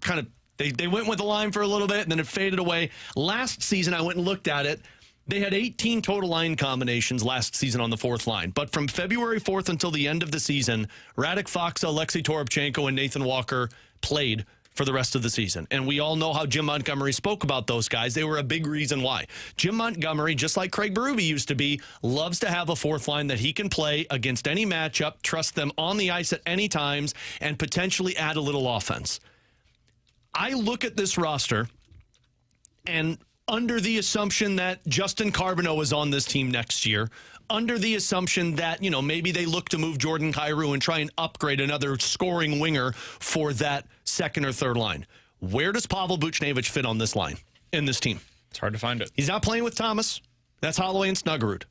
they went with the line for a little bit, and then it faded away. Last season, I went and looked at it. They had 18 total line combinations last season on the fourth line. But from February 4th until the end of the season, Radek Faksa, Alexei Toropchenko, and Nathan Walker played for the rest of the season. And we all know how Jim Montgomery spoke about those guys. They were a big reason why. Jim Montgomery, just like Craig Berube used to be, loves to have a fourth line that he can play against any matchup, trust them on the ice at any times, and potentially add a little offense. I look at this roster, and under the assumption that Justin Carbonneau is on this team next year, under the assumption that, maybe they look to move Jordan Kyrou and try and upgrade another scoring winger for that second or third line. Where does Pavel Buchnevich fit on this line, in this team? It's hard to find it. He's not playing with Thomas. That's Holloway and Snuggerud.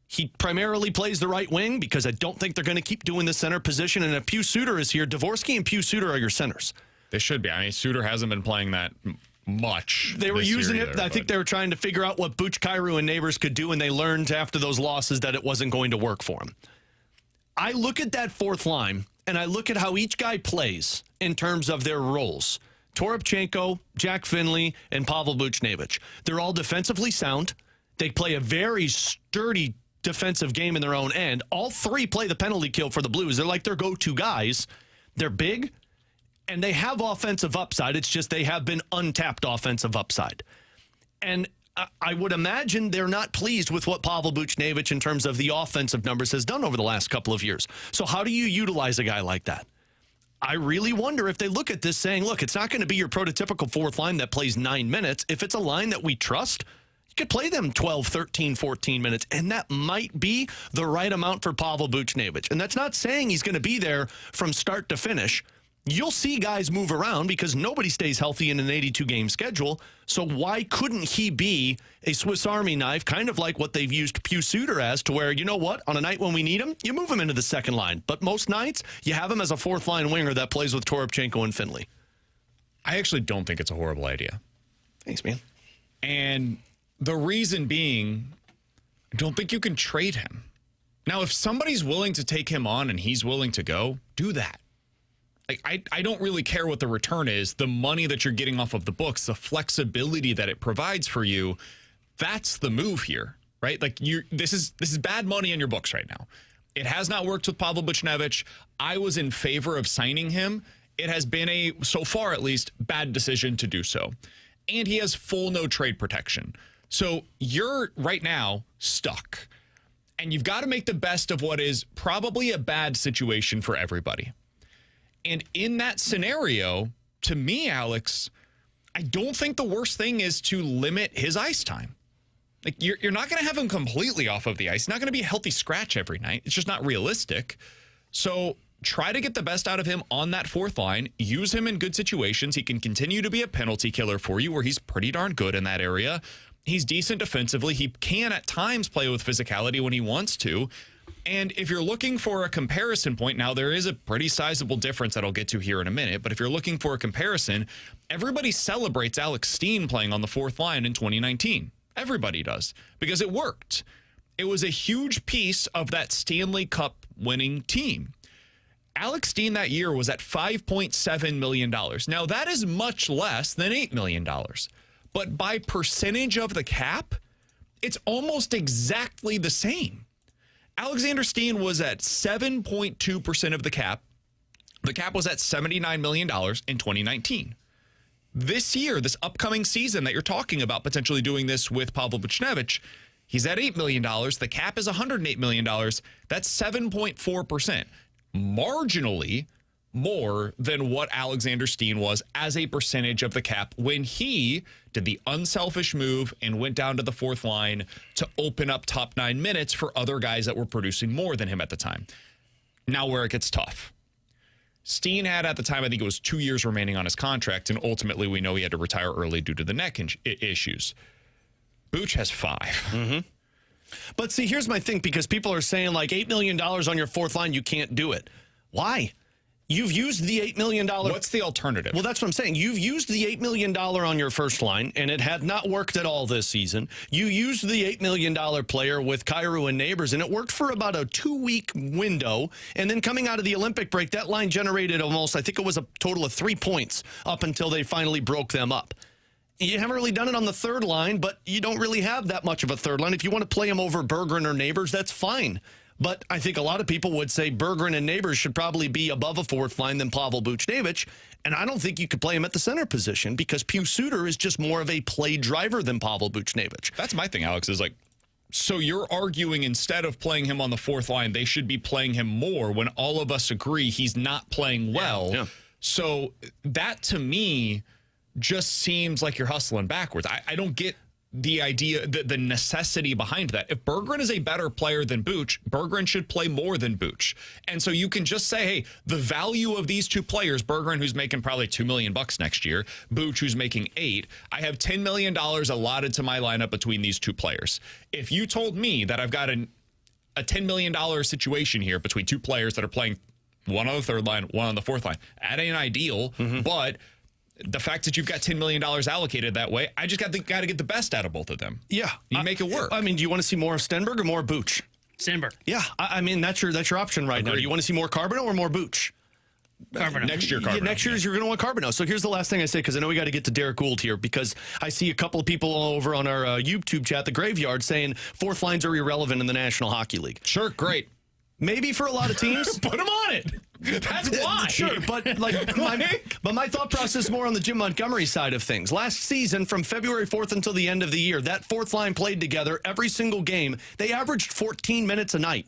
He primarily plays the right wing because I don't think they're going to keep doing the center position. And if Pius Suter is here, Dvorsky and Pius Suter are your centers. They should be. Suter hasn't been playing that much. They were using it. Either, I think they were trying to figure out what Buch, Kyrou, and Neighbors could do, and they learned after those losses that it wasn't going to work for them. I look at that fourth line, and I look at how each guy plays in terms of their roles. Toropchenko, Jack Finley, and Pavel Buchnevich. They're all defensively sound. They play a very sturdy defensive game in their own end. All three play the penalty kill for the Blues. They're like their go-to guys. They're big, and they have offensive upside. It's just they have been untapped offensive upside. And I would imagine they're not pleased with what Pavel Buchnevich in terms of the offensive numbers has done over the last couple of years. So how do you utilize a guy like that? I really wonder if they look at this saying, look, it's not going to be your prototypical fourth line that plays 9 minutes. If it's a line that we trust, you could play them 12, 13, 14 minutes, and that might be the right amount for Pavel Buchnevich. And that's not saying he's going to be there from start to finish. You'll see guys move around because nobody stays healthy in an 82-game schedule. So why couldn't he be a Swiss Army knife, kind of like what they've used Pius Suter as, to where, you know what, on a night when we need him, you move him into the second line. But most nights, you have him as a fourth-line winger that plays with Toropchenko and Finley. I actually don't think it's a horrible idea. Thanks, man. And the reason being, I don't think you can trade him. Now, if somebody's willing to take him on and he's willing to go, do that. Like, I don't really care what the return is. The money that you're getting off of the books, the flexibility that it provides for you, that's the move here, right? Like, this is bad money in your books right now. It has not worked with Pavel Buchnevich. I was in favor of signing him. It has been so far at least, bad decision to do so. And he has full no trade protection. So you're right now stuck. And you've got to make the best of what is probably a bad situation for everybody. And in that scenario, to me, Alex, I don't think the worst thing is to limit his ice time. Like, you're not going to have him completely off of the ice. He's not going to be a healthy scratch every night. It's just not realistic. So try to get the best out of him on that fourth line. Use him in good situations. He can continue to be a penalty killer for you, where he's pretty darn good in that area. He's decent defensively. He can at times play with physicality when he wants to. And if you're looking for a comparison point, now there is a pretty sizable difference that I'll get to here in a minute, but if you're looking for a comparison, everybody celebrates Alex Steen playing on the fourth line in 2019. Everybody does, because it worked. It was a huge piece of that Stanley Cup winning team. Alex Steen that year was at $5.7 million. Now, that is much less than $8 million. But by percentage of the cap, it's almost exactly the same. Alexander Steen was at 7.2% of the cap. The cap was at $79 million in 2019. This year, this upcoming season that you're talking about potentially doing this with Pavel Buchnevich, he's at $8 million. The cap is $108 million. That's 7.4%. Marginally more than what Alexander Steen was as a percentage of the cap when he did the unselfish move and went down to the fourth line to open up top 9 minutes for other guys that were producing more than him at the time. Now where it gets tough. Steen had at the time, I think it was 2 years remaining on his contract, and ultimately we know he had to retire early due to the neck issues. Buch has 5. Mm-hmm. But see, here's my thing, because people are saying like $8 million on your fourth line, you can't do it. Why? You've used the $8 million. What's the alternative? Well, that's what I'm saying. You've used the $8 million on your first line, and it had not worked at all this season. You used the $8 million player with Kyrou and Neighbors, and it worked for about a 2-week window. And then coming out of the Olympic break, that line generated almost, I think it was a total of 3 points up until they finally broke them up. You haven't really done it on the third line, but you don't really have that much of a third line. If you want to play him over Berggren or Neighbors, that's fine. But I think a lot of people would say Berggren and Neighbors should probably be above a fourth line than Pavel Buchnevich. And I don't think you could play him at the center position because Pius Suter is just more of a play driver than Pavel Buchnevich. That's my thing, Alex, is like, so you're arguing instead of playing him on the fourth line, they should be playing him more when all of us agree he's not playing well. Yeah. So that to me just seems like you're hustling backwards. I don't get the idea, the necessity behind that. If Berggren is a better player than Buch, Berggren should play more than Buch. And so you can just say, hey, the value of these two players, Berggren, who's making probably $2 million next year, Buch, who's making $8 million, I have $10 million allotted to my lineup between these two players. If you told me that I've got a $10 million situation here between two players that are playing one on the third line, one on the fourth line, that ain't ideal, but the fact that you've got $10 million allocated that way, I just got to get the best out of both of them. Yeah. You make it work. I mean, do you want to see more of Stenberg or more Buch? Stenberg. Yeah. I mean, that's your option right now. Do you want to see more Carbonneau or more Buch? Carbonneau. Next year, Carbonneau. Yeah, next year you're going to want Carbonneau. So here's the last thing I say, because I know we got to get to Derrick Goold here, because I see a couple of people over on our YouTube chat, The Graveyard, saying fourth lines are irrelevant in the National Hockey League. Sure, great. Maybe for a lot of teams. Put them on it. That's why. Sure, but my thought process is more on the Jim Montgomery side of things. Last season, from February 4th until the end of the year, that fourth line played together every single game. They averaged 14 minutes a night.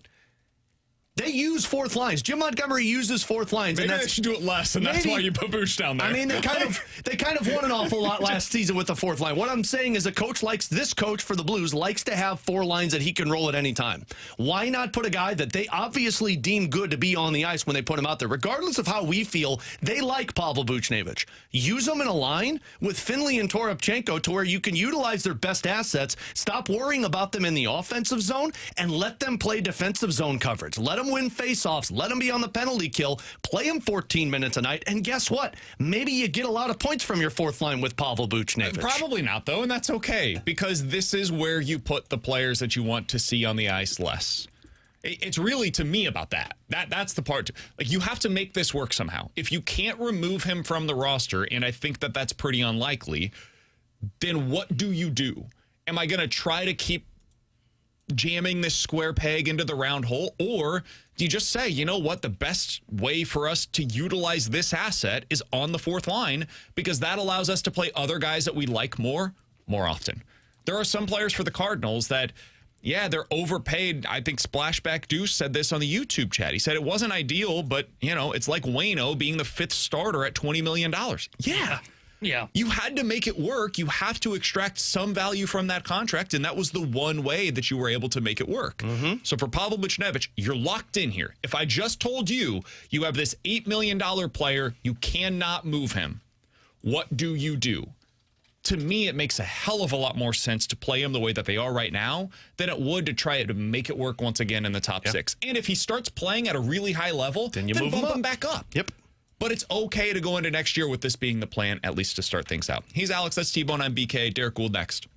They use fourth lines. Jim Montgomery uses fourth lines. Maybe they should do it less, and that's why you put Buch down there. I mean, they kind of won an awful lot last season with the fourth line. What I'm saying is this coach for the Blues likes to have 4 lines that he can roll at any time. Why not put a guy that they obviously deem good to be on the ice when they put him out there? Regardless of how we feel, they like Pavel Buchnevich. Use them in a line with Finley and Toropchenko to where you can utilize their best assets, stop worrying about them in the offensive zone, and let them play defensive zone coverage. Let them win faceoffs. Let them be on the penalty kill. Play them 14 minutes a night. And guess what? Maybe you get a lot of points from your fourth line with Pavel Buchnevich. Probably not, though, and that's okay, because this is where you put the players that you want to see on the ice less. It's really, to me, about that. That's the part. Like, you have to make this work somehow. If you can't remove him from the roster, and I think that that's pretty unlikely, then what do you do? Am I going to try to keep jamming this square peg into the round hole, or do you just say, you know what, the best way for us to utilize this asset is on the fourth line, because that allows us to play other guys that we like more often. There are some players for the Cardinals that, yeah, they're overpaid. I think Splashback Deuce said this on the YouTube chat. He said it wasn't ideal, but, you know, it's like Waino being the 5th starter at $20 million. Yeah. Yeah. You had to make it work. You have to extract some value from that contract, and that was the one way that you were able to make it work. So for Pavel Buchnevich, you're locked in here. If I just told you you have this $8 million player, you cannot move him, what do you do? To me, it makes a hell of a lot more sense to play him the way that they are right now than it would to try to make it work once again in the top 6. And if he starts playing at a really high level, then you move bump him him back up. Yep. But it's okay to go into next year with this being the plan, at least to start things out. He's Alex. That's T-Bone. I'm BK. Derrick Goold next.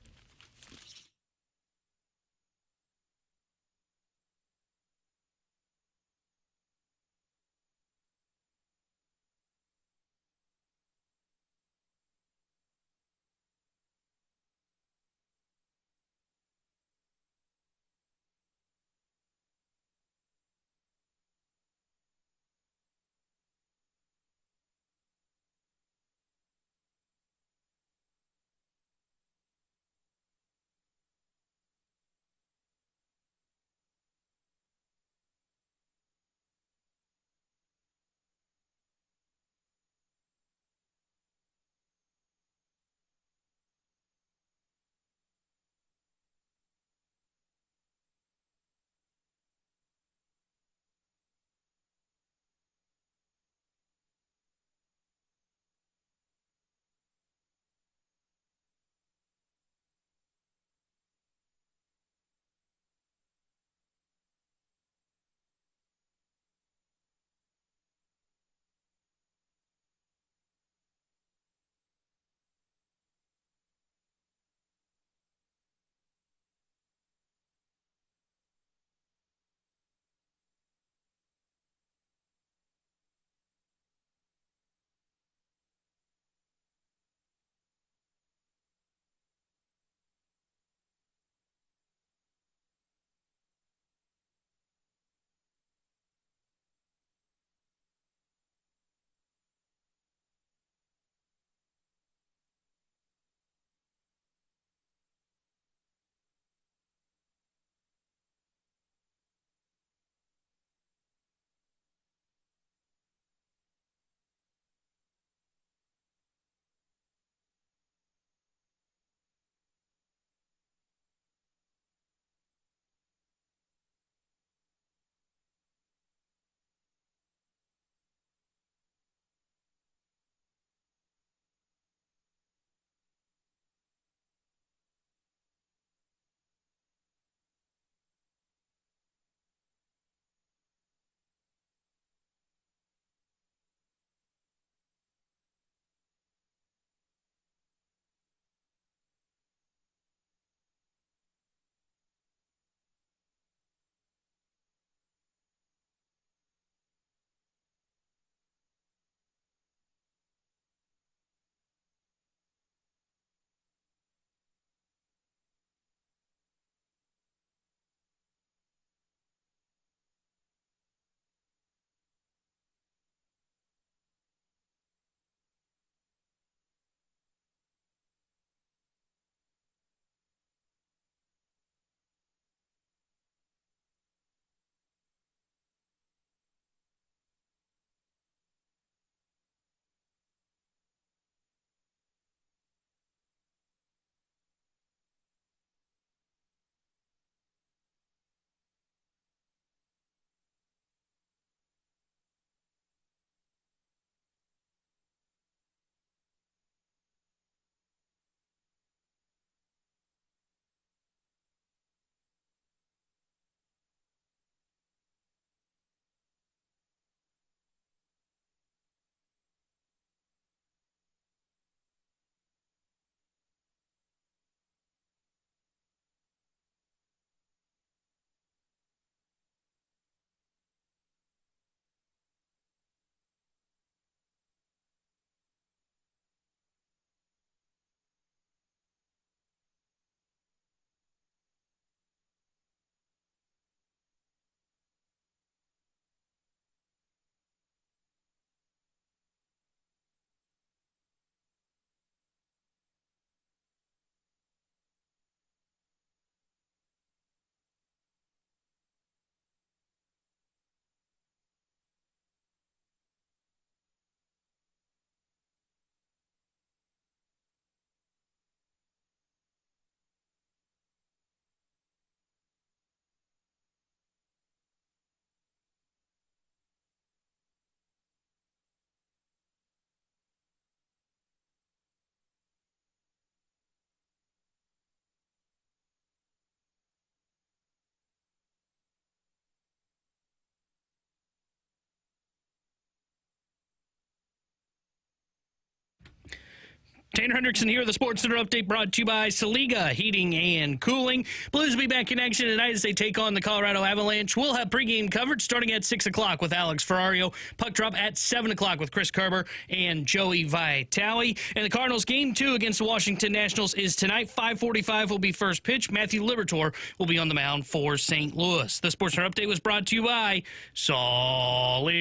Tanner Hendrickson here, the Sports Center update brought to you by Saliga Heating and Cooling. Blues will be back in action tonight as they take on the Colorado Avalanche. We'll have pregame coverage starting at 6 o'clock with Alex Ferrario. Puck drop at 7 o'clock with Chris Kerber and Joey Vitale. And the Cardinals game 2 against the Washington Nationals is tonight. 5:45 will be first pitch. Matthew Liberatore will be on the mound for St. Louis. The Sports Center update was brought to you by Saliga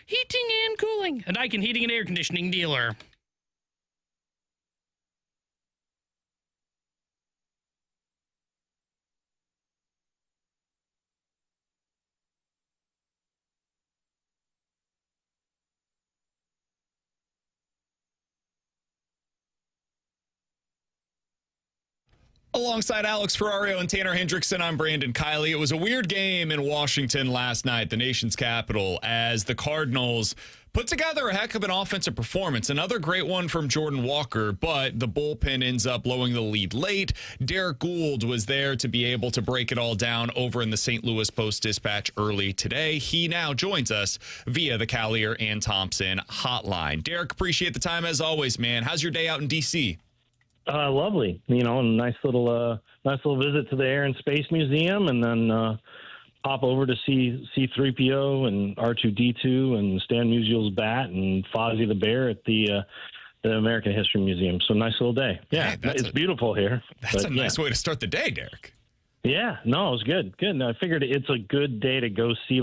Heating and Cooling, a Daikin heating and air conditioning dealer. Alongside Alex Ferrario and Tanner Hendrickson, I'm Brandon Kiley. It was a weird game in Washington last night, the nation's capital, as the Cardinals put together a heck of an offensive performance. Another great one from Jordan Walker, but the bullpen ends up blowing the lead late. Derrick Goold was there to be able to break it all down over in the St. Louis Post-Dispatch early today. He now joins us via the Callier and Thompson hotline. Derrick, appreciate the time as always, man. How's your day out in D.C.? Lovely. A nice little visit to the Air and Space Museum, and then pop over to see C-3PO and R2-D2 and Stan Musial's bat and Fozzie the Bear at the American History Museum. So nice little day. Yeah, hey, it's beautiful here. That's a nice way to start the day, Derrick. Yeah, no, it was good. Good. No, I figured it's a good day to go see,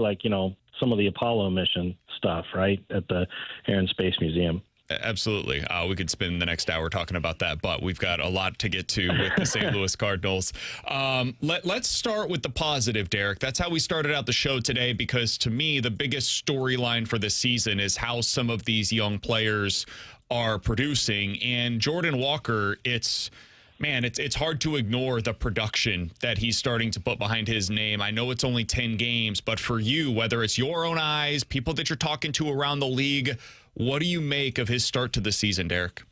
some of the Apollo mission stuff, right, at the Air and Space Museum. Absolutely. We could spend the next hour talking about that, but we've got a lot to get to with the St. Louis Cardinals. Let's start with the positive, Derrick. That's how we started out the show today, because to me, the biggest storyline for this season is how some of these young players are producing. And Jordan Walker, it's hard to ignore the production that he's starting to put behind his name. I know it's only 10 games, but for you, whether it's your own eyes, people that you're talking to around the league, what do you make of his start to the season, Derrick?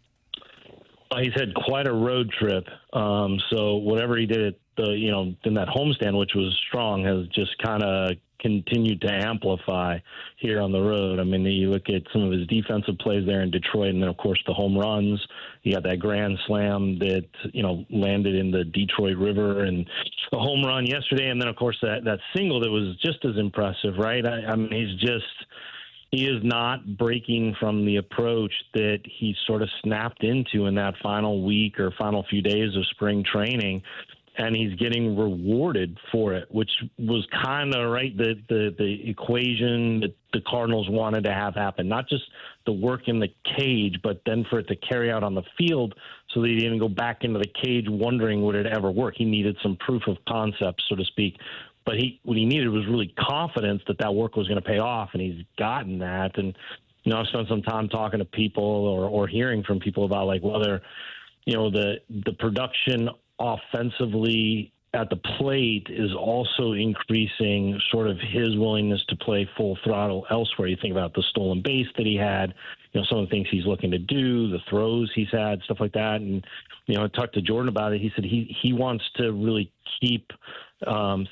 He's had quite a road trip. So whatever he did at in that homestand, which was strong, has just kind of continued to amplify here on the road. I mean, you look at some of his defensive plays there in Detroit, and then, of course, the home runs. You got that grand slam that, landed in the Detroit River, and a home run yesterday, and then, of course, that single that was just as impressive, right? I mean, he is not breaking from the approach that he sort of snapped into in that final week or final few days of spring training, and he's getting rewarded for it, which was kind of right the equation that the Cardinals wanted to have happen. Not just the work in the cage, but then for it to carry out on the field so that he didn't go back into the cage wondering would it ever work. He needed some proof of concept, so to speak. But what he needed was really confidence that work was going to pay off, and he's gotten that. And, I've spent some time talking to people or hearing from people about, whether, the production offensively at the plate is also increasing sort of his willingness to play full throttle elsewhere. You think about the stolen base that he had, some of the things he's looking to do, the throws he's had, stuff like that. And, I talked to Jordan about it. He said he wants to really keep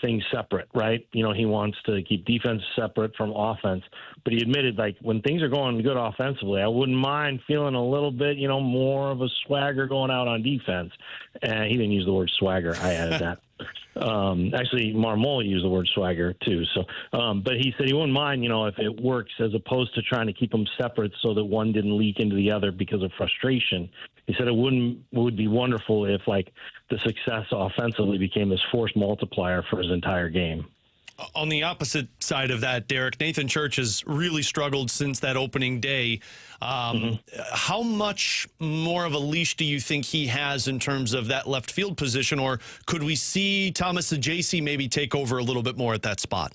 things separate, right? He wants to keep defense separate from offense. But he admitted, when things are going good offensively, I wouldn't mind feeling a little bit, more of a swagger going out on defense. And he didn't use the word swagger. I added that. Actually, Marmol used the word swagger too. So, but he said he wouldn't mind, if it works, as opposed to trying to keep them separate so that one didn't leak into the other because of frustration. He said it would be wonderful if the success offensively became this force multiplier for his entire game. On the opposite side of that, Derrick, Nathan Church has really struggled since that opening day. How much more of a leash do you think he has in terms of that left field position, or could we see Thomas Ajacey maybe take over a little bit more at that spot?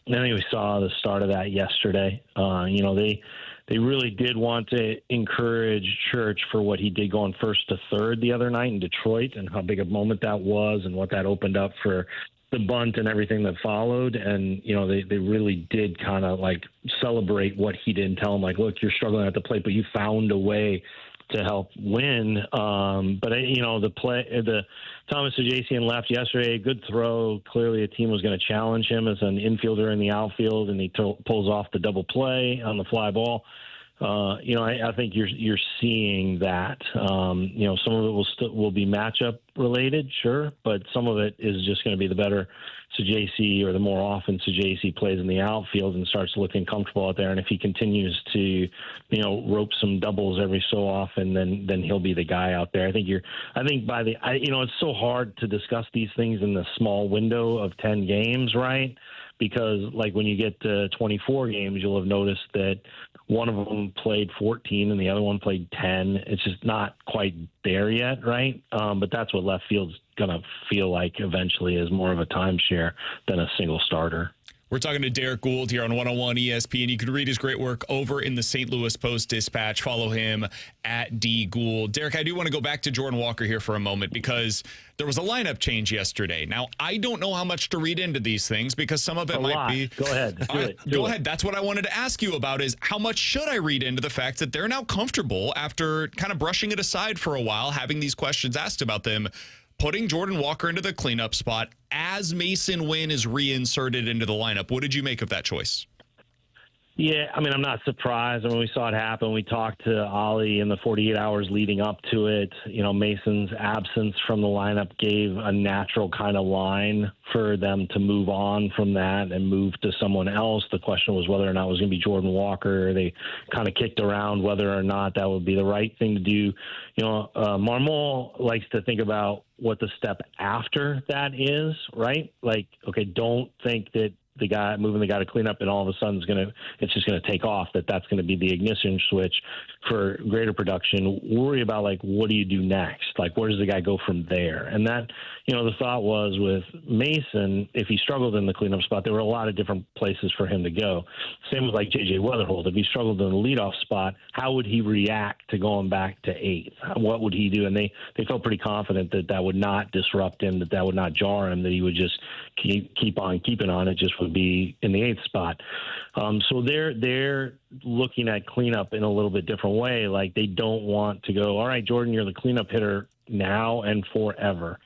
I think we saw the start of that yesterday. They really did want to encourage Church for what he did going first to third the other night in Detroit, and how big a moment that was, and what that opened up for the bunt and everything that followed. And, they really did kind of celebrate what he did and tell him, look, you're struggling at the plate, but you found a way to help win. But the Thomas Ajacey in left yesterday, good throw. Clearly a team was going to challenge him as an infielder in the outfield, and he pulls off the double play on the fly ball. I think you're seeing that. Some of it will be matchup related, sure, but some of it is just going to be the better Sajasi, or the more often Sajasi plays in the outfield and starts looking comfortable out there. And if he continues to, rope some doubles every so often, then he'll be the guy out there. It's so hard to discuss these things in the small window of 10 games, right? Because like when you get to 24 games, you'll have noticed that one of them played 14 and the other one played 10. It's just not quite there yet, right? But that's what left field's going to feel like eventually, is more of a timeshare than a single starter. We're talking to Derrick Goold here on 101 ESPN. You can read his great work over in the St. Louis Post-Dispatch. Follow him at DGould. Derrick, I do want to go back to Jordan Walker here for a moment, because there was a lineup change yesterday. Now, I don't know how much to read into these things, because some of it might be... Go ahead. Go ahead. That's what I wanted to ask you about, is how much should I read into the fact that they're now comfortable, after kind of brushing it aside for a while, having these questions asked about them, putting Jordan Walker into the cleanup spot as Mason Wynn is reinserted into the lineup. What did you make of that choice? Yeah, I'm not surprised. We saw it happen. We talked to Ollie in the 48 hours leading up to it. Mason's absence from the lineup gave a natural kind of line for them to move on from that and move to someone else. The question was whether or not it was going to be Jordan Walker. They kind of kicked around whether or not that would be the right thing to do. Marmol likes to think about what the step after that is, right? Like, okay, don't think that the guy moving the guy to clean up and all of a sudden it's just going to take off, that's going to be the ignition switch for greater production. Worry about, like, what do you do next? Like, where does the guy go from there? And that, the thought was with Mason, if he struggled in the cleanup spot, there were a lot of different places for him to go. Same with like J.J. Weatherholt. If he struggled in the leadoff spot, how would he react to going back to eighth? What would he do? And they felt pretty confident that would not disrupt him, that would not jar him, that he would just keep on keeping on. It just would be in the eighth spot. So they're looking at cleanup in a little bit different way. Like, they don't want to go, all right, Jordan, you're the cleanup hitter now and forever.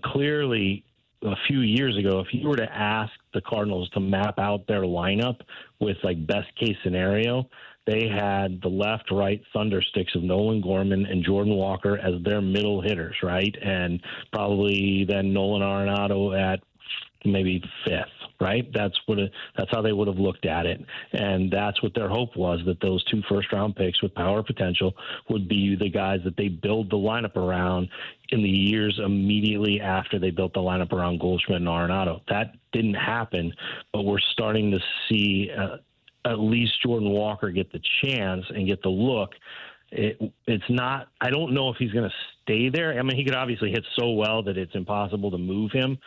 Clearly, a few years ago, if you were to ask the Cardinals to map out their lineup with, like, best case scenario, they had the left, right thundersticks of Nolan Gorman and Jordan Walker as their middle hitters, right? And probably then Nolan Arenado at maybe fifth, right? That's how they would have looked at it. And that's what their hope was, that those 2 first-round picks with power potential would be the guys that they build the lineup around in the years immediately after they built the lineup around Goldschmidt and Arenado. That didn't happen, but we're starting to see at least Jordan Walker get the chance and get the look. It's not, I don't know if he's going to stay there. He could obviously hit so well that it's impossible to move him.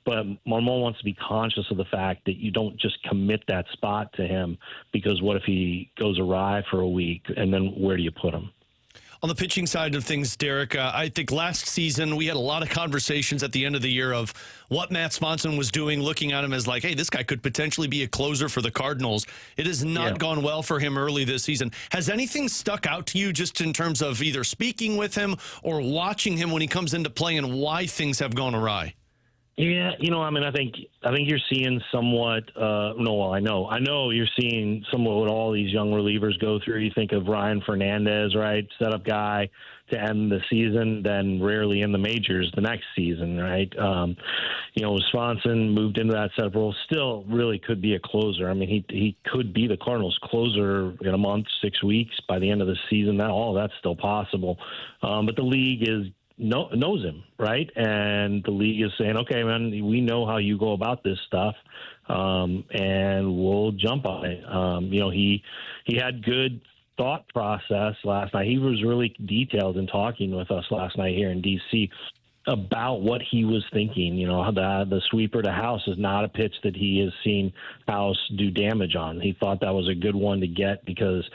But Marmol wants to be conscious of the fact that you don't just commit that spot to him, because what if he goes awry for a week, and then where do you put him? On the pitching side of things, Derrick, I think last season we had a lot of conversations at the end of the year of what Matt Swanson was doing, looking at him as like, hey, this guy could potentially be a closer for the Cardinals. It has not gone well for him early this season. Has anything stuck out to you just in terms of either speaking with him or watching him when he comes into play, and why things have gone awry? Yeah, I think you're seeing somewhat. I know you're seeing somewhat what all these young relievers go through. You think of Ryan Fernandez, right? Setup guy to end the season, then rarely in the majors the next season, right? Swanson moved into that setup role. Still, really could be a closer. He could be the Cardinals' closer in a month, 6 weeks by the end of the season. That's still possible. But the league knows him, right? And the league is saying, okay, man, we know how you go about this stuff, and we'll jump on it. He had good thought process last night. He was really detailed in talking with us last night here in D.C. about what he was thinking. The sweeper to House is not a pitch that he has seen House do damage on. He thought that was a good one to get because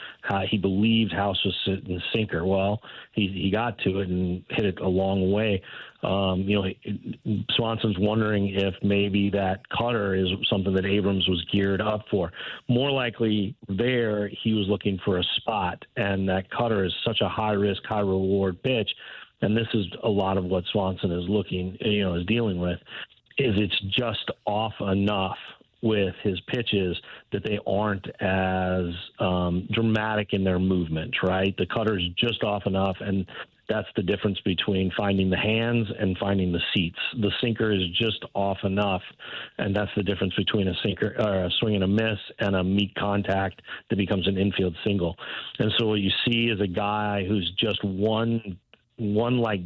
he believed House was sitting the sinker. Well, he got to it and hit it a long way. Swanson's wondering if maybe that cutter is something that Abrams was geared up for. More likely there, he was looking for a spot, and that cutter is such a high-risk, high-reward pitch. And this is a lot of what Swanson is dealing with, is it's just off enough with his pitches that they aren't as dramatic in their movement, right? The cutter's just off enough, and that's the difference between finding the hands and finding the seats. The sinker is just off enough, and that's the difference between a sinker or a swing and a miss and a meet contact that becomes an infield single. And so what you see is a guy who's just one like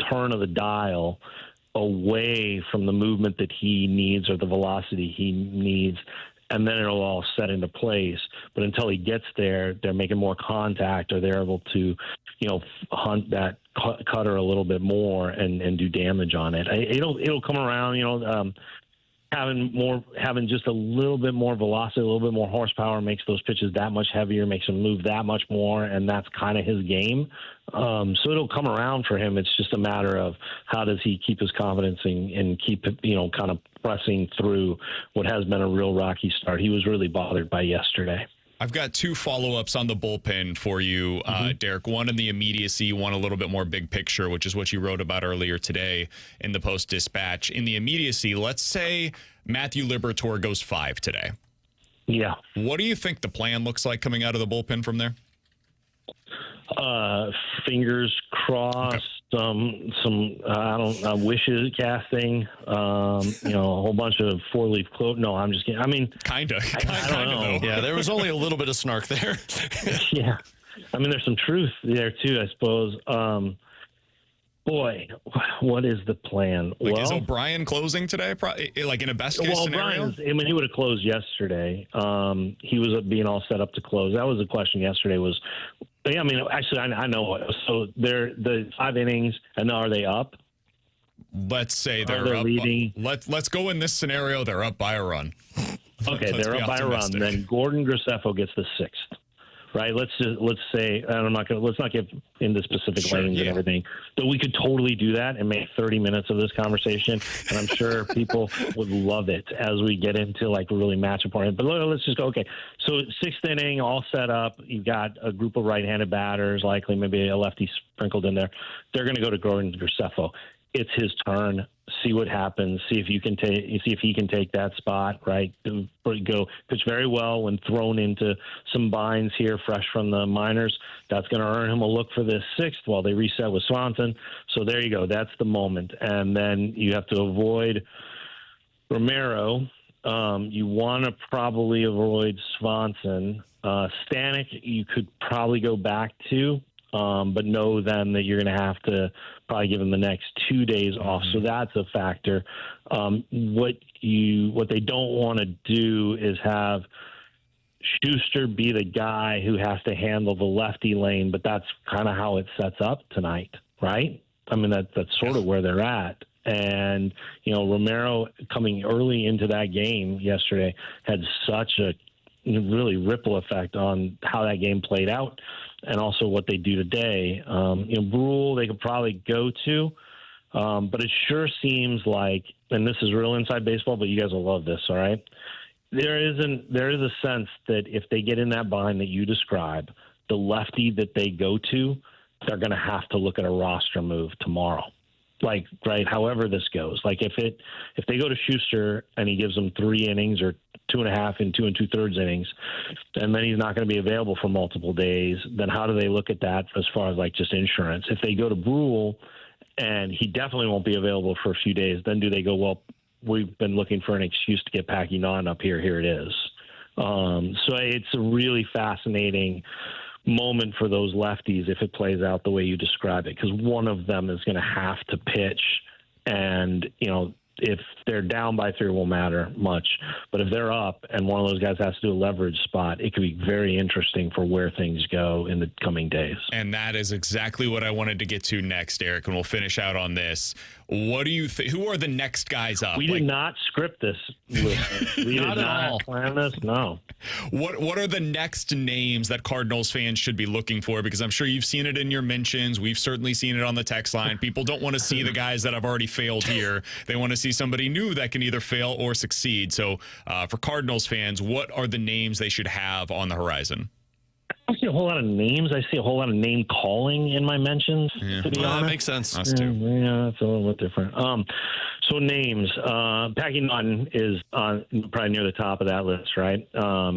turn of the dial away from the movement that he needs or the velocity he needs, and then it'll all set into place. But until he gets there, they're making more contact, or they're able to, hunt that cutter a little bit more and do damage on it. It'll come around, having just a little bit more velocity, a little bit more horsepower makes those pitches that much heavier, makes them move that much more, and that's kind of his game. So it'll come around for him. It's just a matter of how does he keep his confidence and keep, kind of pressing through what has been a real rocky start. He was really bothered by yesterday. I've got two follow-ups on the bullpen for you, Derek. One in the immediacy, one a little bit more big picture, which is what you wrote about earlier today in the Post-Dispatch. In the immediacy, let's say Matthew Liberatore goes 5 today. Yeah. What do you think the plan looks like coming out of the bullpen from there? Fingers crossed. Some wishes casting. A whole bunch of 4-leaf clover. No, I'm just kidding. I mean, kind of. I don't know. Yeah, there was only a little bit of snark there. Yeah, I mean, there's some truth there too, I suppose. Boy, what is the plan? Is O'Brien closing today? Like in a best case scenario? He would have closed yesterday. He was being all set up to close. That was the question yesterday. Yeah, I mean, actually, I know. So they're the 5 innings, and are they up? Let's say they're up. Leading? Let's go in this scenario. They're up by a run. Okay, they're up by a run. Then Gordon Graceffo gets the 6th. Right. Let's say, and let's not get into specific lanes and everything, but we could totally do that and make 30 minutes of this conversation. And I'm sure people would love it as we get into like really matchup point. But let's just go. Okay. So 6th inning, all set up. You've got a group of right-handed batters, likely maybe a lefty sprinkled in there. They're going to go to Gordon Graceffo. It's his turn. See what happens. See if he can take that spot. Right. Go pitch very well when thrown into some binds here, fresh from the minors. That's going to earn him a look for this 6th while they reset with Swanson. So there you go. That's the moment. And then you have to avoid Romero. You want to probably avoid Swanson. Stanek, you could probably go back to. But know then that you're going to have to probably give them the next 2 days off. So that's a factor. What they don't want to do is have Schuster be the guy who has to handle the lefty lane, but that's kind of how it sets up tonight, right? I mean, that's sort of where they're at. And, Romero coming early into that game yesterday had such a really ripple effect on how that game played out and also what they do today. Brule they could probably go to, but it sure seems like, and this is real inside baseball, but you guys will love this, all right? There is a sense that if they get in that bind that you describe, the lefty that they go to, they're going to have to look at a roster move tomorrow. Like, right, however this goes. Like if they go to Schuster and he gives them 3 innings or 2.5 and 2 2/3 innings, and then he's not going to be available for multiple days, then how do they look at that as far as like just insurance? If they go to Brule and he definitely won't be available for a few days, then do they go, well, we've been looking for an excuse to get Packy on up here. Here it is. So it's a really fascinating moment for those lefties if it plays out the way you describe it, because one of them is going to have to pitch, and if they're down by 3, it won't matter much. But if they're up and one of those guys has to do a leverage spot, it could be very interesting for where things go in the coming days. And that is exactly what I wanted to get to next, Eric, and we'll finish out on this. What do you think? Who are the next guys up? We did not script this. We did not plan this. No. What are the next names that Cardinals fans should be looking for? Because I'm sure you've seen it in your mentions. We've certainly seen it on the text line. People don't want to see the guys that have already failed here. They want to see somebody new that can either fail or succeed. So for Cardinals fans, what are the names they should have on the horizon? see a whole lot of names. I see a whole lot of name calling in my mentions. To be honest, that makes sense. Us too. Yeah, it's a little bit different. So names. Packy Naughton is probably near the top of that list, right?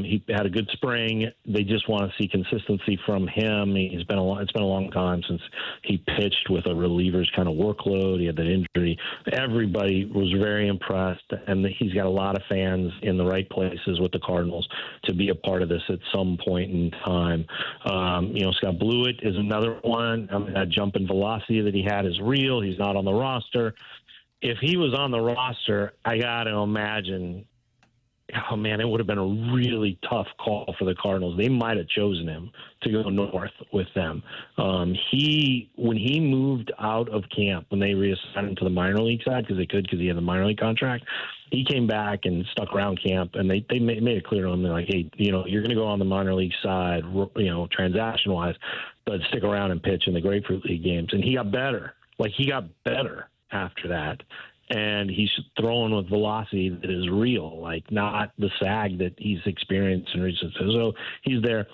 He had a good spring. They just want to see consistency from him. It's been a long time since he pitched with a reliever's kind of workload. He had that injury. Everybody was very impressed, and he's got a lot of fans in the right places with the Cardinals to be a part of this at some point in time. Scott Blewett is another one. That jump in velocity that he had is real. He's not on the roster. If he was on the roster, I got to imagine, oh, man, it would have been a really tough call for the Cardinals. They might have chosen him to go north with them. When he moved out of camp, when they reassigned him to the minor league side, because he had the minor league contract, he came back and stuck around camp, and they made it clear to him, they're like, hey, you're going to go on the minor league side, transaction-wise, but stick around and pitch in the Grapefruit League games. And he got better. He got better after that. And he's throwing with velocity that is real, not the sag that he's experienced in recent. So he's there.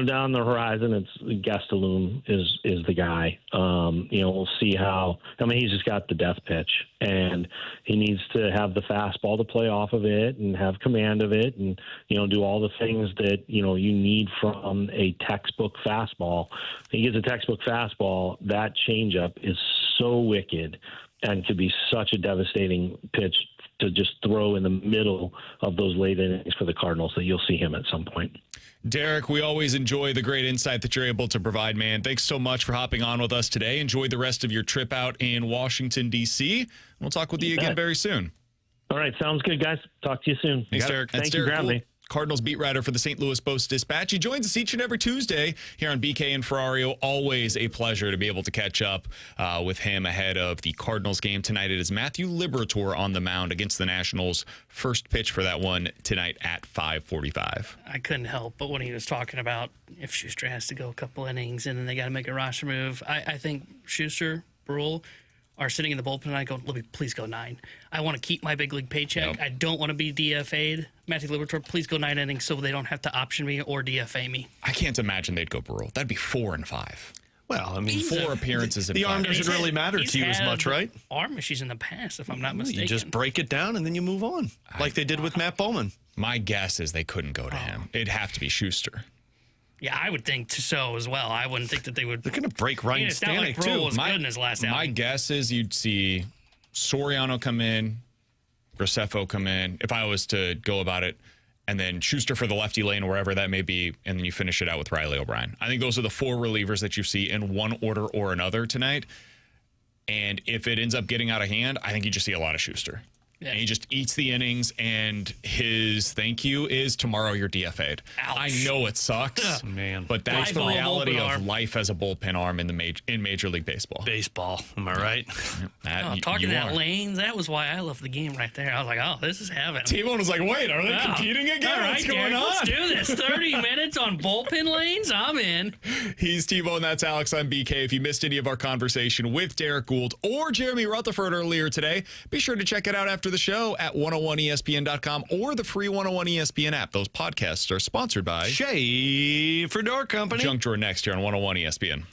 Down the horizon, it's Gastelum is the guy. We'll see how. He's just got the death pitch, and he needs to have the fastball to play off of it and have command of it, and do all the things that you need from a textbook fastball. He gets a textbook fastball. That changeup is so wicked and could be such a devastating pitch to just throw in the middle of those late innings for the Cardinals that you'll see him at some point. Derrick, we always enjoy the great insight that you're able to provide, man. Thanks so much for hopping on with us today. Enjoy the rest of your trip out in Washington, D.C. We'll talk with you again very soon. All right, sounds good, guys. Talk to you soon. Thanks, Derrick. Thank you for having me. Cardinals beat writer for the St. Louis Post-Dispatch. He joins us each and every Tuesday here on BK and Ferrario. Always a pleasure to be able to catch up with him ahead of the Cardinals game tonight. It is Matthew Liberatore on the mound against the Nationals. First pitch for that one tonight at 5:45. I couldn't help but when he was talking about if Schuster has to go a couple innings and then they got to make a roster move. I think Schuster, Brule are sitting in the bullpen and I go, please go 9. I want to keep my big league paycheck. Yep. I don't want to be DFA'd. Matthew Liberatore, please go 9 innings so they don't have to option me or DFA me. I can't imagine they'd go Burrell. That'd be 4 and 5. Well, 4 appearances in 5. The arm doesn't really matter to you as much, right? Arm issues in the past, if I'm not mistaken. You just break it down and then you move on, like they did with Matt Bowman. My guess is they couldn't go to him. It'd have to be Schuster. Yeah, I would think so as well. I wouldn't think that they would. They're going to break Ryan Stanek, too. Was good in his last outing. My guess is you'd see Soriano come in, Graceffo come in, if I was to go about it, and then Schuster for the lefty lane, wherever that may be, and then you finish it out with Riley O'Brien. I think those are the 4 relievers that you see in one order or another tonight. And if it ends up getting out of hand, I think you just see a lot of Schuster. Yeah. And he just eats the innings, and his thank you is tomorrow you're DFA'd. Ouch. I know it sucks, man, but that's the reality of life as a bullpen arm in Major League Baseball. Baseball, am I right? Talking about lanes, that was why I love the game right there. I was like, oh, this is heaven. T-Bone was like, wait, are they competing again? All right, what's going on? Let's do this. 30 minutes on bullpen lanes. I'm in. He's T-Bone. That's Alex. I'm BK. If you missed any of our conversation with Derrick Goold or Jeremy Rutherford earlier today, be sure to check it out after the show at 101ESPN.com or the free 101 ESPN app. Those podcasts are sponsored by Schaefer Door Company. Junk Drawer next here on 101 ESPN.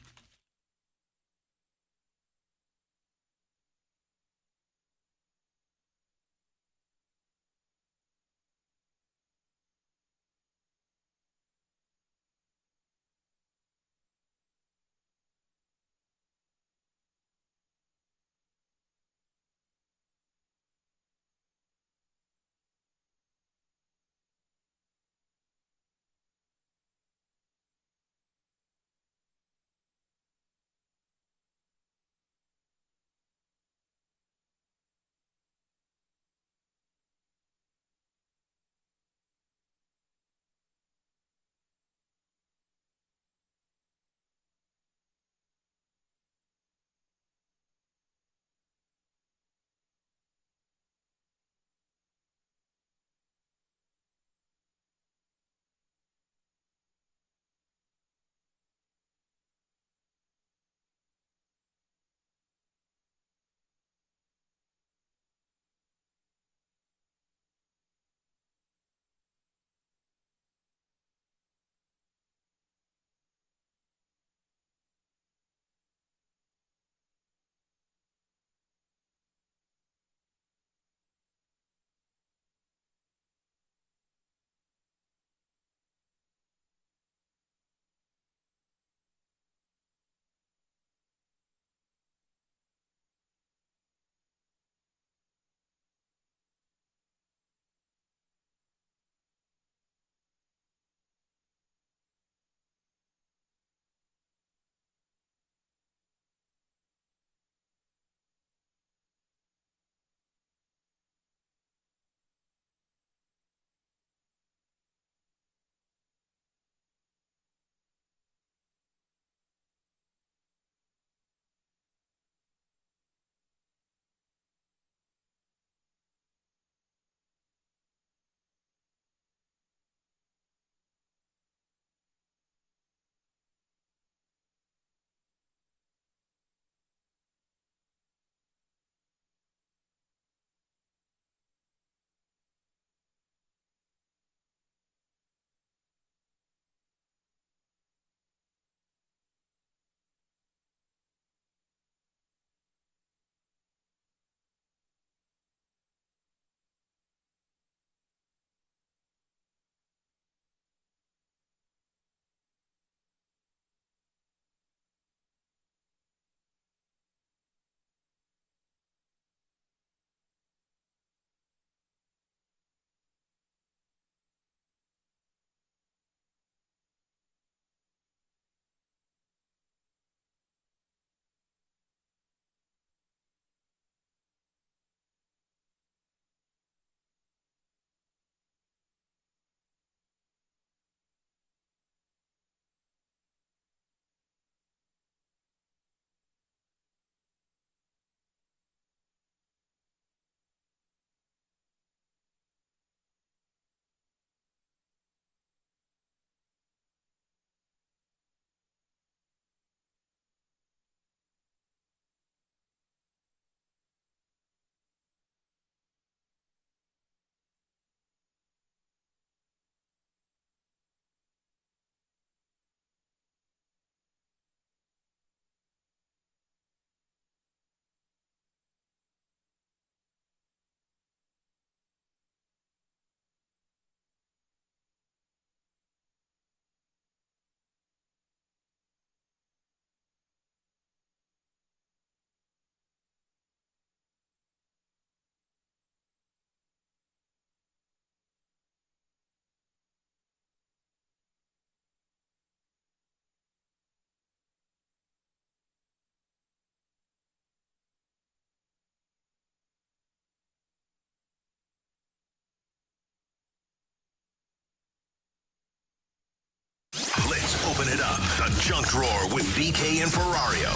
Open it up. The Junk Drawer with BK and Ferrario.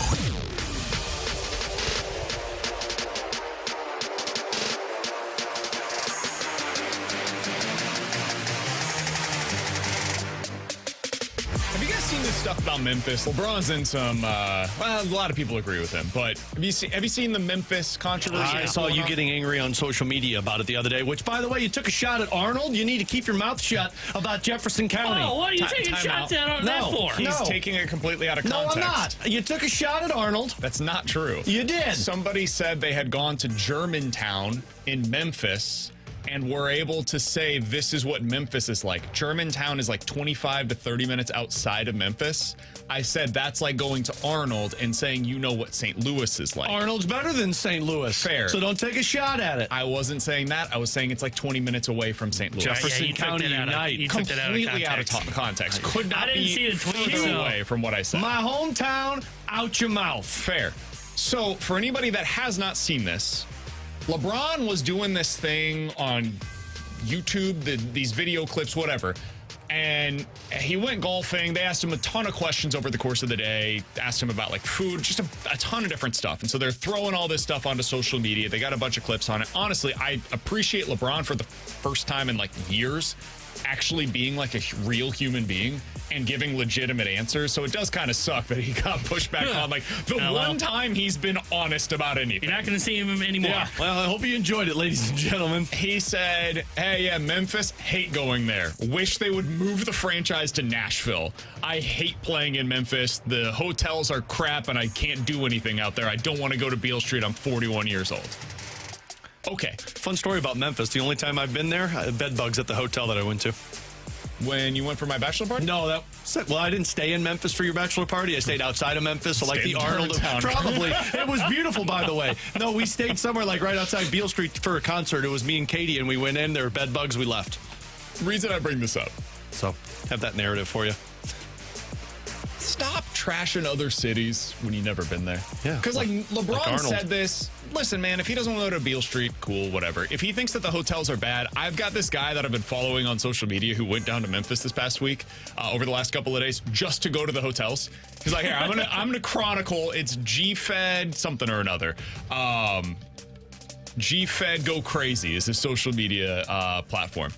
Have you guys seen this stuff about Memphis? LeBron's in some, well, a lot of people agree with him, but have you seen the Memphis controversy? I saw you getting angry on social media about it the other day, which, by the way, you took a shot at Arnold. You need to keep your mouth shut about Jefferson County. Oh, what are you taking shots at that for? He's taking it completely out of context. No, I'm not. You took a shot at Arnold. That's not true. You did. Somebody said they had gone to Germantown in Memphis and were able to say this is what Memphis is like. Germantown is like 25 to 30 minutes outside of Memphis. I said that's like going to Arnold and saying you know what St. Louis is like. Arnold's better than St. Louis. Fair. So don't take a shot at it. I wasn't saying that. I was saying it's like 20 minutes away from St. Louis. Jefferson County Unite. Completely out of context. Could not I didn't be see the tweet, further so. away from what I said. My hometown, out your mouth. Fair. So for anybody that has not seen this, LeBron was doing this thing on YouTube, these video clips, whatever. And he went golfing. They asked him a ton of questions over the course of the day, asked him about like food, just a ton of different stuff. And so they're throwing all this stuff onto social media. They got a bunch of clips on it. Honestly, I appreciate LeBron for the first time in like years actually being like a real human being and giving legitimate answers. So it does kind of suck that he got pushed back on like the one time he's been honest about anything. You're not going to see him anymore. Yeah. Well, I hope you enjoyed it, ladies and gentlemen. He said, hey, yeah, Memphis, hate going there. Wish they would move the franchise to Nashville. I hate playing in Memphis. The hotels are crap and I can't do anything out there. I don't want to go to Beale Street. I'm 41 years old. Okay. Fun story about Memphis. The only time I've been there, bed bugs at the hotel that I went to. When you went for my bachelor party? No, well, I didn't stay in Memphis for your bachelor party. I stayed outside of Memphis, so like the Arnold. Probably. It was beautiful, by the way. No, we stayed somewhere like right outside Beale Street for a concert. It was me and Katie, and we went in. There were bed bugs. We left. Reason I bring this up. So, have that narrative for you. Stop trashing other cities when you've never been there. Yeah. Because like LeBron said this. Listen, man, if he doesn't want to go to Beale Street, cool, whatever. If he thinks that the hotels are bad, I've got this guy that I've been following on social media who went down to Memphis this past week, over the last couple of days, just to go to the hotels. He's like, here, I'm gonna chronicle. It's G-Fed something or another. G-Fed Go Crazy is his social media platform.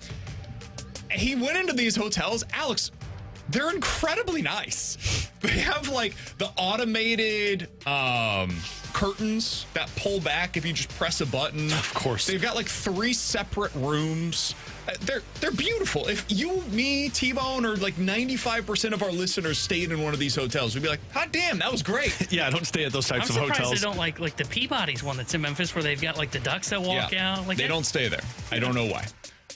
He went into these hotels, Alex. They're incredibly nice. They have like the automated curtains that pull back if you just press a button. Of course. They've got like 3 separate rooms. They're beautiful. If you, me, T-Bone, or like 95% of our listeners stayed in one of these hotels, we'd be like, hot damn, that was great. Yeah, I don't stay at those types of hotels. I'm surprised they don't like the Peabody's one that's in Memphis where they've got like the ducks that walk out. Like they don't stay there. I don't know why.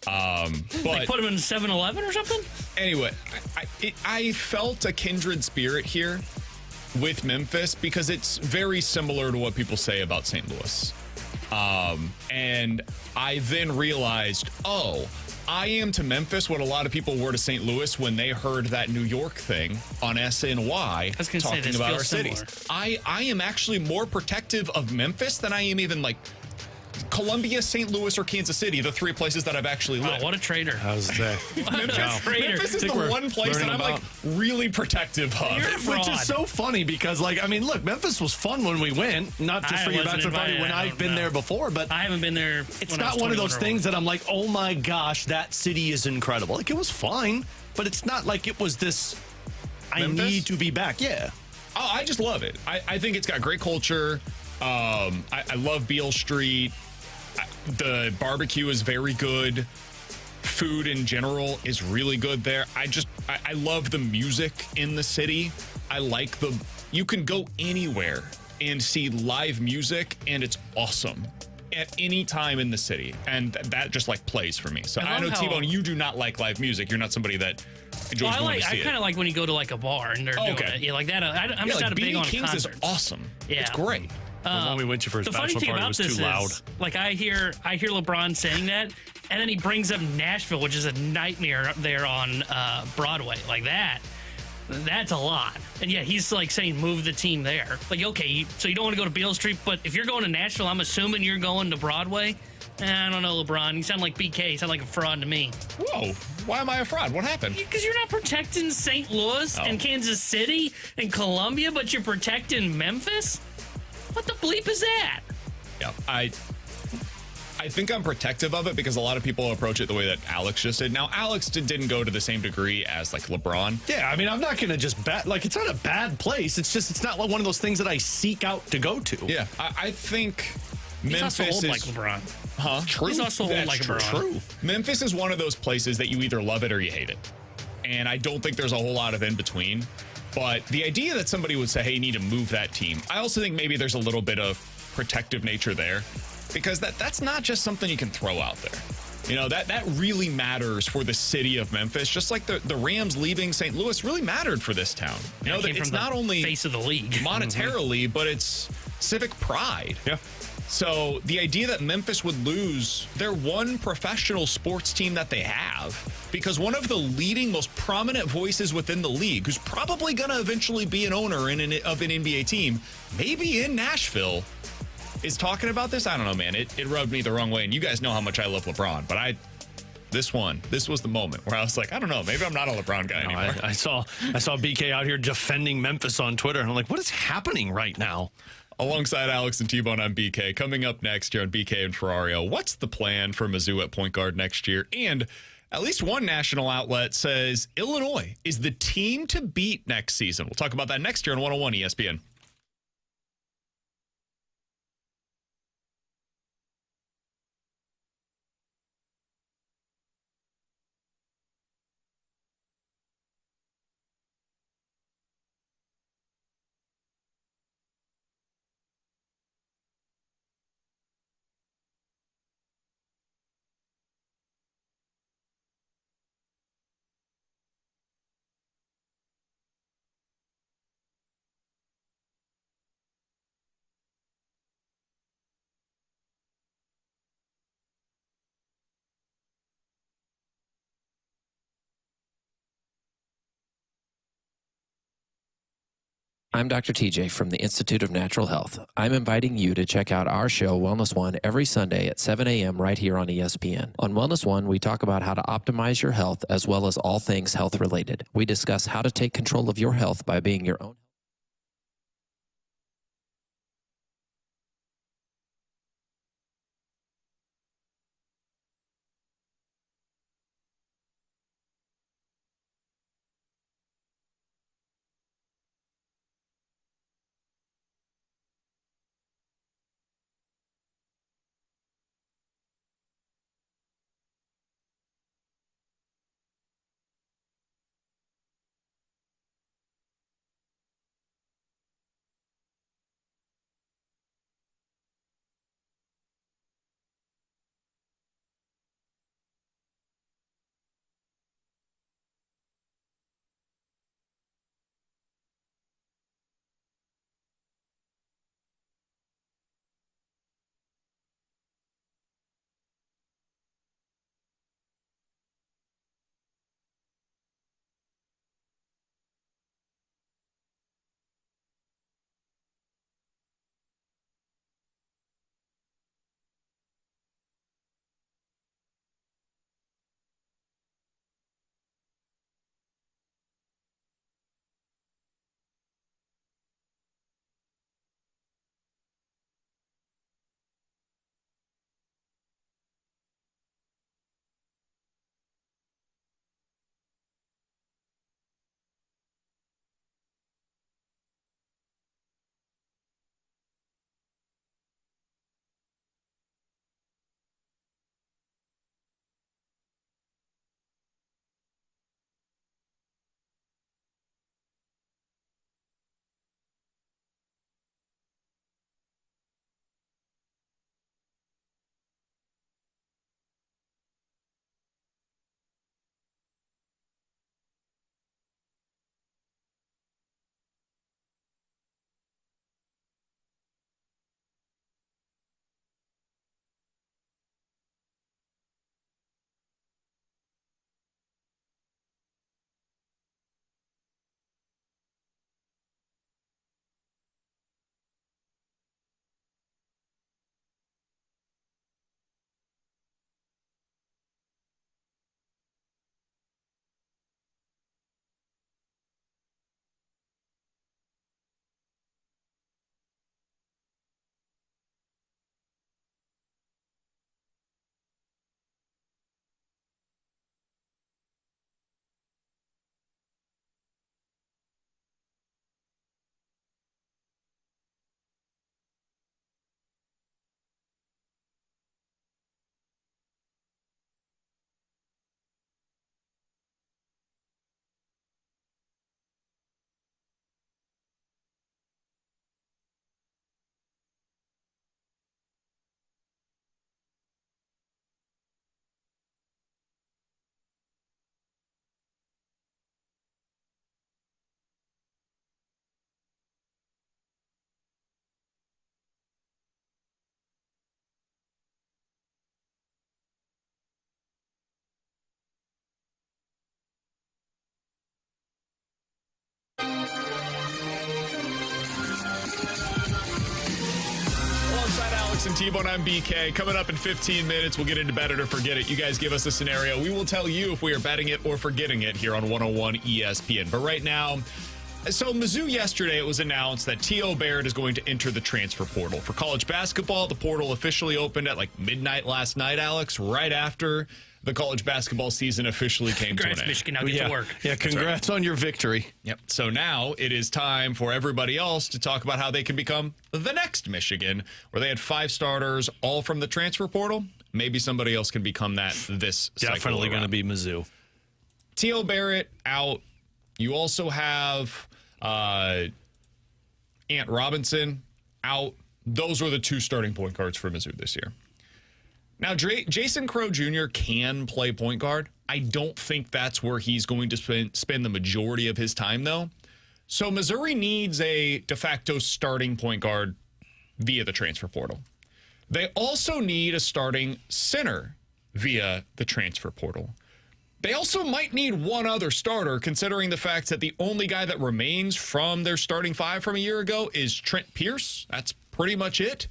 But like put them in 7-Eleven or something? Anyway, I felt a kindred spirit here with Memphis because it's very similar to what people say about St. Louis. And I then realized, I am to Memphis what a lot of people were to St. Louis when they heard that New York thing on SNY talking about our cities. I am actually more protective of Memphis than I am even like Columbia, St. Louis, or Kansas City, the 3 places that I've actually lived. Oh, what a traitor. How's that? Memphis is the one place that I'm like really protective of. Which is so funny because, like, I mean, look, Memphis was fun when we went, not just for your bachelor party when I've been there before, but I haven't been there. It's not one of those things that I'm like, oh my gosh, that city is incredible. Like, it was fine, but it's not like it was this, I need to be back. Yeah. Oh, I just love it. I think it's got great culture. I love Beale Street. The barbecue is very good. Food in general is really good there. I love the music in the city. I like you can go anywhere and see live music and it's awesome at any time in the city. And that just like plays for me. So I know, T-Bone, you do not like live music. You're not somebody that enjoys going to see it. I kind of like when you go to like a bar and they're doing it. Yeah, like that. I'm just not a big on King's concerts. Is awesome. Yeah. It's great. When we went to for his bachelor party, it was too loud. Like I hear LeBron saying that, and then he brings up Nashville, which is a nightmare there on Broadway. Like that's a lot. And yeah, he's like saying move the team there. Like, okay, so you don't want to go to Beale Street, but if you're going to Nashville, I'm assuming you're going to Broadway. I don't know, LeBron. You sound like BK. You sound like a fraud to me. Whoa. Why am I a fraud? What happened? Because you're not protecting St. Louis and Kansas City and Columbia, but you're protecting Memphis? What the bleep is that? Yeah, I think I'm protective of it because a lot of people approach it the way that Alex just did. Now, Alex didn't go to the same degree as like LeBron. Yeah, I mean, I'm not going to just bet. Like, it's not a bad place. It's just, it's not like one of those things that I seek out to go to. Yeah, I think He's Memphis also old is like LeBron. Huh? True. He's also old like LeBron. True. Memphis is one of those places that you either love it or you hate it. And I don't think there's a whole lot of in between. But the idea that somebody would say, hey, you need to move that team, I also think maybe there's a little bit of protective nature there because that's not just something you can throw out there. You know, that really matters for the city of Memphis, just like the Rams leaving St. Louis really mattered for this town. You know, it's not only face of the league monetarily, but it's civic pride. Yeah. So the idea that Memphis would lose their one professional sports team that they have because one of the leading, most prominent voices within the league, who's probably going to eventually be an owner of an NBA team, maybe in Nashville, is talking about this. I don't know, man. It rubbed me the wrong way. And you guys know how much I love LeBron, but this was the moment where I was like, I don't know, maybe I'm not a LeBron guy anymore. I saw BK out here defending Memphis on Twitter, and I'm like, what is happening right now? Alongside Alex and T-Bone, I'm BK. Coming up next here on BK and Ferrario, what's the plan for Mizzou at point guard next year? And at least one national outlet says Illinois is the team to beat next season. We'll talk about that next year on 101 ESPN. I'm Dr. TJ from the Institute of Natural Health. I'm inviting you to check out our show, Wellness One, every Sunday at 7 a.m. right here on ESPN. On Wellness One, we talk about how to optimize your health as well as all things health-related. We discuss how to take control of your health by being your own and T-Bone. I'm BK. Coming up in 15 minutes, we'll get into Bet It or Forget It. You guys give us a scenario. We will tell you if we are betting it or forgetting it here on 101 ESPN. But right now, so Mizzou yesterday, it was announced that T.O. Barrett is going to enter the transfer portal. For college basketball, the portal officially opened at like midnight last night, Alex, right after the college basketball season officially came to an end. Michigan, now get to work. Yeah, congrats on your victory. Yep. So now it is time for everybody else to talk about how they can become the next Michigan, where they had 5 starters, all from the transfer portal. Maybe somebody else can become that this cycle. Definitely going to be Mizzou. T.O. Barrett out. You also have Ant Robinson out. Those were the 2 starting point guards for Mizzou this year. Now, Jason Crow Jr. can play point guard. I don't think that's where he's going to spend the majority of his time, though. So Missouri needs a de facto starting point guard via the transfer portal. They also need a starting center via the transfer portal. They also might need one other starter, considering the fact that the only guy that remains from their starting 5 from a year ago is Trent Pierce. That's pretty much it.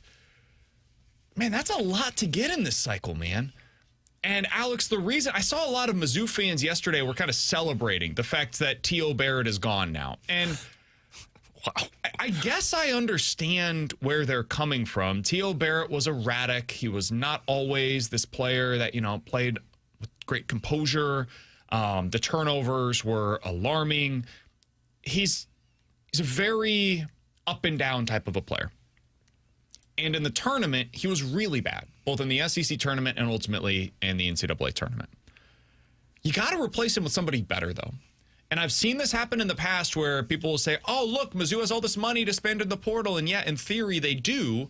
Man, that's a lot to get in this cycle, man. And Alex, the reason I saw a lot of Mizzou fans yesterday were kind of celebrating the fact that T.O. Barrett is gone now. And wow, I guess I understand where they're coming from. T.O. Barrett was erratic. He was not always this player that, played with great composure. The turnovers were alarming. He's a very up and down type of a player. And in the tournament, he was really bad, both in the SEC tournament and ultimately in the NCAA tournament. You got to replace him with somebody better, though. And I've seen this happen in the past where people will say, oh, look, Mizzou has all this money to spend in the portal. And yeah, in theory, they do.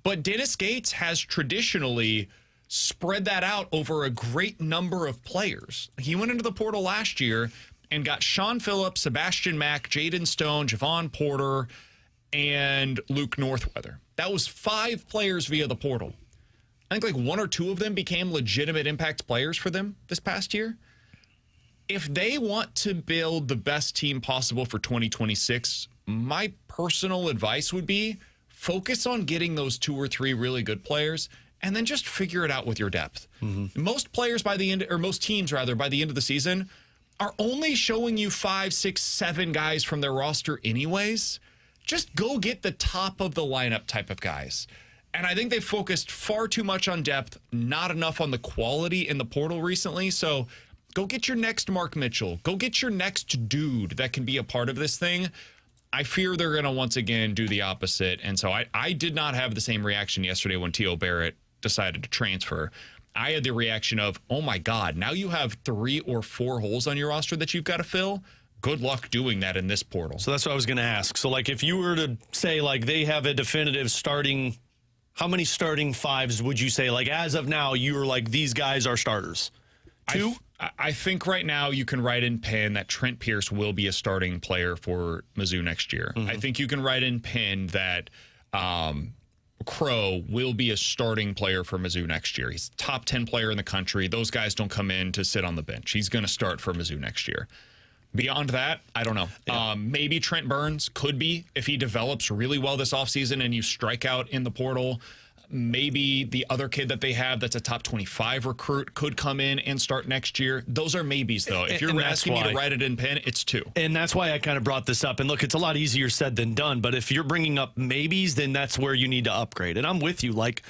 But Dennis Gates has traditionally spread that out over a great number of players. He went into the portal last year and got Sean Phillips, Sebastian Mack, Jaden Stone, Javon Porter, and Luke Northweather. That was 5 players via the portal. I think like 1 or 2 of them became legitimate impact players for them this past year. If they want to build the best team possible for 2026, my personal advice would be focus on getting those 2 or 3 really good players and then just figure it out with your depth. Mm-hmm. Most players by the end, or most teams rather, by the end of the season are only showing you 5, 6, 7 guys from their roster anyways. Just go get the top of the lineup type of guys. And I think they focused far too much on depth, not enough on the quality in the portal recently. So go get your next Mark Mitchell. Go get your next dude that can be a part of this thing. I fear they're going to once again do the opposite. And so I did not have the same reaction yesterday when T.O. Barrett decided to transfer. I had the reaction of, oh my God, now you have 3 or 4 holes on your roster that you've got to fill. Good luck doing that in this portal. So that's what I was going to ask. So, like, if you were to say, like, they have a definitive starting, how many starting 5s would you say? Like, as of now, you were like, these guys are starters? 2? I think right now you can write in pen that Trent Pierce will be a starting player for Mizzou next year. Mm-hmm. I think you can write in pen that Crow will be a starting player for Mizzou next year. He's top 10 player in the country. Those guys don't come in to sit on the bench. He's going to start for Mizzou next year. Beyond that, I don't know. Yeah. Maybe Trent Burns could be if he develops really well this offseason and you strike out in the portal. Maybe the other kid that they have that's a top 25 recruit could come in and start next year. Those are maybes, though. If you're asking me to write it in pen, it's 2. And that's why I kind of brought this up. And look, it's a lot easier said than done. But if you're bringing up maybes, then that's where you need to upgrade. And I'm with you. Like,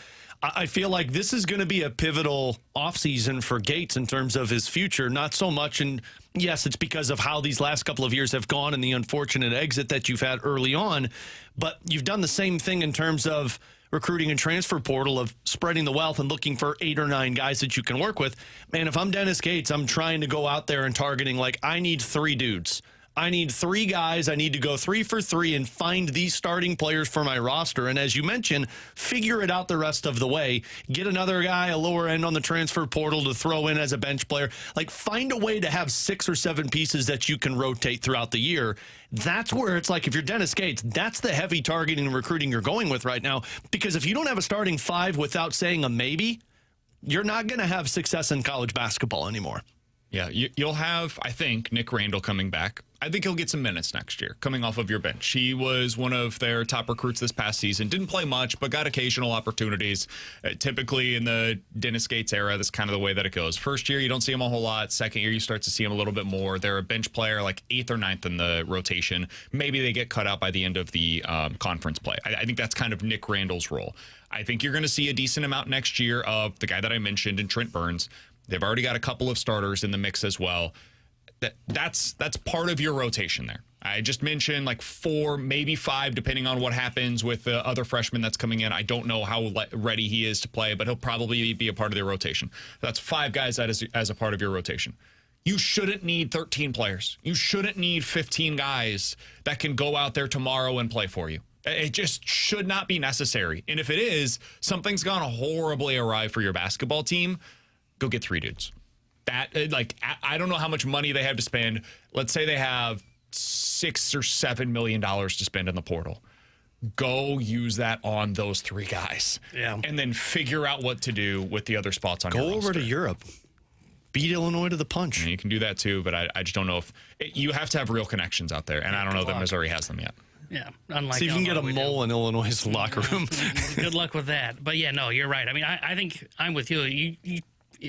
I feel like this is going to be a pivotal offseason for Gates in terms of his future. Not so much, and yes, it's because of how these last couple of years have gone and the unfortunate exit that you've had early on. But you've done the same thing in terms of recruiting and transfer portal of spreading the wealth and looking for 8 or 9 guys that you can work with. Man, if I'm Dennis Gates, I'm trying to go out there and targeting, like, I need 3 dudes. I need 3 guys. I need to go 3 for 3 and find these starting players for my roster. And as you mentioned, figure it out the rest of the way. Get another guy, a lower end on the transfer portal to throw in as a bench player. Like, find a way to have 6 or 7 pieces that you can rotate throughout the year. That's where it's like, if you're Dennis Gates, that's the heavy targeting and recruiting you're going with right now. Because if you don't have a starting 5 without saying a maybe, you're not going to have success in college basketball anymore. Yeah, you'll have, I think, Nick Randall coming back. I think he'll get some minutes next year coming off of your bench. He was one of their top recruits this past season. Didn't play much, but got occasional opportunities. Typically in the Dennis Gates era, that's kind of the way that it goes. First year, you don't see him a whole lot. Second year, you start to see him a little bit more. They're a bench player like 8th or 9th in the rotation. Maybe they get cut out by the end of the conference play. I think that's kind of Nick Randall's role. I think you're going to see a decent amount next year of the guy that I mentioned in Trent Burns. They've already got a couple of starters in the mix as well. That's part of your rotation there. I just mentioned like 4, maybe 5, depending on what happens with the other freshman that's coming in. I don't know how ready he is to play, but he'll probably be a part of their rotation. That's 5 guys that is as a part of your rotation. You shouldn't need 13 players. You shouldn't need 15 guys that can go out there tomorrow and play for you. It just should not be necessary. And if it is, something's gone horribly awry for your basketball team. Go get 3 dudes. I don't know how much money they have to spend. Let's say they have $6 or $7 million to spend in the portal. Go use that on those 3 guys. Yeah. And then figure out what to do with the other spots on your roster. Go over to Europe. Beat Illinois to the punch. And you can do that too, but I just don't know if you have to have real connections out there, and I don't know that Missouri has them yet. Yeah, unlike see if you can get a mole in Illinois' locker room. Good luck with that. But yeah, no, you're right. I mean, I think I'm with you. You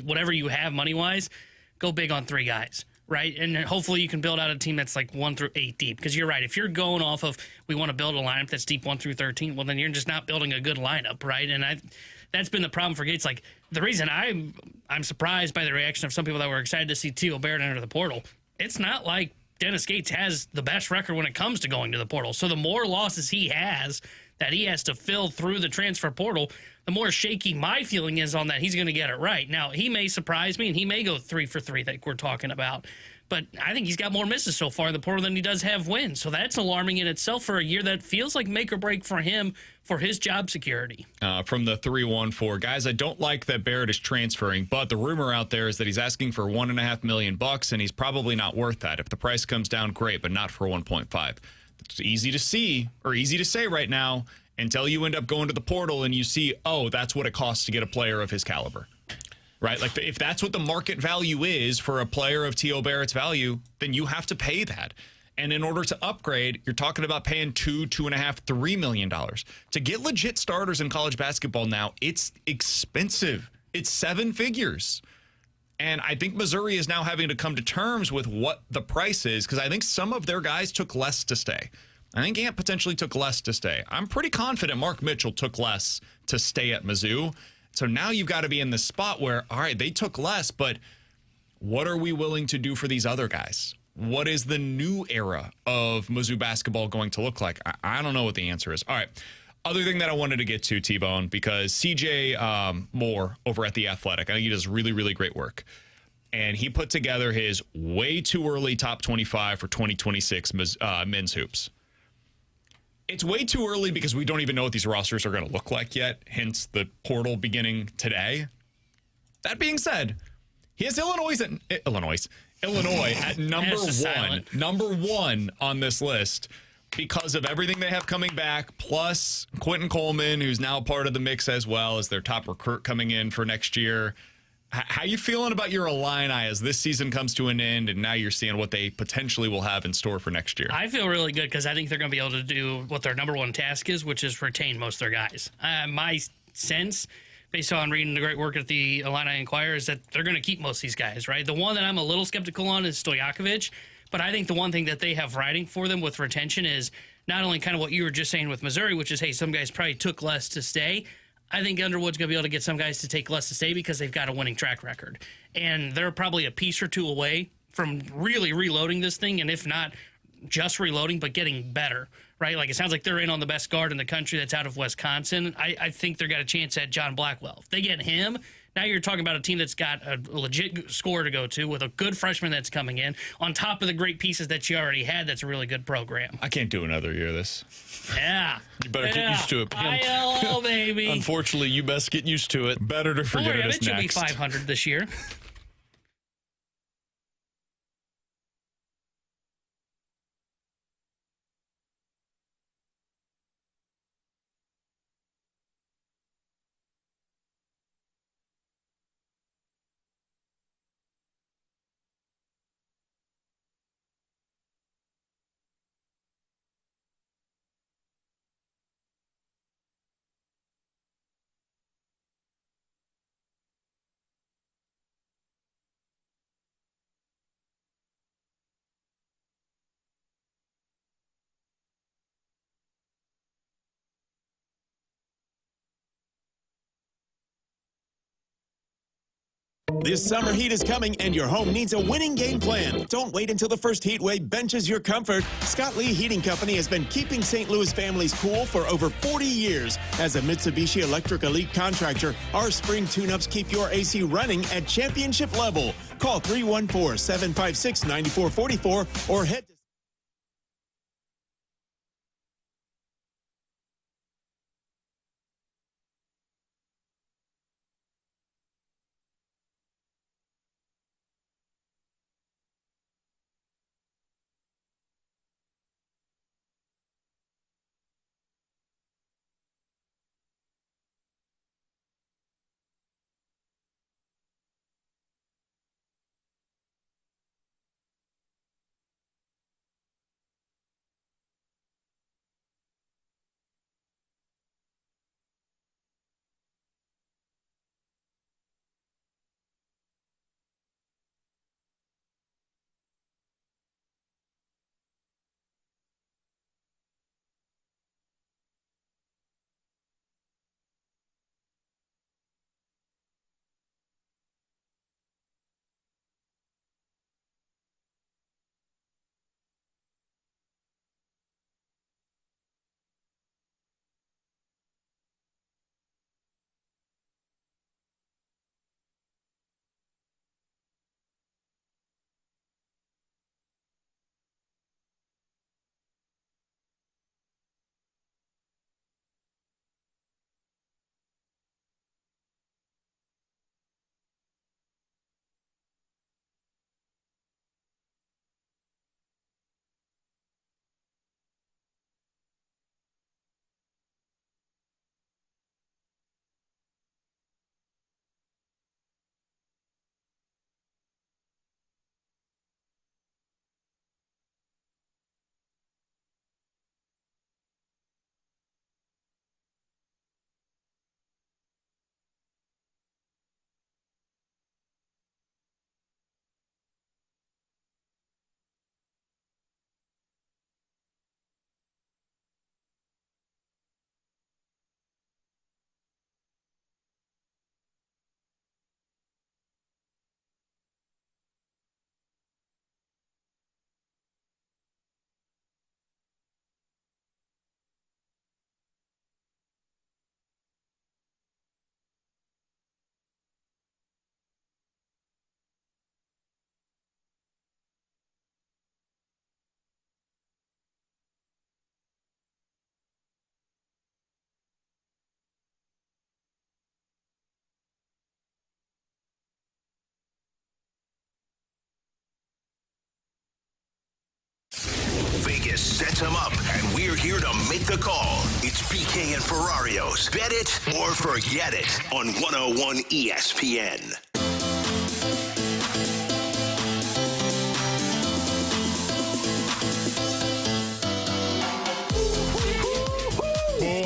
whatever you have money-wise, go big on 3 guys, right? And hopefully you can build out a team that's like 1 through 8 deep. Because you're right. If you're going off of we want to build a lineup that's deep 1 through 13, well, then you're just not building a good lineup, right? And that's been the problem for Gates. Like, the reason I'm surprised by the reaction of some people that were excited to see T.O. Barrett enter the portal, it's not like Dennis Gates has the best record when it comes to going to the portal. So the more losses he has that he has to fill through the transfer portal, the more shaky my feeling is on that he's going to get it right. Now, he may surprise me, and he may go 3 for 3 that we're talking about. But I think he's got more misses so far in the portal than he does have wins. So that's alarming in itself for a year that feels like make or break for him for his job security. From the 314, guys, I don't like that Barrett is transferring, but the rumor out there is that he's asking for $1.5 million, and he's probably not worth that. If the price comes down, great, but not for 1.5. It's easy to see or easy to say right now until you end up going to the portal and you see, oh, that's what it costs to get a player of his caliber. Right? Like, if that's what the market value is for a player of T.O. Barrett's value, then you have to pay that. And in order to upgrade, you're talking about paying $2.5, $3 million. To get legit starters in college basketball now, it's expensive. It's 7 figures. And I think Missouri is now having to come to terms with what the price is, because I think some of their guys took less to stay. I think Ant potentially took less to stay. I'm pretty confident Mark Mitchell took less to stay at Mizzou. So now you've got to be in this spot where, all right, they took less, but what are we willing to do for these other guys? What is the new era of Mizzou basketball going to look like? I don't know what the answer is. All right. Other thing that I wanted to get to, T-Bone, because CJ Moore over at The Athletic, I think he does really, really great work. And he put together his way too early top 25 for 2026 men's hoops. It's way too early because we don't even know what these rosters are going to look like yet, hence the portal beginning today. That being said, he has Illinois at number one on this list because of everything they have coming back, plus Quentin Coleman, who's now part of the mix as well as their top recruit coming in for next year. How you feeling about your Illini as this season comes to an end and now you're seeing what they potentially will have in store for next year? I feel really good because I think they're going to be able to do what their number one task is, which is retain most of their guys. My sense, based on reading the great work at the Illini Inquirer, is that they're going to keep most of these guys, right? The one that I'm a little skeptical on is Stojakovic, but I think the one thing that they have riding for them with retention is not only kind of what you were just saying with Missouri, which is, hey, some guys probably took less to stay. I think Underwood's going to be able to get some guys to take less to stay because they've got a winning track record. And they're probably a piece or two away from really reloading this thing, and if not just reloading, but getting better, right? Like, it sounds like they're in on the best guard in the country that's out of Wisconsin. I think they've got a chance at John Blackwell. If they get him, now you're talking about a team that's got a legit score to go to with a good freshman that's coming in on top of the great pieces that you already had. That's a really good program. I can't do another year of this. Yeah. You better get used to it. ILL, baby. Unfortunately, you best get used to it. Better to forget it is next. It should be 500 this year. This summer heat is coming and your home needs a winning game plan. Don't wait until the first heat wave benches your comfort. Scott Lee Heating Company has been keeping St. Louis families cool for over 40 years. As a Mitsubishi Electric Elite contractor, our spring tune-ups keep your AC running at championship level. Call 314-756-9444 or head to Vegas sets them up, and we're here to make the call. It's BK and Ferrario's Bet It or Forget It on 101 ESPN.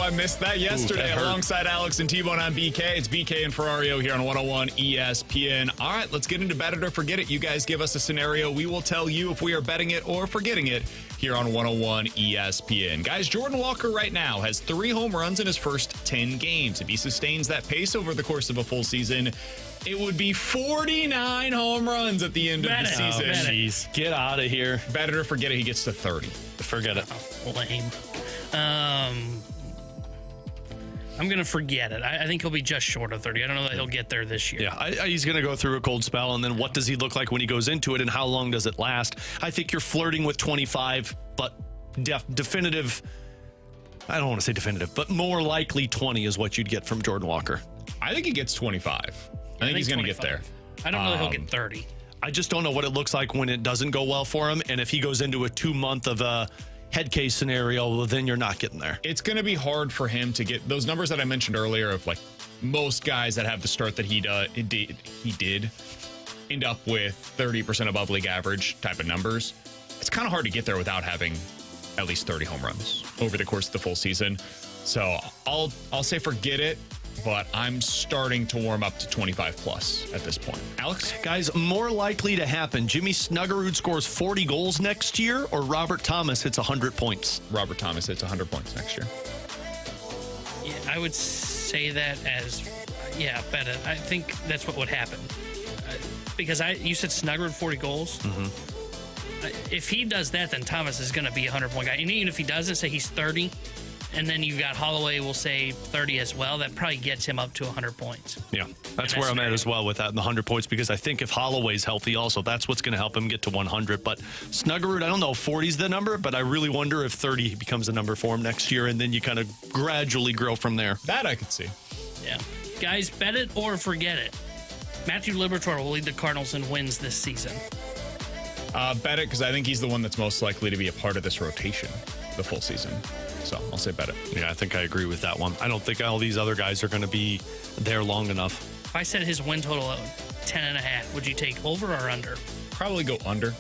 I missed that yesterday alongside Alex and T-Bone on BK. It's BK and Ferrario here on 101 ESPN. All right, let's get into Bet It or Forget It. You guys give us a scenario. We will tell you if we are betting it or forgetting it here on 101 ESPN. Guys, Jordan Walker right now has 3 home runs in his first 10 games. If he sustains that pace over the course of a full season, it would be 49 home runs at the end of the season. Jeez, get out of here. Bet it or forget it, he gets to 30. Forget it. Oh, lame. I'm going to forget it. I think he'll be just short of 30. I don't know that he'll get there this year. Yeah, he's going to go through a cold spell, and then what does he look like when he goes into it, and how long does it last? I think you're flirting with 25, but definitive, I don't want to say definitive, but more likely 20 is what you'd get from Jordan Walker. I think he gets 25. I think he's going to get there. I don't know that he'll get 30. I just don't know what it looks like when it doesn't go well for him, and if he goes into a 2-month of a head case scenario, well, then you're not getting there. It's going to be hard for him to get those numbers that I mentioned earlier of like most guys that have the start that he did end up with 30% above league average type of numbers. It's kind of hard to get there without having at least 30 home runs over the course of the full season. So I'll say forget it, but I'm starting to warm up to 25 plus at this point. Alex? Guys, more likely to happen, Jimmy Snuggerud scores 40 goals next year, or Robert Thomas hits 100 points? Robert Thomas hits 100 points next year. Yeah, I would say that as, bet it. I think that's what would happen. because you said Snuggerud 40 goals. If he does that, then Thomas is going to be a 100-point guy. And even if he doesn't, say he's 30, and then you've got Holloway, will say 30 as well, that probably gets him up to 100 points. Yeah, that's where I'm at as well with that, in the 100 points, because I think if Holloway's healthy also, that's what's going to help him get to 100. But Snuggerud, I don't know if 40's the number, but I really wonder if 30 becomes a number for him next year, and then you kind of gradually grow from there. That I could see. Yeah. Guys, bet it or forget it. Matthew Liberatore will lead the Cardinals in wins this season. Bet it, because I think he's the one that's most likely to be a part of this rotation the full season. So I'll say bet it. Yeah, I think I agree with that one. I don't think all these other guys are going to be there long enough. If I said his win total at 10.5, would you take over or under? Probably go under,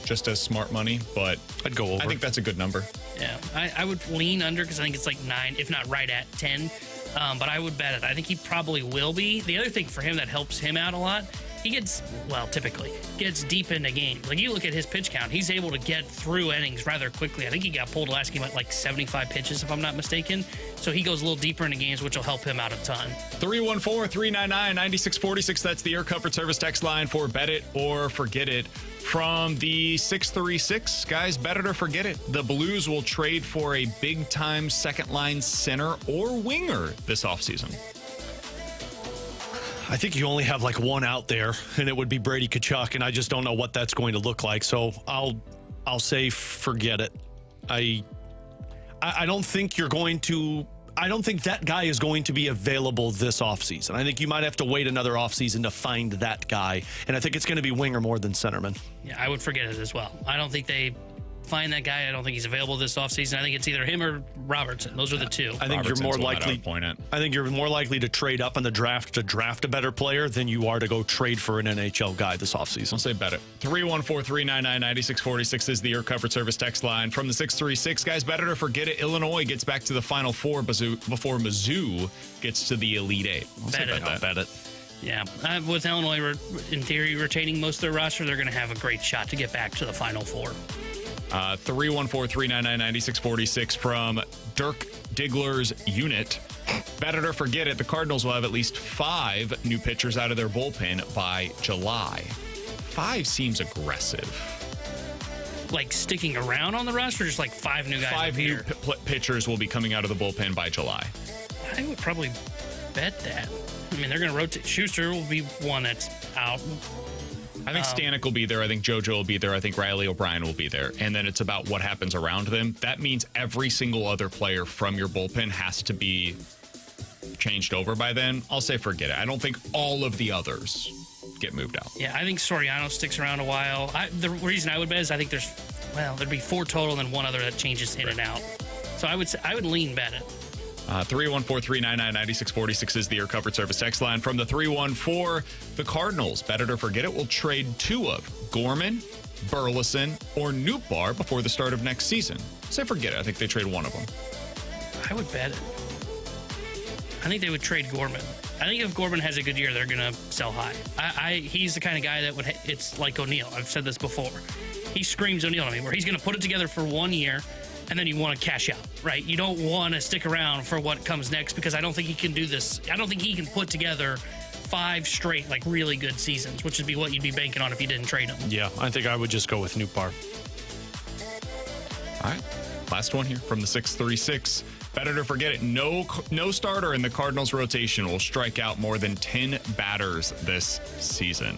just as smart money, but I'd go over. I think that's a good number. Yeah, I would lean under because I think it's like 9, if not right at 10. But I would bet it. I think he probably will be. The other thing for him that helps him out a lot, he typically gets deep into games. Like, you look at his pitch count, he's able to get through innings rather quickly. I think he got pulled last game at like 75 pitches, if I'm not mistaken. So he goes a little deeper into games, which will help him out a ton. 314-399-9646. That's the Air Comfort Service text line for bet it or forget it. From the 636, guys, bet it or forget it. The Blues will trade for a big-time second-line center or winger this offseason. I think you only have like one out there, and it would be Brady Tkachuk, and I just don't know what that's going to look like. So I'll say forget it. I don't think you're going to. I don't think that guy is going to be available this offseason. I think you might have to wait another offseason to find that guy, and I think it's going to be winger more than centerman. Yeah, I would forget it as well. I don't think they find that guy. I don't think he's available this offseason. I think it's either him or Robertson. Those are the two. I think you're more likely. I think you're more likely to trade up in the draft to draft a better player than you are to go trade for an NHL guy this offseason. I'll say bet it. 314-399-9646 is the Air Comfort Service text line. From the 636, guys, bet it or forget it. Illinois gets back to the Final Four before Mizzou gets to the Elite Eight. I'll bet it. Yeah, with Illinois, in theory, retaining most of their roster, they're going to have a great shot to get back to the Final Four. 314-399-9646 from Dirk Diggler's unit. Bet it or forget it, the Cardinals will have at least 5 new pitchers out of their bullpen by July. 5 seems aggressive. Like sticking around on the roster, or just like 5 new guys? 5 new pitchers will be coming out of the bullpen by July. I would probably bet that. I mean, they're going to rotate. Schuster will be one that's out. I think Stanek will be there. I think JoJo will be there. I think Riley O'Brien will be there. And then it's about what happens around them. That means every single other player from your bullpen has to be changed over by then. I'll say forget it. I don't think all of the others get moved out. Yeah, I think Soriano sticks around a while. The reason I would bet is I think there'd be 4 total and 1 other that changes in and out. So I would lean bet it. 314-399-9646 is the Air Comfort Service text line. From the 314, the Cardinals, bet it or forget it, will trade 2 of Gorman, Burleson, or Nootbaar before the start of next season. Say forget it. I think they trade 1 of them. I would bet it. I think they would trade Gorman. I think if Gorman has a good year, they're going to sell high. He's the kind of guy that it's like O'Neill. I've said this before. He screams O'Neill to me, where he's going to put it together for 1 year, and then you want to cash out, right? You don't want to stick around for what comes next, because I don't think he can do this. I don't think he can put together 5 straight, like, really good seasons, which would be what you'd be banking on if you didn't trade him. Yeah, I think I would just go with Nootbaar. All right. Last one here from the 636. Bet it or forget it. No starter in the Cardinals rotation will strike out more than 10 batters this season.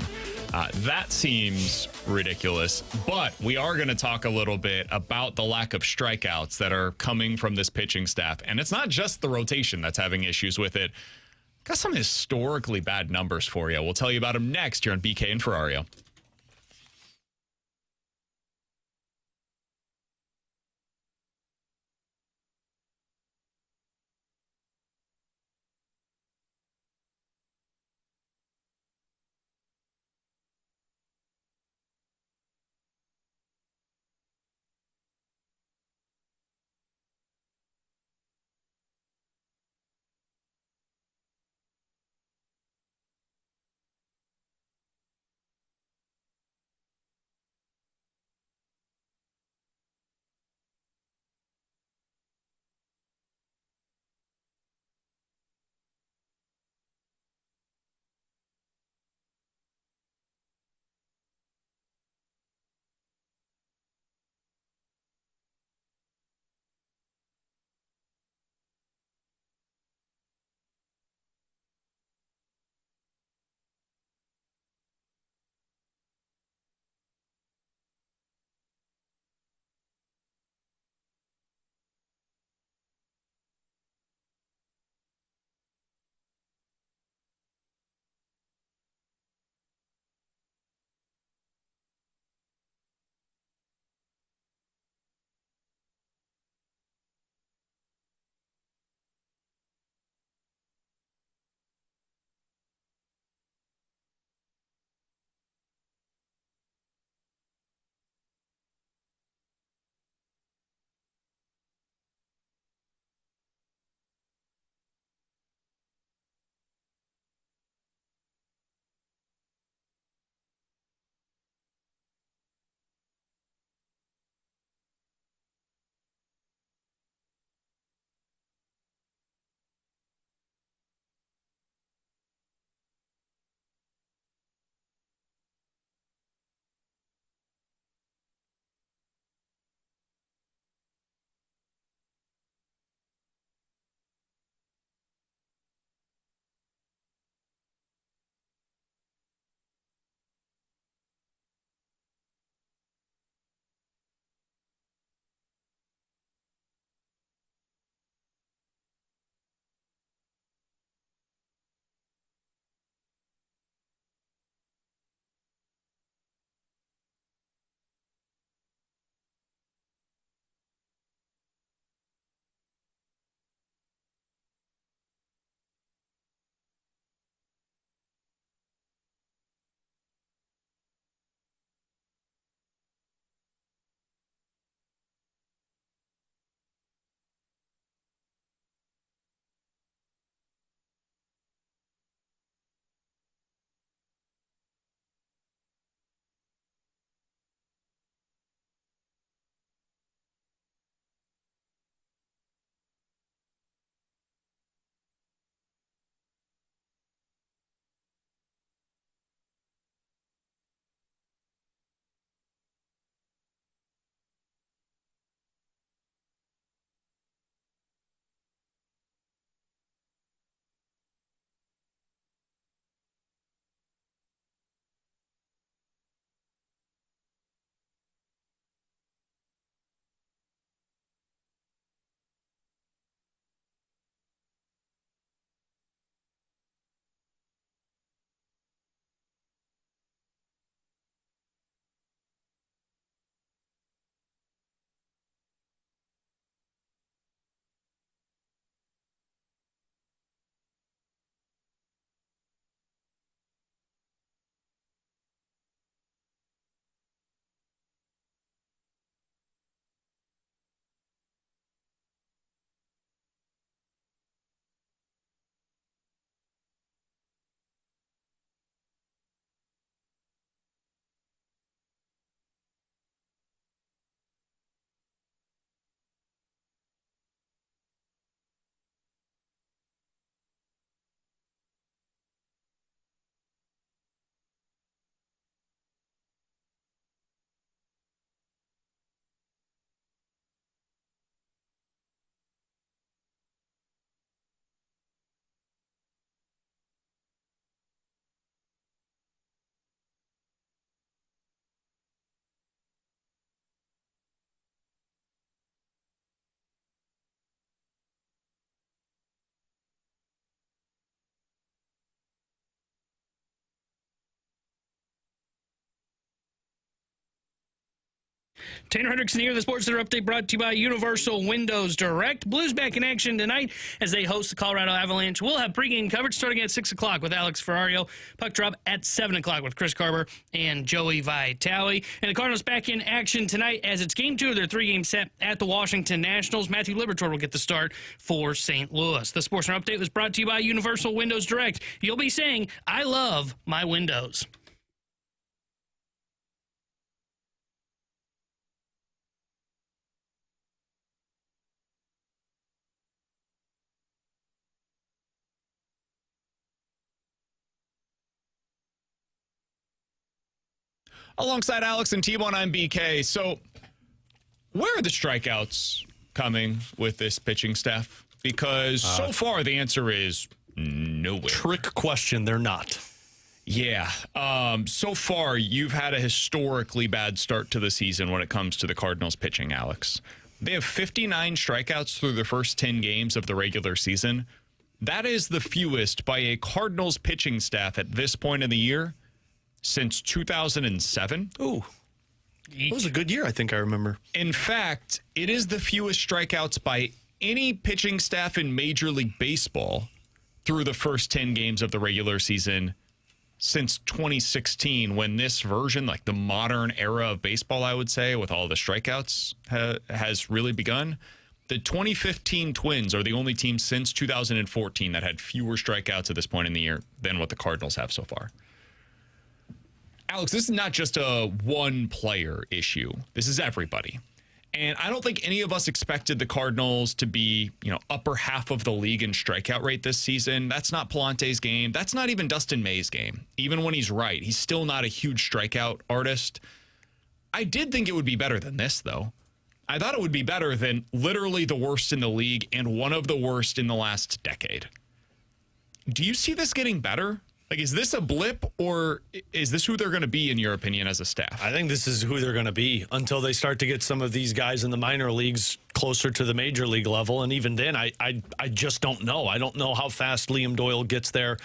That seems ridiculous, but we are going to talk a little bit about the lack of strikeouts that are coming from this pitching staff. And it's not just the rotation that's having issues with it. Got some historically bad numbers for you. We'll tell you about them next here on BK and Ferrario. Tanner Hendrickson here, the Sports Center update brought to you by Universal Windows Direct. Blues back in action tonight as they host the Colorado Avalanche. We'll have pregame coverage starting at 6 o'clock with Alex Ferrario. Puck drop at 7 o'clock with Chris Carver and Joey Vitale. And the Cardinals back in action tonight as it's game 2 of their 3-game set at the Washington Nationals. Matthew Liberatore will get the start for St. Louis. The Sports Center update was brought to you by Universal Windows Direct. You'll be saying, I love my windows. Alongside Alex and T-Bone, I'm BK. So where are the strikeouts coming with this pitching staff? Because so far the answer is nowhere. Trick question, they're not. Yeah. So far, you've had a historically bad start to the season when it comes to the Cardinals pitching, Alex. They have 59 strikeouts through the first 10 games of the regular season. That is the fewest by a Cardinals pitching staff at this point in the year since 2007. Ooh. It was a good year, I think I remember. In fact, it is the fewest strikeouts by any pitching staff in Major League Baseball through the first 10 games of the regular season since 2016, when this version, like the modern era of baseball, I would say, with all the strikeouts, has really begun. The 2015 Twins are the only team since 2014 that had fewer strikeouts at this point in the year than what the Cardinals have so far. Alex, this is not just a one-player issue. This is everybody. And I don't think any of us expected the Cardinals to be, upper half of the league in strikeout rate this season. That's not Palante's game. That's not even Dustin May's game. Even when he's right, he's still not a huge strikeout artist. I did think it would be better than this, though. I thought it would be better than literally the worst in the league and one of the worst in the last decade. Do you see this getting better? Like, is this a blip, or is this who they're going to be, in your opinion, as a staff? I think this is who they're going to be until they start to get some of these guys in the minor leagues closer to the major league level. And even then, I just don't know. I don't know how fast Liam Doyle gets there.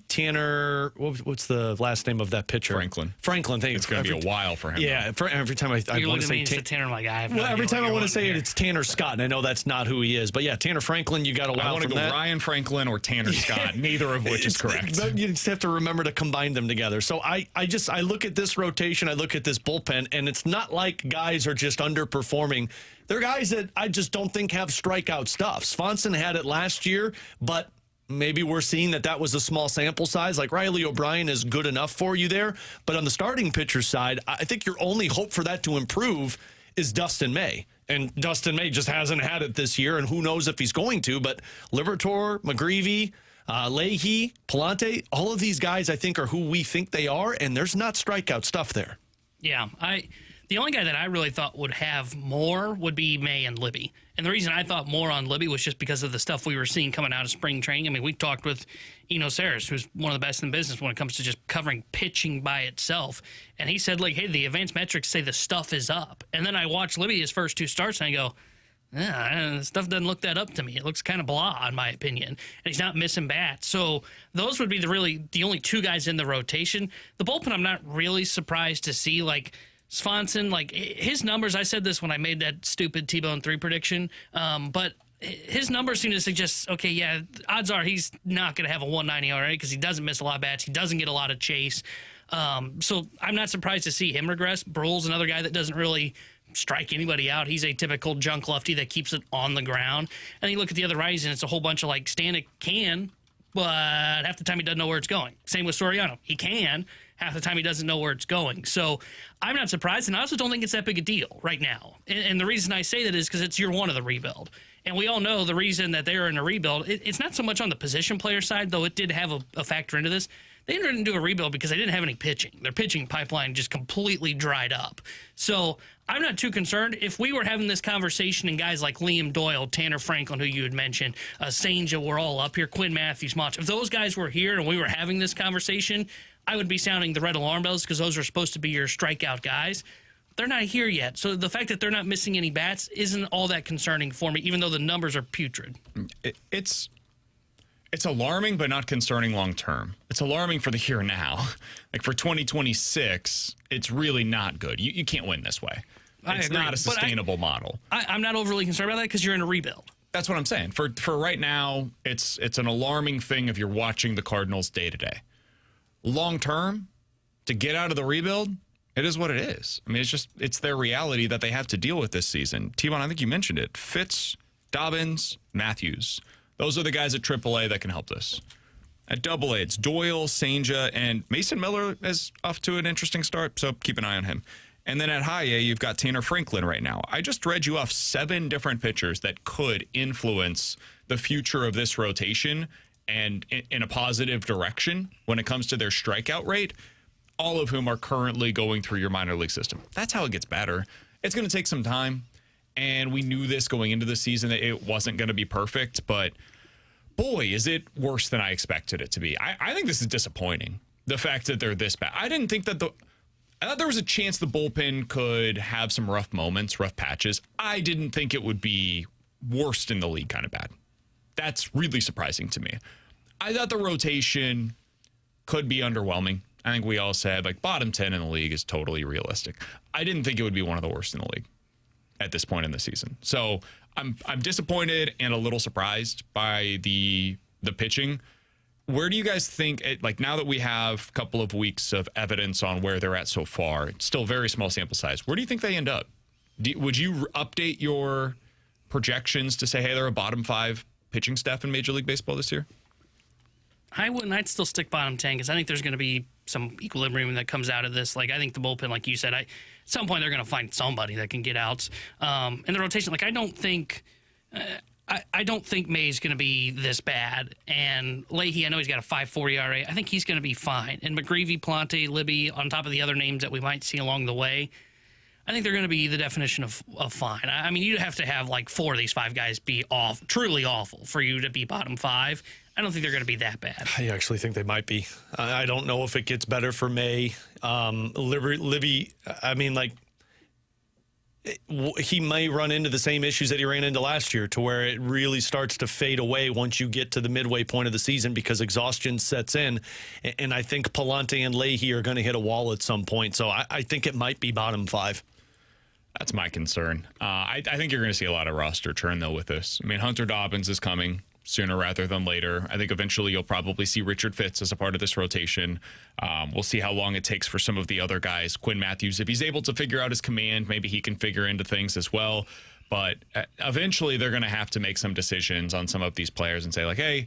Tanner, what's the last name of that pitcher? Franklin, thank you. It's going to be a while for him. Yeah, every time I want to say Tanner, like I have well, every time I want to say it, it's Tanner Scott, and I know that's not who he is. But yeah, Tanner Franklin, you got a while. I want to go that. Ryan Franklin or Tanner Scott, neither of which is correct. You just have to remember to combine them together. So I look at this rotation, I look at this bullpen, and it's not like guys are just underperforming. They're guys that I just don't think have strikeout stuff. Swanson had it last year, but maybe we're seeing that was a small sample size. Like Riley O'Brien is good enough for you there. But on the starting pitcher side, I think your only hope for that to improve is Dustin May. And Dustin May just hasn't had it this year, and who knows if he's going to. But Liberatore, McGreevy, Leahy, Palante, all of these guys I think are who we think they are, and there's not strikeout stuff there. Yeah, the only guy that I really thought would have more would be May and Libby. And the reason I thought more on Libby was just because of the stuff we were seeing coming out of spring training. I mean, we talked with Eno Saris, who's one of the best in the business when it comes to just covering pitching by itself. And he said, like, hey, the advanced metrics say the stuff is up. And then I watched Libby his first 2 starts, and I go, stuff doesn't look that up to me. It looks kind of blah, in my opinion. And he's not missing bats. So those would be the only 2 guys in the rotation. The bullpen, I'm not really surprised to see, like, Swanson, like his numbers, I said this when I made that stupid T-Bone 3 prediction, but his numbers seem to suggest, okay, yeah, odds are he's not going to have a 190 ERA because he doesn't miss a lot of bats. He doesn't get a lot of chase. So I'm not surprised to see him regress. Brule's another guy that doesn't really strike anybody out. He's a typical junk lefty that keeps it on the ground. And you look at the other righties, and it's a whole bunch of like Stanek can, but half the time he doesn't know where it's going. Same with Soriano. He can. Half the time he doesn't know where it's going. So I'm not surprised, and I also don't think it's that big a deal right now. And the reason I say that is because it's year 1 of the rebuild. And we all know the reason that they're in a rebuild, it's not so much on the position player side, though it did have a factor into this. They entered into a rebuild because they didn't have any pitching. Their pitching pipeline just completely dried up. So I'm not too concerned. If we were having this conversation and guys like Liam Doyle, Tanner Franklin, who you had mentioned, Sanger were all up here, Quinn Matthews, Mach, if those guys were here and we were having this conversation, I would be sounding the red alarm bells because those are supposed to be your strikeout guys. They're not here yet. So the fact that they're not missing any bats isn't all that concerning for me, even though the numbers are putrid. It's alarming, but not concerning long term. It's alarming for the here and now. Like for 2026, it's really not good. You can't win this way. It's not a sustainable model. I'm not overly concerned about that because you're in a rebuild. That's what I'm saying. For right now, it's an alarming thing if you're watching the Cardinals day to day. Long term, to get out of the rebuild, it is what it is. I mean, it's their reality that they have to deal with this season. T-Bone, I think you mentioned it. Fitz, Dobbins, Matthews. Those are the guys at AAA that can help this. At AA, it's Doyle, Senja, and Mason Miller is off to an interesting start, so keep an eye on him. And then at high A, you've got Tanner Franklin right now. I just read you off 7 different pitchers that could influence the future of this rotation and in a positive direction when it comes to their strikeout rate, all of whom are currently going through your minor league system. That's how it gets better. It's going to take some time, and we knew this going into the season that it wasn't going to be perfect, but boy, is it worse than I expected it to be. I think this is disappointing, the fact that they're this bad. I didn't think that I thought there was a chance the bullpen could have some rough moments, rough patches. I didn't think it would be worst in the league kind of bad. That's really surprising to me. I thought the rotation could be underwhelming. I think we all said, like, bottom 10 in the league is totally realistic. I didn't think it would be one of the worst in the league at this point in the season. So I'm disappointed and a little surprised by the pitching. Where do you guys think, like, now that we have a couple of weeks of evidence on where they're at so far, it's still very small sample size, where do you think they end up? Would you update your projections to say, hey, they're a bottom 5 pitching staff in Major League Baseball this year? I wouldn't. I'd still stick bottom 10 because I think there's going to be some equilibrium that comes out of this. Like, I think the bullpen, like you said, at some point they're going to find somebody that can get outs. And the rotation, like, I don't think May's going to be this bad. And Leahy, I know he's got a 5.40 ERA. I think he's going to be fine. And McGreevy, Plante, Libby, on top of the other names that we might see along the way, I think they're going to be the definition of fine. I mean, you'd have to have like 4 of these 5 guys be truly awful for you to be bottom 5. I don't think they're going to be that bad. I actually think they might be. I don't know if it gets better for May. Libby, I mean, like, he may run into the same issues that he ran into last year, to where it really starts to fade away once you get to the midway point of the season because exhaustion sets in. And I think Palante and Leahy are going to hit a wall at some point. So I think it might be bottom 5. That's my concern. I think you're going to see a lot of roster churn, though, with this. I mean, Hunter Dobbins is coming sooner rather than later. I think eventually you'll probably see Richard Fitz as a part of this rotation. We'll see how long it takes for some of the other guys. Quinn Matthews, if he's able to figure out his command, maybe he can figure into things as well. But eventually they're going to have to make some decisions on some of these players and say, like, hey,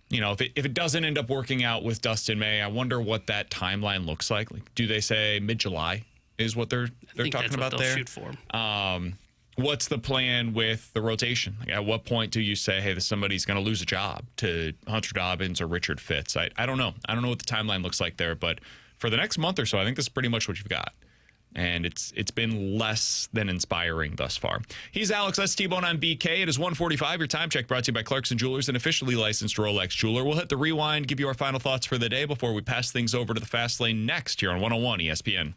you know, if it doesn't end up working out with Dustin May, I wonder what that timeline looks like. Like, do they say mid-July is what they're talking about there? Shoot for. What's the plan with the rotation? Like, at what point do you say, hey, somebody's going to lose a job to Hunter Dobbins or Richard Fitz? I don't know. I don't know what the timeline looks like there, but for the next month or so, I think this is pretty much what you've got. And it's been less than inspiring thus far. He's Alex. That's T-Bone on BK. It is 1:45. Your time check brought to you by Clarkson Jewelers, an officially licensed Rolex jeweler. We'll hit the rewind, give you our final thoughts for the day before we pass things over to the fast lane next here on 101 ESPN.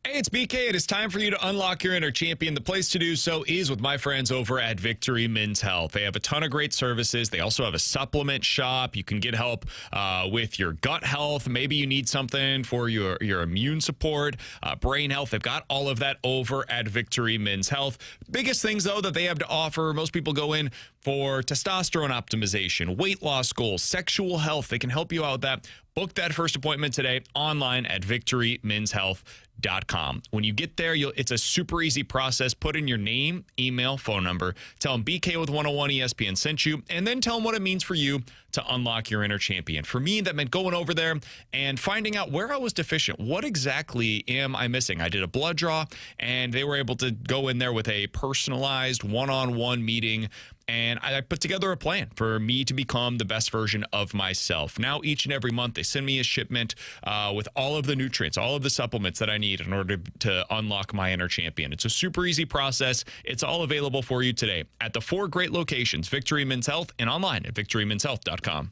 Hey, it's BK. It is time for you to unlock your inner champion. The place to do so is with my friends over at Victory Men's Health. They have a ton of great services. They also have a supplement shop. You can get help with your gut health. Maybe you need something for your immune support, brain health. They've got all of that over at Victory Men's Health. Biggest things, though, that they have to offer, most people go in for testosterone optimization, weight loss goals, sexual health. They can help you out with that. Book that first appointment today online at victorymenshealth.com. When you get there, it's a super easy process. Put in your name, email, phone number. Tell them BK with 101 ESPN sent you, and then tell them what it means for you to unlock your inner champion. For me, that meant going over there and finding out where I was deficient. What exactly am I missing? I did a blood draw, and they were able to go in there with a personalized one-on-one meeting And I put together a plan for me to become the best version of myself. Now, each and every month, they send me a shipment with all of the nutrients, all of the supplements that I need in order to unlock my inner champion. It's a super easy process. It's all available for you today at the 4 great locations, Victory Men's Health, and online at victorymenshealth.com.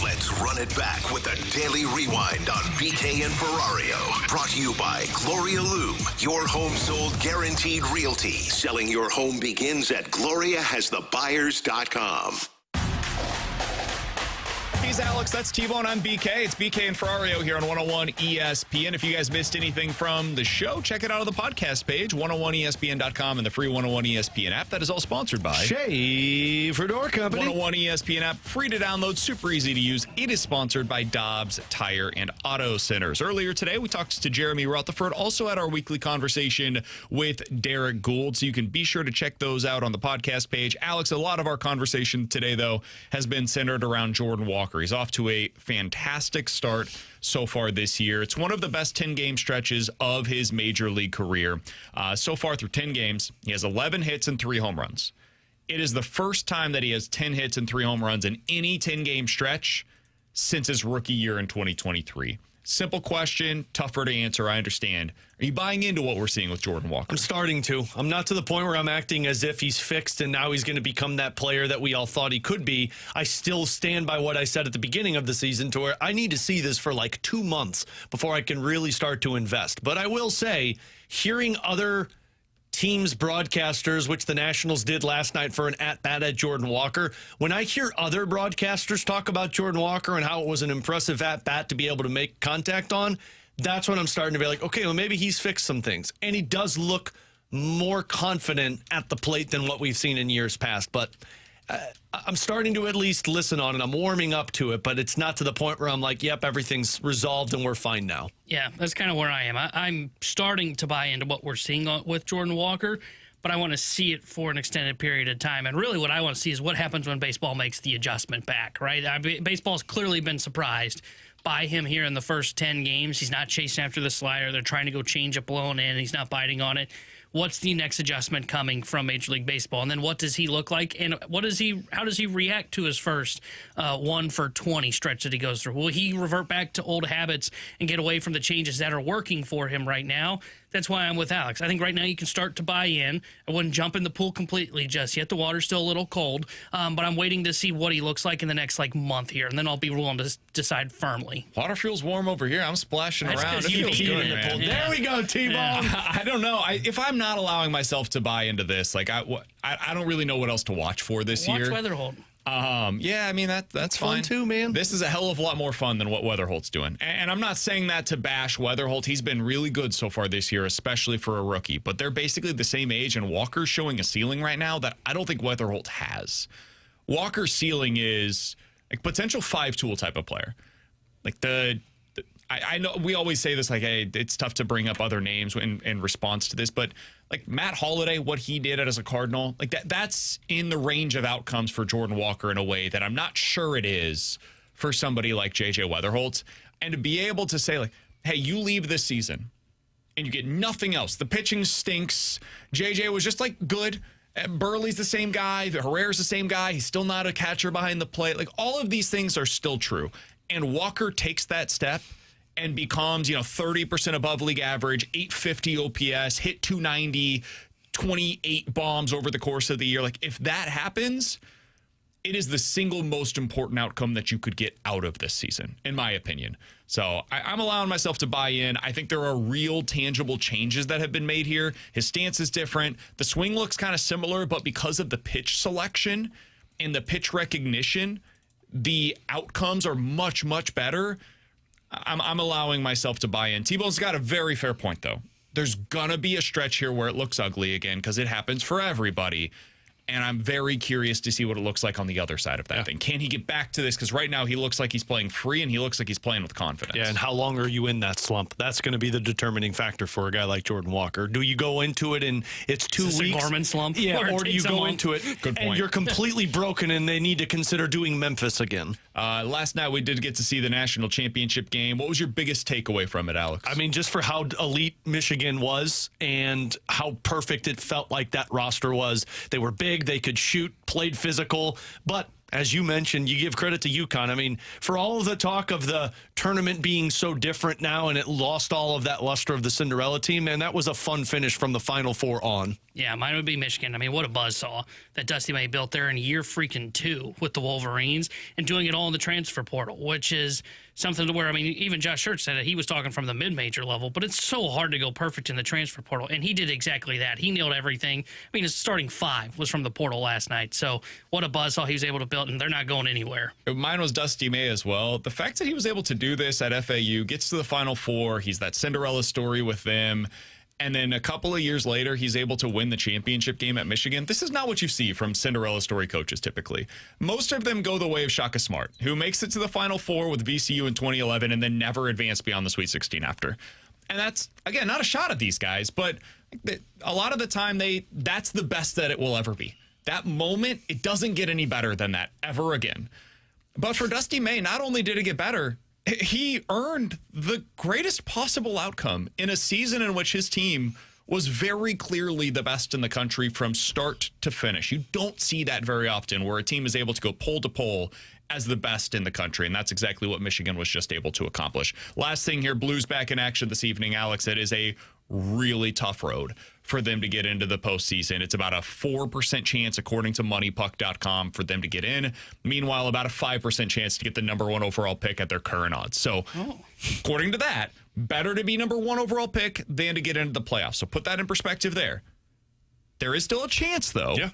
Let's run it back with a daily rewind on BK and Ferrario. Brought to you by Gloria Loom, your home sold guaranteed realty. Selling your home begins at GloriaHasTheBuyers.com. He's Alex, that's T-Bone, I'm BK. It's BK and Ferrario here on 101 ESPN. If you guys missed anything from the show, check it out on the podcast page, 101ESPN.com, and the free 101 ESPN app. That is all sponsored by Schaefer Door Company. 101 ESPN app, free to download, super easy to use. It is sponsored by Dobbs Tire and Auto Centers. Earlier today, we talked to Jeremy Rutherford, also had our weekly conversation with Derrick Goold, so you can be sure to check those out on the podcast page. Alex, a lot of our conversation today, though, has been centered around Jordan Walker. He's off to a fantastic start so far this year. It's one of the best 10-game stretches of his major league career. So far through 10 games, he has 11 hits and 3 home runs. It is the first time that he has 10 hits and 3 home runs in any 10-game stretch since his rookie year in 2023. Simple question, tougher to answer, I understand. Are you buying into what we're seeing with Jordan Walker? I'm starting to. I'm not to the point where I'm acting as if he's fixed and now he's going to become that player that we all thought he could be. I still stand by what I said at the beginning of the season to where I need to see this for like 2 months before I can really start to invest. But I will say, hearing other teams' broadcasters, which the Nationals did last night for an at-bat at Jordan Walker, when I hear other broadcasters talk about Jordan Walker and how it was an impressive at-bat to be able to make contact on, that's when I'm starting to be like, okay, well, maybe he's fixed some things. And he does look more confident at the plate than what we've seen in years past. But I'm starting to at least listen on it. I'm warming up to it, but it's not to the point where I'm like, yep, everything's resolved and we're fine now. Yeah, that's kind of where I am. I'm starting to buy into what we're seeing with Jordan Walker, but I want to see it for an extended period of time. And really what I want to see is what happens when baseball makes the adjustment back, right? Baseball's clearly been surprised by him here in the first 10 games. He's not chasing after the slider. They're trying to go change it blown in. He's not biting on it. What's the next adjustment coming from Major League Baseball? And then what does he look like? And how does he react to his first 1 for 20 stretch that he goes through? Will he revert back to old habits and get away from the changes that are working for him right now? That's why I'm with Alex. I think right now you can start to buy in. I wouldn't jump in the pool completely just yet. The water's still a little cold, but I'm waiting to see what he looks like in the next month here, and then I'll be willing to decide firmly. Water feels warm over here. I'm splashing around. It feels good, in the pool. There we go, T-Bone. I don't know. If I'm not allowing myself to buy into this, I don't really know what else to watch for this year. Watch Weatherholt. Yeah, I mean, that's fine too, man. This is a hell of a lot more fun than what Weatherholt's doing. And I'm not saying that to bash Weatherholt. He's been really good so far this year, especially for a rookie. But they're basically the same age, and Walker's showing a ceiling right now that I don't think Weatherholt has. Walker's ceiling is potential 5-tool type of player. I know we always say this, hey, it's tough to bring up other names in response to this, but Matt Holliday, what he did as a Cardinal, that's in the range of outcomes for Jordan Walker in a way that I'm not sure it is for somebody like J.J. Weatherholt. And to be able to say, hey, you leave this season and you get nothing else. The pitching stinks. J.J. was just good. Burley's the same guy. Herrera's the same guy. He's still not a catcher behind the plate. All of these things are still true. And Walker takes that step and becomes, 30% above league average, 850 OPS, hit 290, 28 bombs over the course of the year. If that happens, it is the single most important outcome that you could get out of this season, in my opinion. So I'm allowing myself to buy in. I think there are real tangible changes that have been made here. His stance is different. The swing looks kind of similar, but because of the pitch selection and the pitch recognition, the outcomes are much, much better. I'm allowing myself to buy in. T-Bone's got a very fair point, though. There's going to be a stretch here where it looks ugly again because it happens for everybody. And I'm very curious to see what it looks like on the other side of that thing. Can he get back to this? Because right now he looks like he's playing free and he looks like he's playing with confidence. Yeah, and how long are you in that slump? That's going to be the determining factor for a guy like Jordan Walker. Do you go into it and it's 2 weeks? A Gorman slump? Yeah, or do you go into it and you're completely broken and they need to consider doing Memphis again? Last night we did get to see the national championship game. What was your biggest takeaway from it, Alex? I mean, just for how elite Michigan was and how perfect it felt like that roster was. They were big, they could shoot, played physical, but as you mentioned, you give credit to UConn. I mean, for all of the talk of the tournament being so different now and it lost all of that luster of the Cinderella team, man, that was a fun finish from the Final Four on. Yeah, mine would be Michigan. I mean, what a buzzsaw that Dusty May built there in year freaking 2 with the Wolverines and doing it all in the transfer portal, which is something to where, I mean, even Josh Schertz said it. He was talking from the mid-major level, but it's so hard to go perfect in the transfer portal, and he did exactly that. He nailed everything. I mean, his starting 5 was from the portal last night, so what a buzzsaw he was able to build, and they're not going anywhere. Mine was Dusty May as well. The fact that he was able to do this at FAU, gets to the Final Four, he's that Cinderella story with them, and then a couple of years later, he's able to win the championship game at Michigan. This is not what you see from Cinderella story coaches typically. Most of them go the way of Shaka Smart, who makes it to the Final Four with VCU in 2011 and then never advanced beyond the Sweet 16 after. And that's, again, not a shot at these guys, but a lot of the time, that's the best that it will ever be. That moment, it doesn't get any better than that ever again. But for Dusty May, not only did it get better, he earned the greatest possible outcome in a season in which his team was very clearly the best in the country from start to finish. You don't see that very often where a team is able to go pole to pole as the best in the country, and that's exactly what Michigan was just able to accomplish. Last thing here, Blues back in action this evening, Alex. It is a really tough road for them to get into the postseason. It's about a 4% chance, according to moneypuck.com, for them to get in. Meanwhile, about a 5% chance to get the number 1 overall pick at their current odds. So, according to that, better to be number 1 overall pick than to get into the playoffs. So put that in perspective there. There is still a chance, though. Yeah.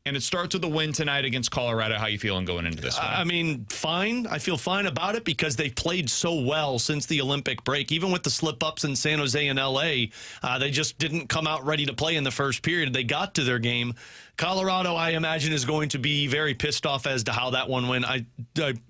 and it starts with a win tonight against Colorado. How you feeling going into this one? I mean, fine. I feel fine about it because they've played so well since the Olympic break. Even with the slip-ups in San Jose and L.A., they just didn't come out ready to play in the first period. They got to their game. Colorado, I imagine, is going to be very pissed off as to how that one went. I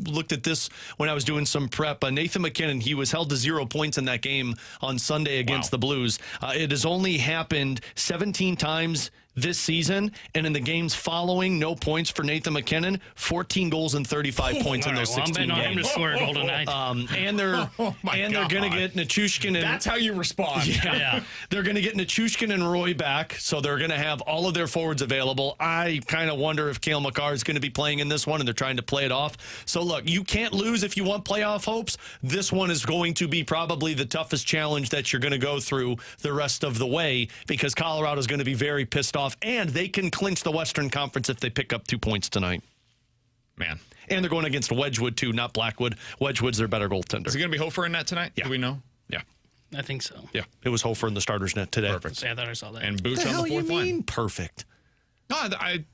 looked at this when I was doing some prep. Nathan McKinnon, he was held to 0 points in that game on Sunday against the Blues. It has only happened 17 times this season, and in the games following, no points for Nathan McKinnon, 14 goals and 35 points in those 16 games. I'm betting on him to score a goal tonight. And they're going to get Nichushkin and... That's how you respond. Yeah. They're going to get Nichushkin and Roy back, so they're going to have all of their forwards available. I kind of wonder if Cale Makar is going to be playing in this one, and they're trying to play it off. So, look, you can't lose if you want playoff hopes. This one is going to be probably the toughest challenge that you're going to go through the rest of the way because Colorado is going to be very pissed off. And they can clinch the Western Conference if they pick up 2 points tonight. Man. And they're going against Wedgwood, too, not Blackwood. Wedgwood's their better goaltender. Is it going to be Hofer in net tonight? Yeah. Do we know? Yeah. I think so. Yeah. It was Hofer in the starter's net today. Perfect. Yeah, I thought I saw that. And Buch the on the fourth line. Perfect. No,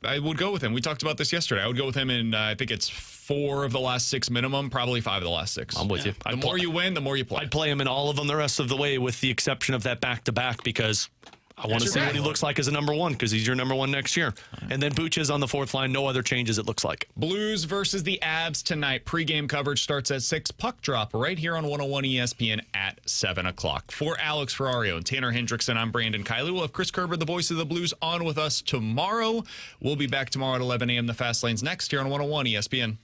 I would go with him. We talked about this yesterday. I would go with him in, I think it's 4 of the last 6 minimum, probably 5 of the last 6. I'm with you. The more you win, the more you play. I'd play him in all of them the rest of the way with the exception of that back-to-back because I want to see what he looks like as a number 1 because he's your number 1 next year. And then Buch is on the fourth line. No other changes, it looks like. Blues versus the Abs tonight. Pre-game coverage starts at 6. Puck drop right here on 101 ESPN at 7 o'clock. For Alex Ferrario and Tanner Hendrickson, I'm Brandon Kiley. We'll have Chris Kerber, the voice of the Blues, on with us tomorrow. We'll be back tomorrow at 11 a.m. The Fast Lane's next here on 101 ESPN.